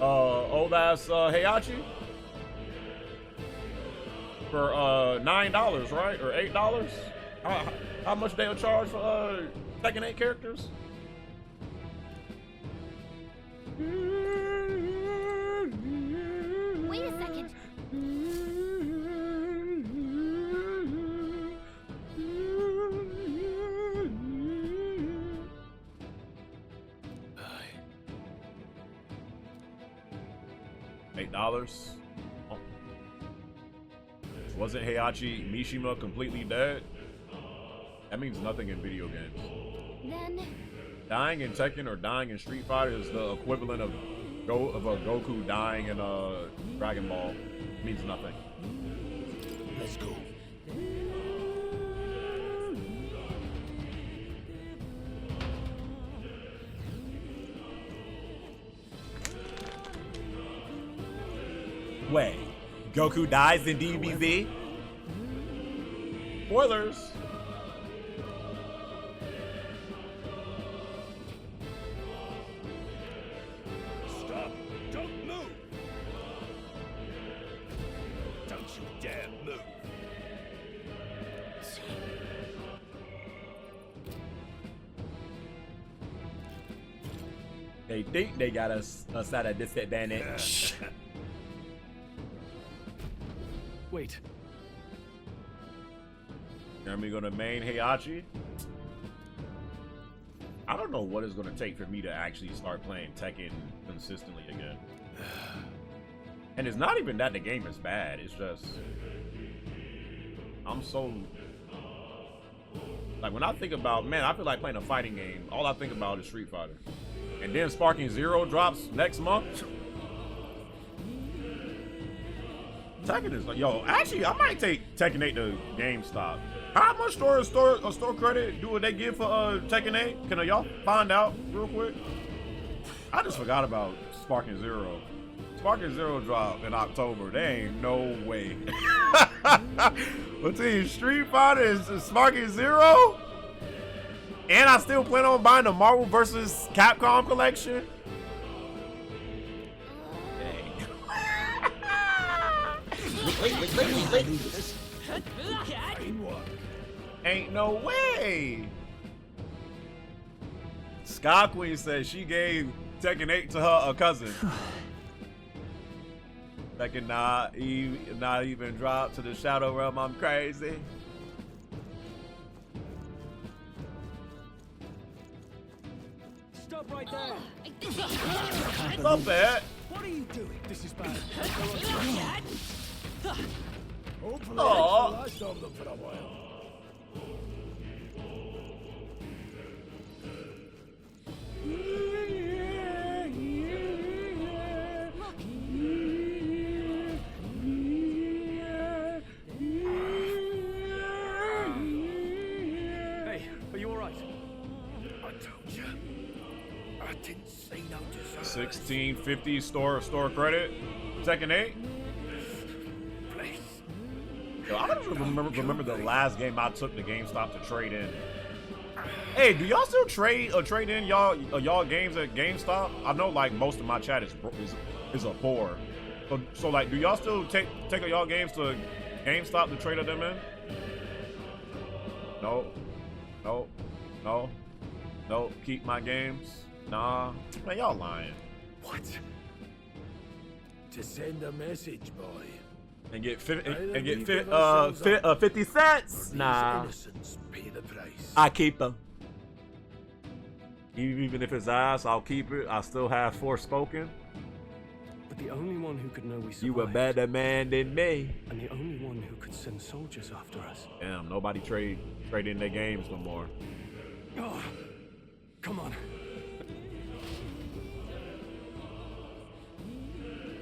Old ass Heihachi for $9, right? Or $8? How much they'll charge for Tekken 8 characters? Wait a second. $8. Oh. Wasn't Heihachi Mishima completely dead? That means nothing in video games. Then Dying in Tekken or dying in Street Fighter is the equivalent of a Goku dying in Dragon Ball. It means nothing. Let's go. Wait, Goku dies in DBZ? Spoilers. Stop! Don't move! Don't you dare move! They think they got us at a disadvantage. Wait. Am we gonna main Heihachi? I don't know what it's gonna take for me to actually start playing Tekken consistently again. And it's not even that the game is bad, it's just I'm so like when I think about, man, I feel like playing a fighting game, all I think about is Street Fighter. And then Sparking Zero drops next month. Tekken is like, yo, actually, I might take Tekken 8 to GameStop. How much store credit do they give for Tekken 8? Can y'all find out real quick? I just forgot about Sparking Zero. Sparking Zero dropped in October. There ain't no way. Between Street Fighter and Sparking Zero? And I still plan on buying the Marvel vs. Capcom collection? Wait. Ain't no way. Sky Queen says she gave Tekken 8 to her cousin. That can not even drop to the Shadow Realm. I'm crazy. Stop right there! Stop that! What are you doing? This is bad. Hopefully, Aw. I still have them for a while. Hey, are you alright? I told you. I didn't say no to 1650 store credit. Tekken 8. Yo, I don't remember the last game I took to GameStop to trade in. Hey, do y'all still trade in y'all games at GameStop? I know like most of my chat is a poor. So like, do y'all still take y'all games to GameStop to trade them in? No. Keep my games. Nah, man, y'all lying. What? To send a message, boy. And get 50 cents? These Nah. innocents pay the price. I keep them. Even if it's ass, I'll keep it. I still have Forspoken. But the only one who could know we survived. You a better man than me. And the only one who could send soldiers after us. Damn, nobody trade in their games no more. Oh, come on.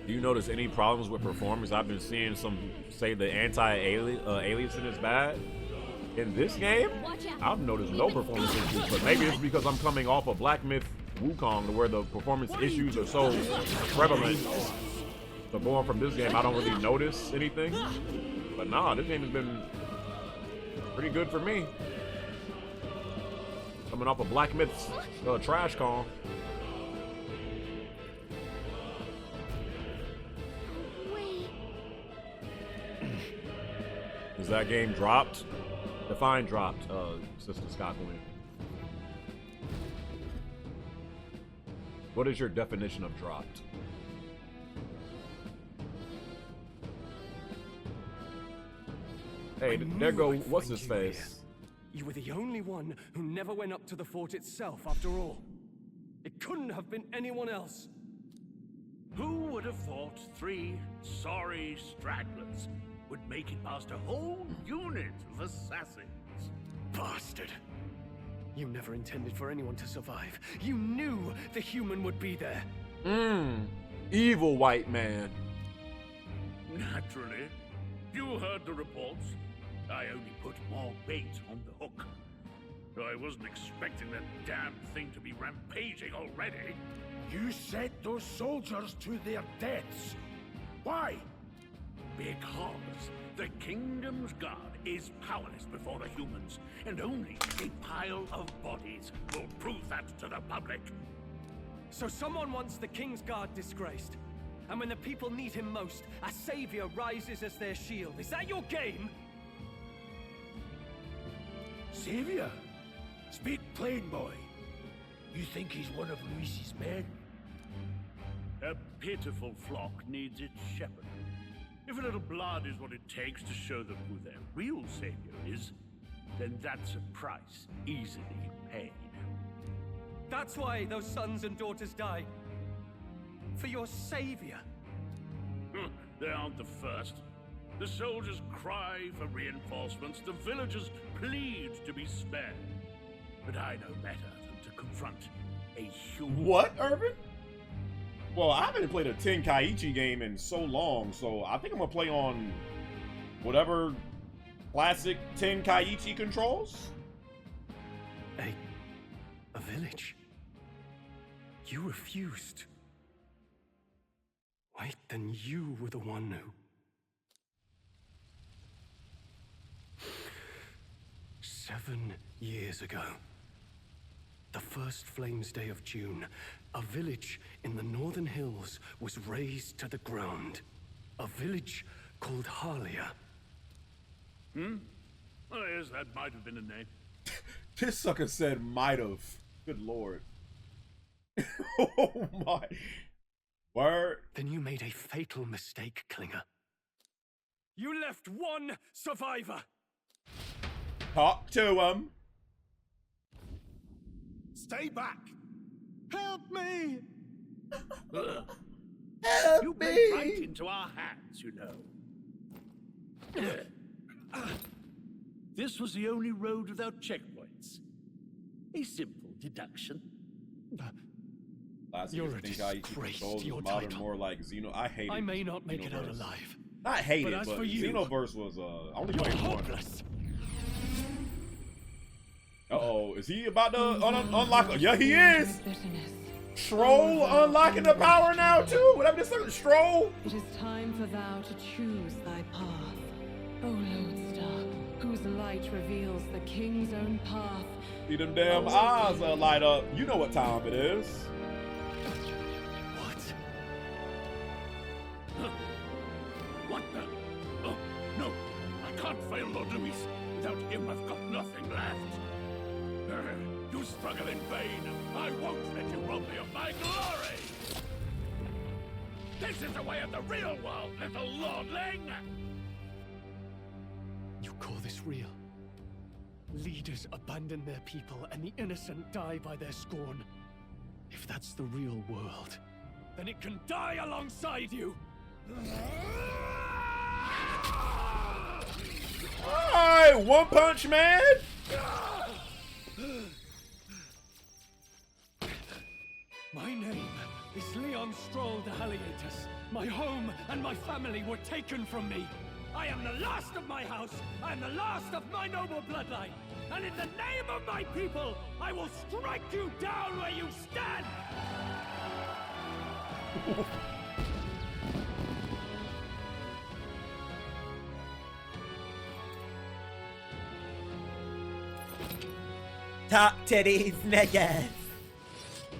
Do you notice any problems with performance? I've been seeing some say the anti-aliasing is bad. In this game, I've noticed no performance issues, but maybe it's because I'm coming off of Black Myth Wukong to where the performance issues are so prevalent. So going from this game, I don't really notice anything. But nah, this game has been pretty good for me. Coming off of Black Myth's Trash Con. Is that game dropped? Define dropped, Sister Scotland. What is your definition of dropped? Hey, there go, what's his face? You were the only one who never went up to the fort itself, after all. It couldn't have been anyone else. Who would have thought 3 sorry stragglers would make it past a whole unit of assassins? Bastard! You never intended for anyone to survive. You knew the human would be there. Evil white man. Naturally. You heard the reports. I only put more bait on the hook. I wasn't expecting that damn thing to be rampaging already. You sent those soldiers to their deaths. Why? Because the kingdom's guard is powerless before the humans, and only a pile of bodies will prove that to the public. So someone wants the King's Guard disgraced. And when the people need him most, a savior rises as their shield. Is that your game? Savior? Speak plain, boy. You think he's one of Luis's men? A pitiful flock needs its shepherd. If a little blood is what it takes to show them who their real savior is, then that's a price easily paid. That's why those sons and daughters died. For your savior. They aren't the first. The soldiers cry for reinforcements, the villagers plead to be spared. But I know better than to confront a human. What, Urban? Well, I haven't played a Tenkaichi game in so long, so I think I'm gonna play on whatever classic Tenkaichi controls. A village? You refused. Wait, then you were the one who... 7 years ago, the first Flames Day of June, a village in the northern hills was razed to the ground. A village called Harlia. Oh, yes, that might have been a name. This sucker said might have. Good lord. Oh my. Word. Then you made a fatal mistake, Klinger. You left one survivor. Talk to him. Stay back. Help me! Help You me. played right into our hands, you know. This was the only road without checkpoints. A simple deduction. You're a disgrace to your modern, more like Xeno. I hate it. I may not make it out alive. Not hate but it, as but for you, Xenoverse was only you're played one. hopeless. Uh-oh, is he about to unlock? Yeah, he is. Stroll unlocking the power now too. Whatever this is, Stroll. It is time for thou to choose thy path, O Lodestar, whose light reveals the king's own path. See them damn eyes light up. You know what time it is. What the? Oh, no. I can't fail Lord Luis. Without him, I've got nothing left. You struggle in vain. I won't let you rob me of my glory. This is the way of the real world, little lordling. You call this real? Leaders abandon their people and the innocent die by their scorn. If that's the real world, then it can die alongside you. Alright, One Punch Man. My name is Leon Stroll de Halietus. My home and my family were taken from me. I am the last of my house. I am the last of my noble bloodline. And in the name of my people, I will strike you down where you stand! Talk to these niggas.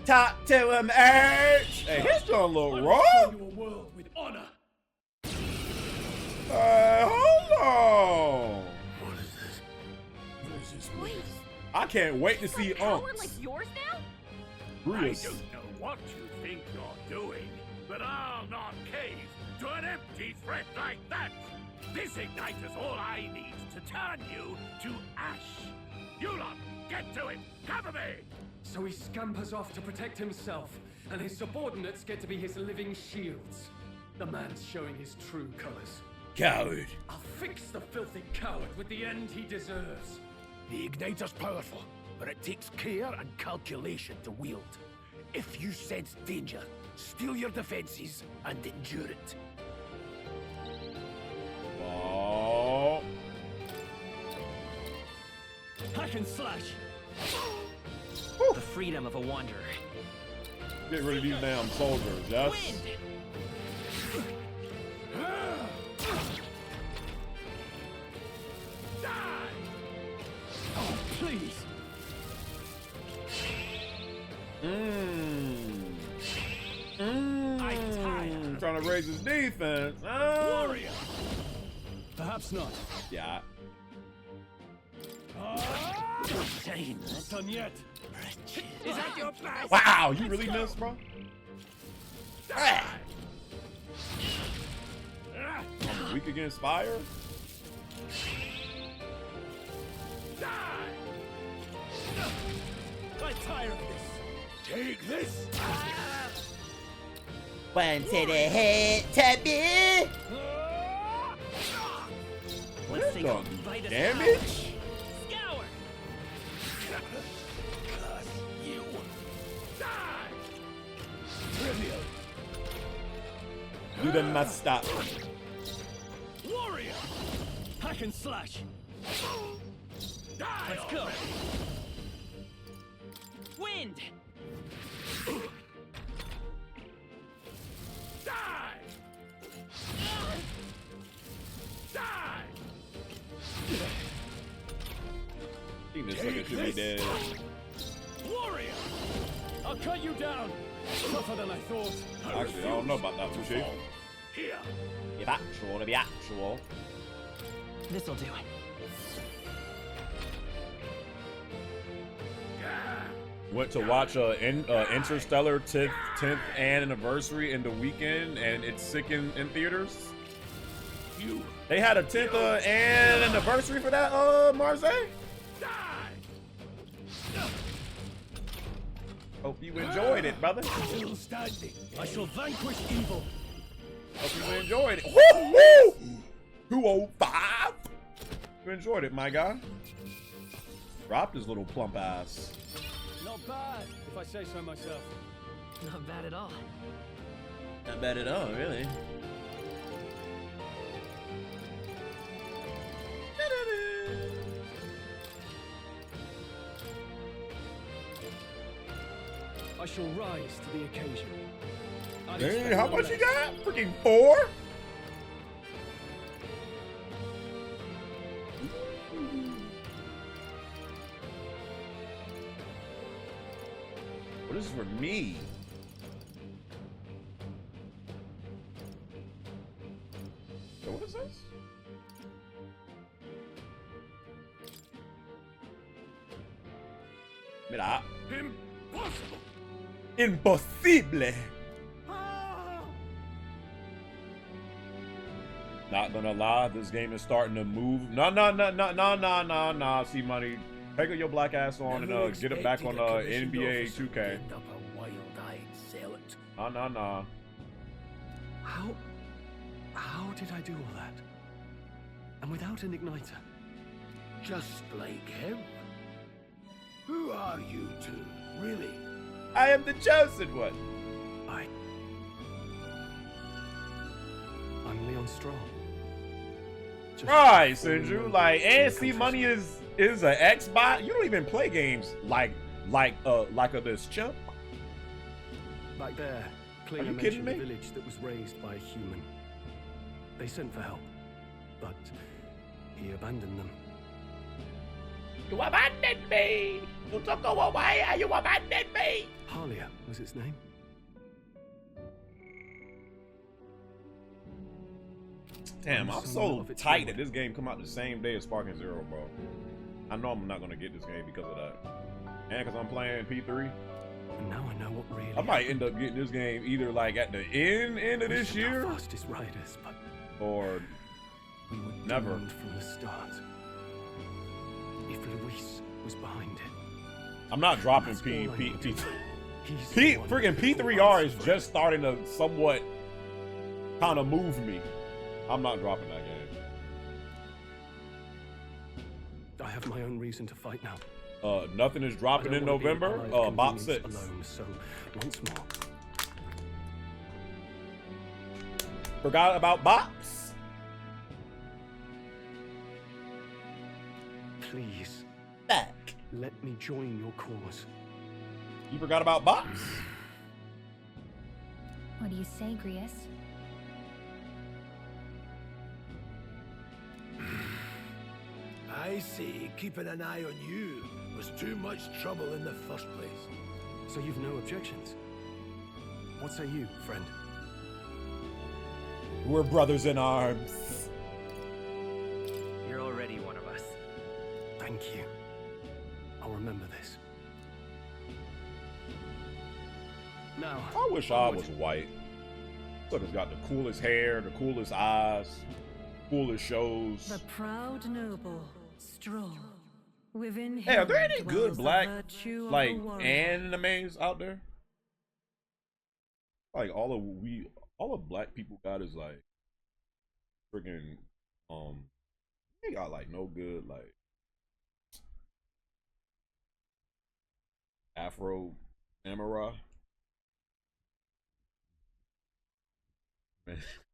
Talk to him, Urge. Hey, he's doing a little raw. You a world with honor. Hold on. What is this? What is this? Wait, I can't wait to see power Unks. like yours now? I Brutus. don't know what you think you're doing, but I'll not cave to an empty threat like that. This ignite is all I need to turn you to ash. You lot, get to it. Cover me. So he scampers off to protect himself, and his subordinates get to be his living shields. The man's showing his true colors. Coward. I'll fix the filthy coward with the end he deserves. The Igniter's powerful, but it takes care and calculation to wield. If you sense danger, steel your defenses and endure it. Oh. Hack and slash. The freedom of a wanderer. Get rid of these damn soldiers, yes? Oh, please. Trying to raise his defense. Warrior. Perhaps not. Yeah. Not done yet. Is that your best? Wow, you really missed, bro? I'm weak against fire? I'm tired of this. Take this. One to the head, Tabby. Let's take Some Vitus damage? Scour. You die. Trivial. Do the must stop. Warrior. Hack and slash. Let's go. Wind. Die. Die. He this sucker should be dead. Warrior. I'll cut you down. Tougher than I thought. Actually, I don't know about that, Touché. Here. If actual, to be actual. This'll do it. Went to watch Interstellar 10th anniversary in the weekend, and it's sick in theaters. They had a 10th anniversary for that, Marseille? Hope you enjoyed it, brother. Still standing. I shall vanquish evil. Hope you enjoyed it. Woo! 205. You enjoyed it, my guy. Dropped his little plump ass. Not bad, if I say so myself. Not bad at all. Not bad at all, really. I shall rise to the occasion. Hey, how much you got? Freaking 4? What is for me? So what is this? Mira. Impossible. Impossible. Not gonna lie, this game is starting to move. No. See, money. Take your black ass on and get it back on NBA 2K. Nah. How did I do all that? And without an igniter? Just like him. Who are you two, really? I am the chosen one. I'm Leon Strong. Right, Sinju. Like, and see, money is an Xbox. You don't even play games like this, chump. Back there, Klinger mentioned a village that was raised by a human. They sent for help, but he abandoned them. You abandoned me! You took away and you abandoned me! Halia was its name. Damn, I'm so tight that this game come out the same day as Sparking Zero, bro. I know I'm not gonna get this game because of that. And because I'm playing P3. And now I know what really I might end up getting this game either like at the end of this year. Fastest riders, but or we were never doomed from the start. If Luis was behind it. I'm not dropping That's all I P3. Freaking P3R is just starting to somewhat kind of move me. I'm not dropping that game. I have my own reason to fight now. Nothing is dropping in November. Bop 6. Alone, so once more. Forgot about Bops. Please. Back. Let me join your cause. You forgot about Bops? What do you say, Grius? I say keeping an eye on you was too much trouble in the first place. So you've no objections? What say you, friend? We're brothers in arms. You're already one of us. Thank you. I'll remember this. Now, I wish I was white. Sucker's got the coolest hair, the coolest eyes, coolest shows. The proud noble, strong. Within Hey, are there any him good dwells the black virtue of like the warrior. animes out there? Like all of black people got is like freaking they got like no good like Afro samurai.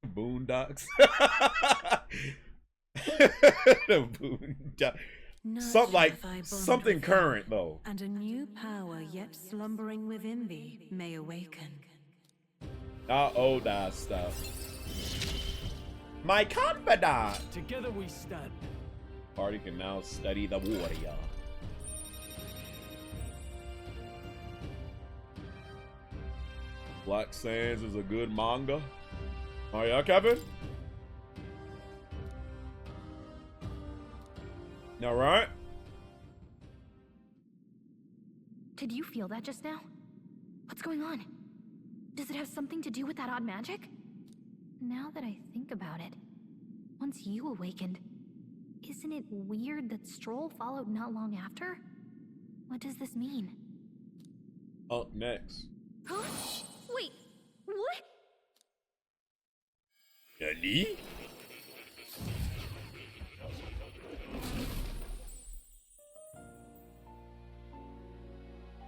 Boondocks. The Boondocks. Something like something current though. And a new power yet slumbering within thee may awaken. Not old ass stuff. My confidant. Together we stand. Party can now study the warrior. Black Sands is a good manga. Oh yeah, Kevin? All right. Did you feel that just now? What's going on? Does it have something to do with that odd magic? Now that I think about it, once you awakened, isn't it weird that Stroll followed not long after? What does this mean? Up next. Huh? Wait, what? Nani?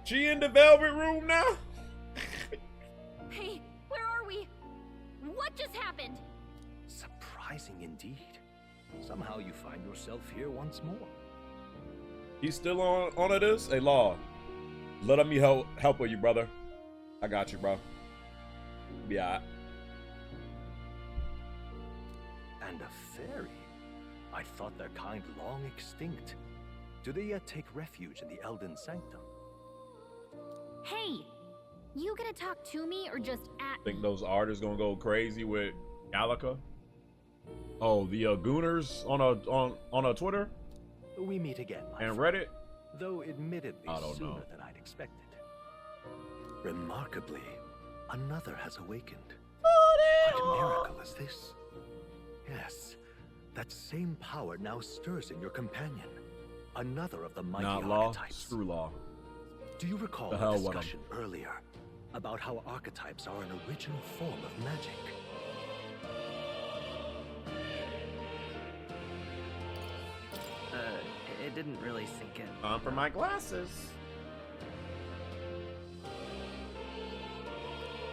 She in the velvet room now? Hey, where are we? What just happened? Surprising indeed. Somehow you find yourself here once more. He's still on this? Hey, Law. Let me help with you, brother. I got you, bro. Be alright. And a fairy? I thought their kind long extinct. Do they yet take refuge in the Elden Sanctum? Hey, you gonna talk to me or just at Think those artists gonna go crazy with Gallica? Oh, the Gooners on a Twitter? We meet again, my and friend. Reddit? Though admittedly I don't sooner know. than I'd expected. Remarkably, another has awakened. What miracle is this? Yes, that same power now stirs in your companion. Another of the mighty Not Law, archetypes. screw Law. Do you recall The the hell with 'em. discussion earlier about how archetypes are an original form of magic? It didn't really sink in. Time for my glasses.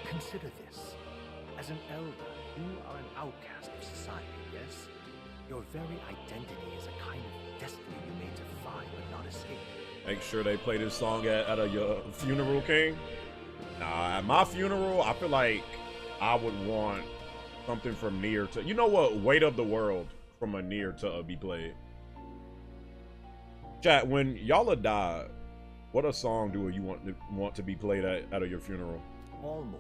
Consider this. As an elder, you are an outcast of society, yes? Your very identity is a kind of destiny you may defy but not escape. Make sure they play this song at your funeral, King. Nah, at my funeral, I feel like I would want something from Near to... You know what? Weight of the World from a Near to be played. Chat, when y'all die, what a song do you want to be played at your funeral?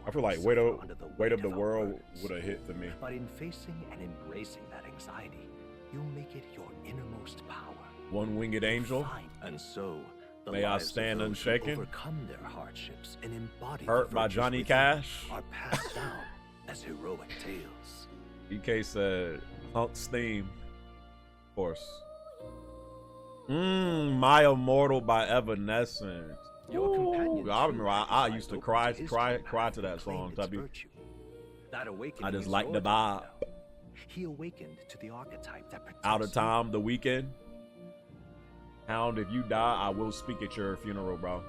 I feel like Weight of the World would have hit for me. But in facing and embracing that anxiety, you make it your innermost power. One-Winged Angel. And so, the May I lives of stand those who unshaken? overcome their hardships and embody Hurt the by virtues Johnny within Cash. are passed down as heroic tales. EK said, Hunt Steam. Of course. My Immortal by Evanescence. Your companion. I remember I used to cry to that song, Tubby. That awakening I just is like the your vibe. doing, though. He awakened to the archetype that protects Out of time, the weekend. Hound, if you die, I will speak at your funeral, bro.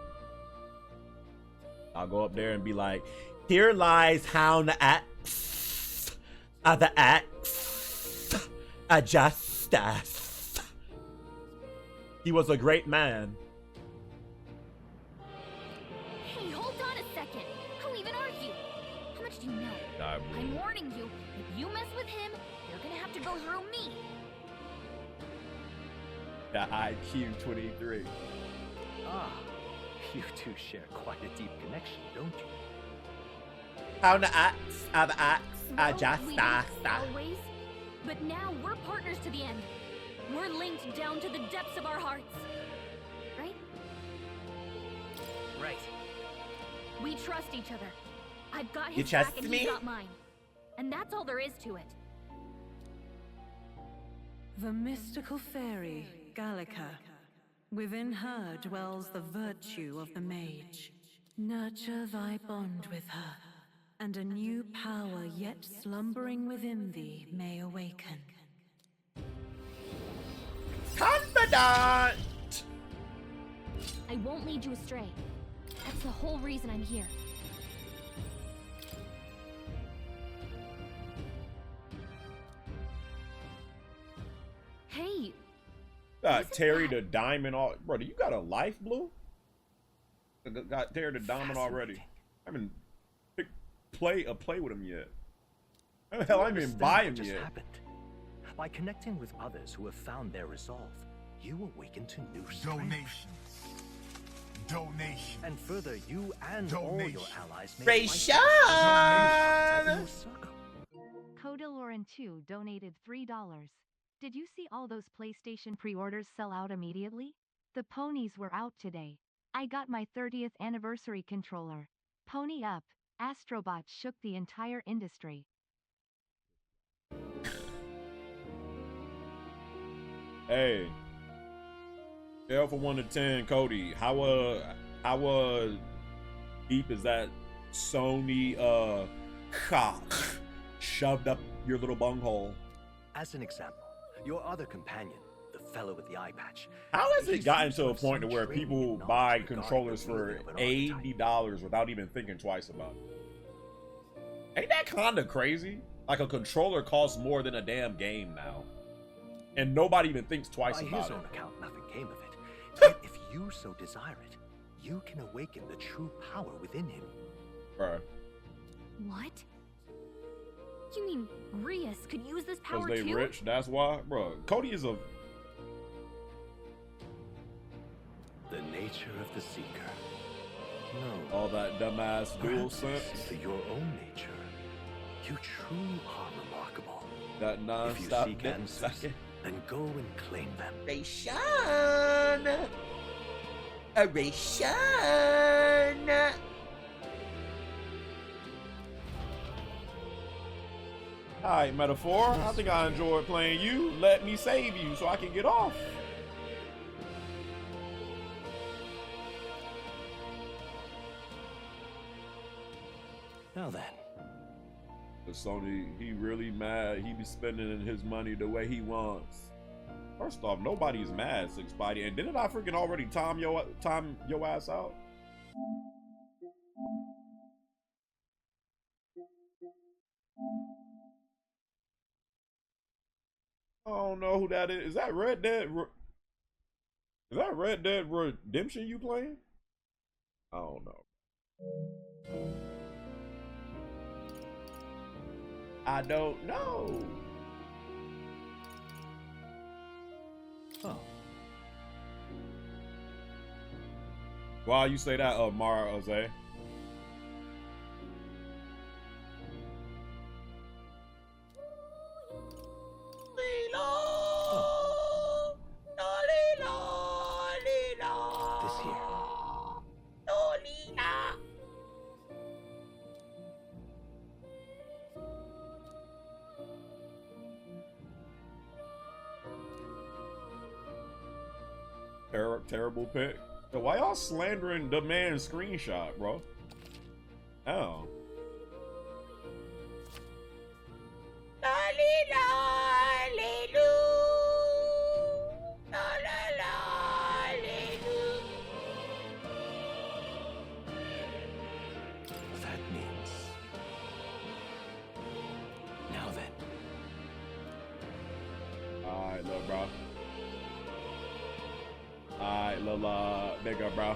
I'll go up there and be like, here lies Hound the Axe of the Axe of Justice. He was a great man. Hey, hold on a second. Who even are you? How much do you know? I'm warning you, if you mess with him, you're gonna have to go through me. The IQ23. Ah, you two share quite a deep connection, don't you? Hound the Axe of the Axe of We Justice. did always, but now we're partners to the end. We're linked down to the depths of our hearts. Right? Right. We trust each other. I've got You his back trust and me? he's got mine. And that's all there is to it. The mystical fairy, Gallica. Within her dwells the virtue of the mage. Nurture thy bond with her, and a new power yet slumbering within thee may awaken. Confidant! I won't lead you astray. That's the whole reason I'm here. Hey, Got Terry the Diamond all, brother. You got a life, Blue? Got Terry the Diamond already. I haven't play with him yet. Hell, I didn't even buy him yet. Happened. By connecting with others who have found their resolve, you awaken to new strength. Donation. And further, you and all your allies may Ration! Codaloran2 donated $3. Did you see all those PlayStation pre-orders sell out immediately? The ponies were out today. I got my 30th anniversary controller. Pony up. Astrobot shook the entire industry. Hey, scale from 1 to 10, Cody. How deep is that Sony cock shoved up your little bunghole? As an example, your other companion, the fellow with the eye patch. How has it gotten to a point to where people buy controllers for $80 without even thinking twice about it? Ain't that kind of crazy? Like a controller costs more than a damn game now, and nobody even thinks twice By about his it. own account, nothing came of it. Yet if you so desire it, you can awaken the true power within him. Bruh. What? You mean Rias could use this Because power they too? rich, that's why, bro. Cody is a The nature of the seeker. No. all that dumbass dual sense. For your own nature, you truly are remarkable. That If you non-stop seek dick answers, sucking. then go and claim them. Ration! A ration! Alright, Metaphor. I think I enjoyed playing you. Let me save you so I can get off. Now then. The Sony, he really mad. He be spending his money the way he wants. First off, nobody's mad, Six Body. And didn't I freaking already time your ass out? I don't know who that is. Is that Red Dead? Is that Red Dead Redemption you playing? I don't know. I don't know. Oh. Why you say that, Mara Jose? This here. Terrible pick. So why y'all slandering the man's screenshot, bro? Oh. That means... Now then. Alright, little bro. Alright, little nigga, bro.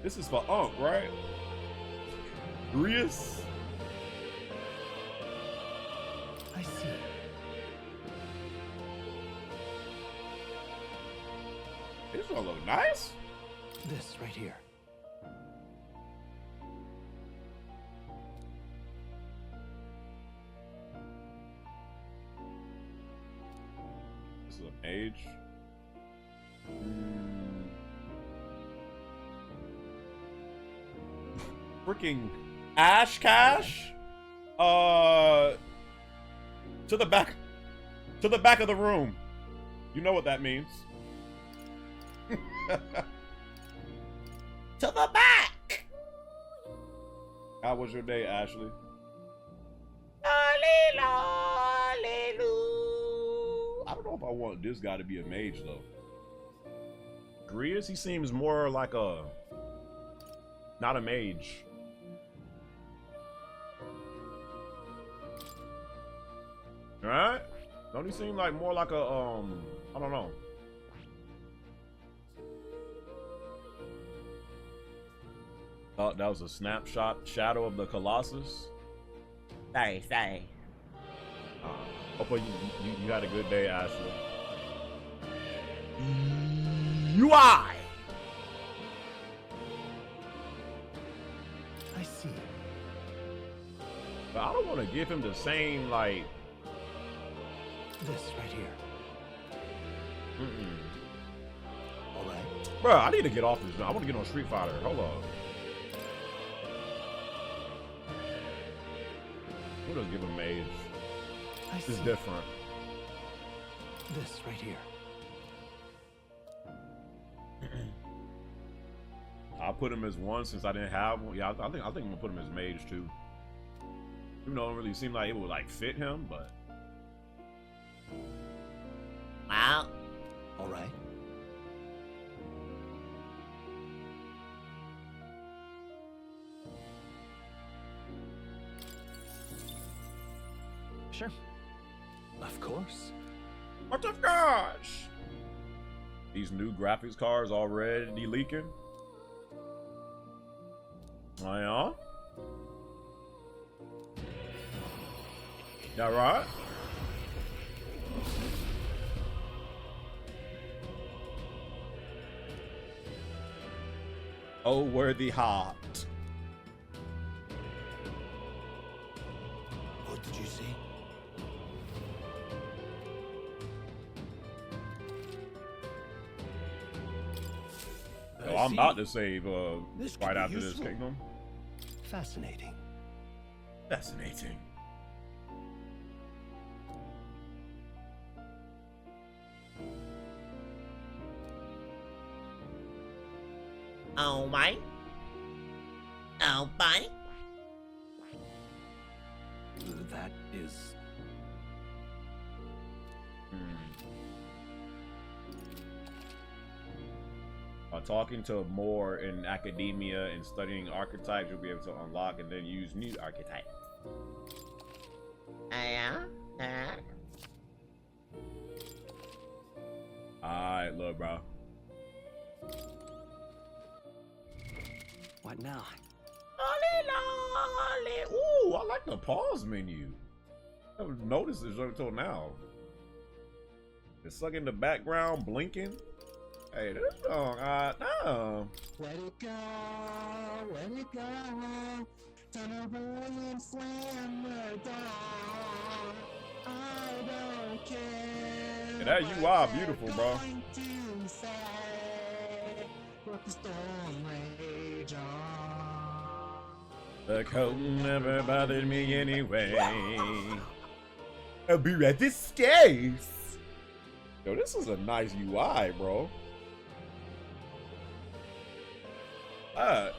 This is for Unc, right? Grius? I see. This one look nice. This right here. This is a mage. Freaking Ash Cash. To the back of the room. You know what that means. To the back. How was your day, Ashley? I don't know if I want this guy to be a mage though. Grius, he seems more like a not a mage. Right? Don't he seem like more like a I don't know. Thought that was a snapshot shadow of the Colossus. Sorry. Hopefully you had a good day, Ashley. UI. I see. But I don't want to give him the same like. This right here. All right. Bro, I need to get off this. I want to get on Street Fighter. Hold on. We'll just give him mage. This is different. This right here. I'll put him as one since I didn't have one. Yeah, I think I'm gonna put him as mage too. Even though it don't really seem like it would like fit him, but. Wow. All right. Sure. Of course. What the gosh? These new graphics cards already leaking. Oh yeah? Yeah, right? Oh, worthy heart. What did you see? So I'm about to save right after this kingdom. Fascinating. Fascinating. Oh my. Oh my. That is... Talking to more in academia and studying archetypes, you'll be able to unlock and then use new archetypes. Yeah? Alright, look, bro. What now? Ooh, I like the pause menu. I haven't noticed this until now. It's like in the background blinking. Hey, this song, no. Let it go, let it go. Turn over and slam the door. I don't care. Yeah, that UI beautiful, bro. Let the storm rage on. The cold never bothered me anyway. I'll be right this stays. Yo, this is a nice UI, bro. Alright.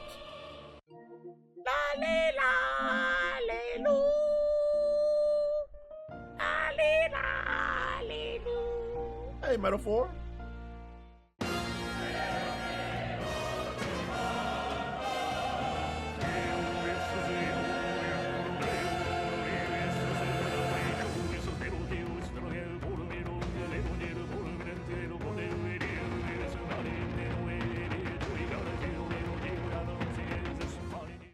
Hey, Metaphor.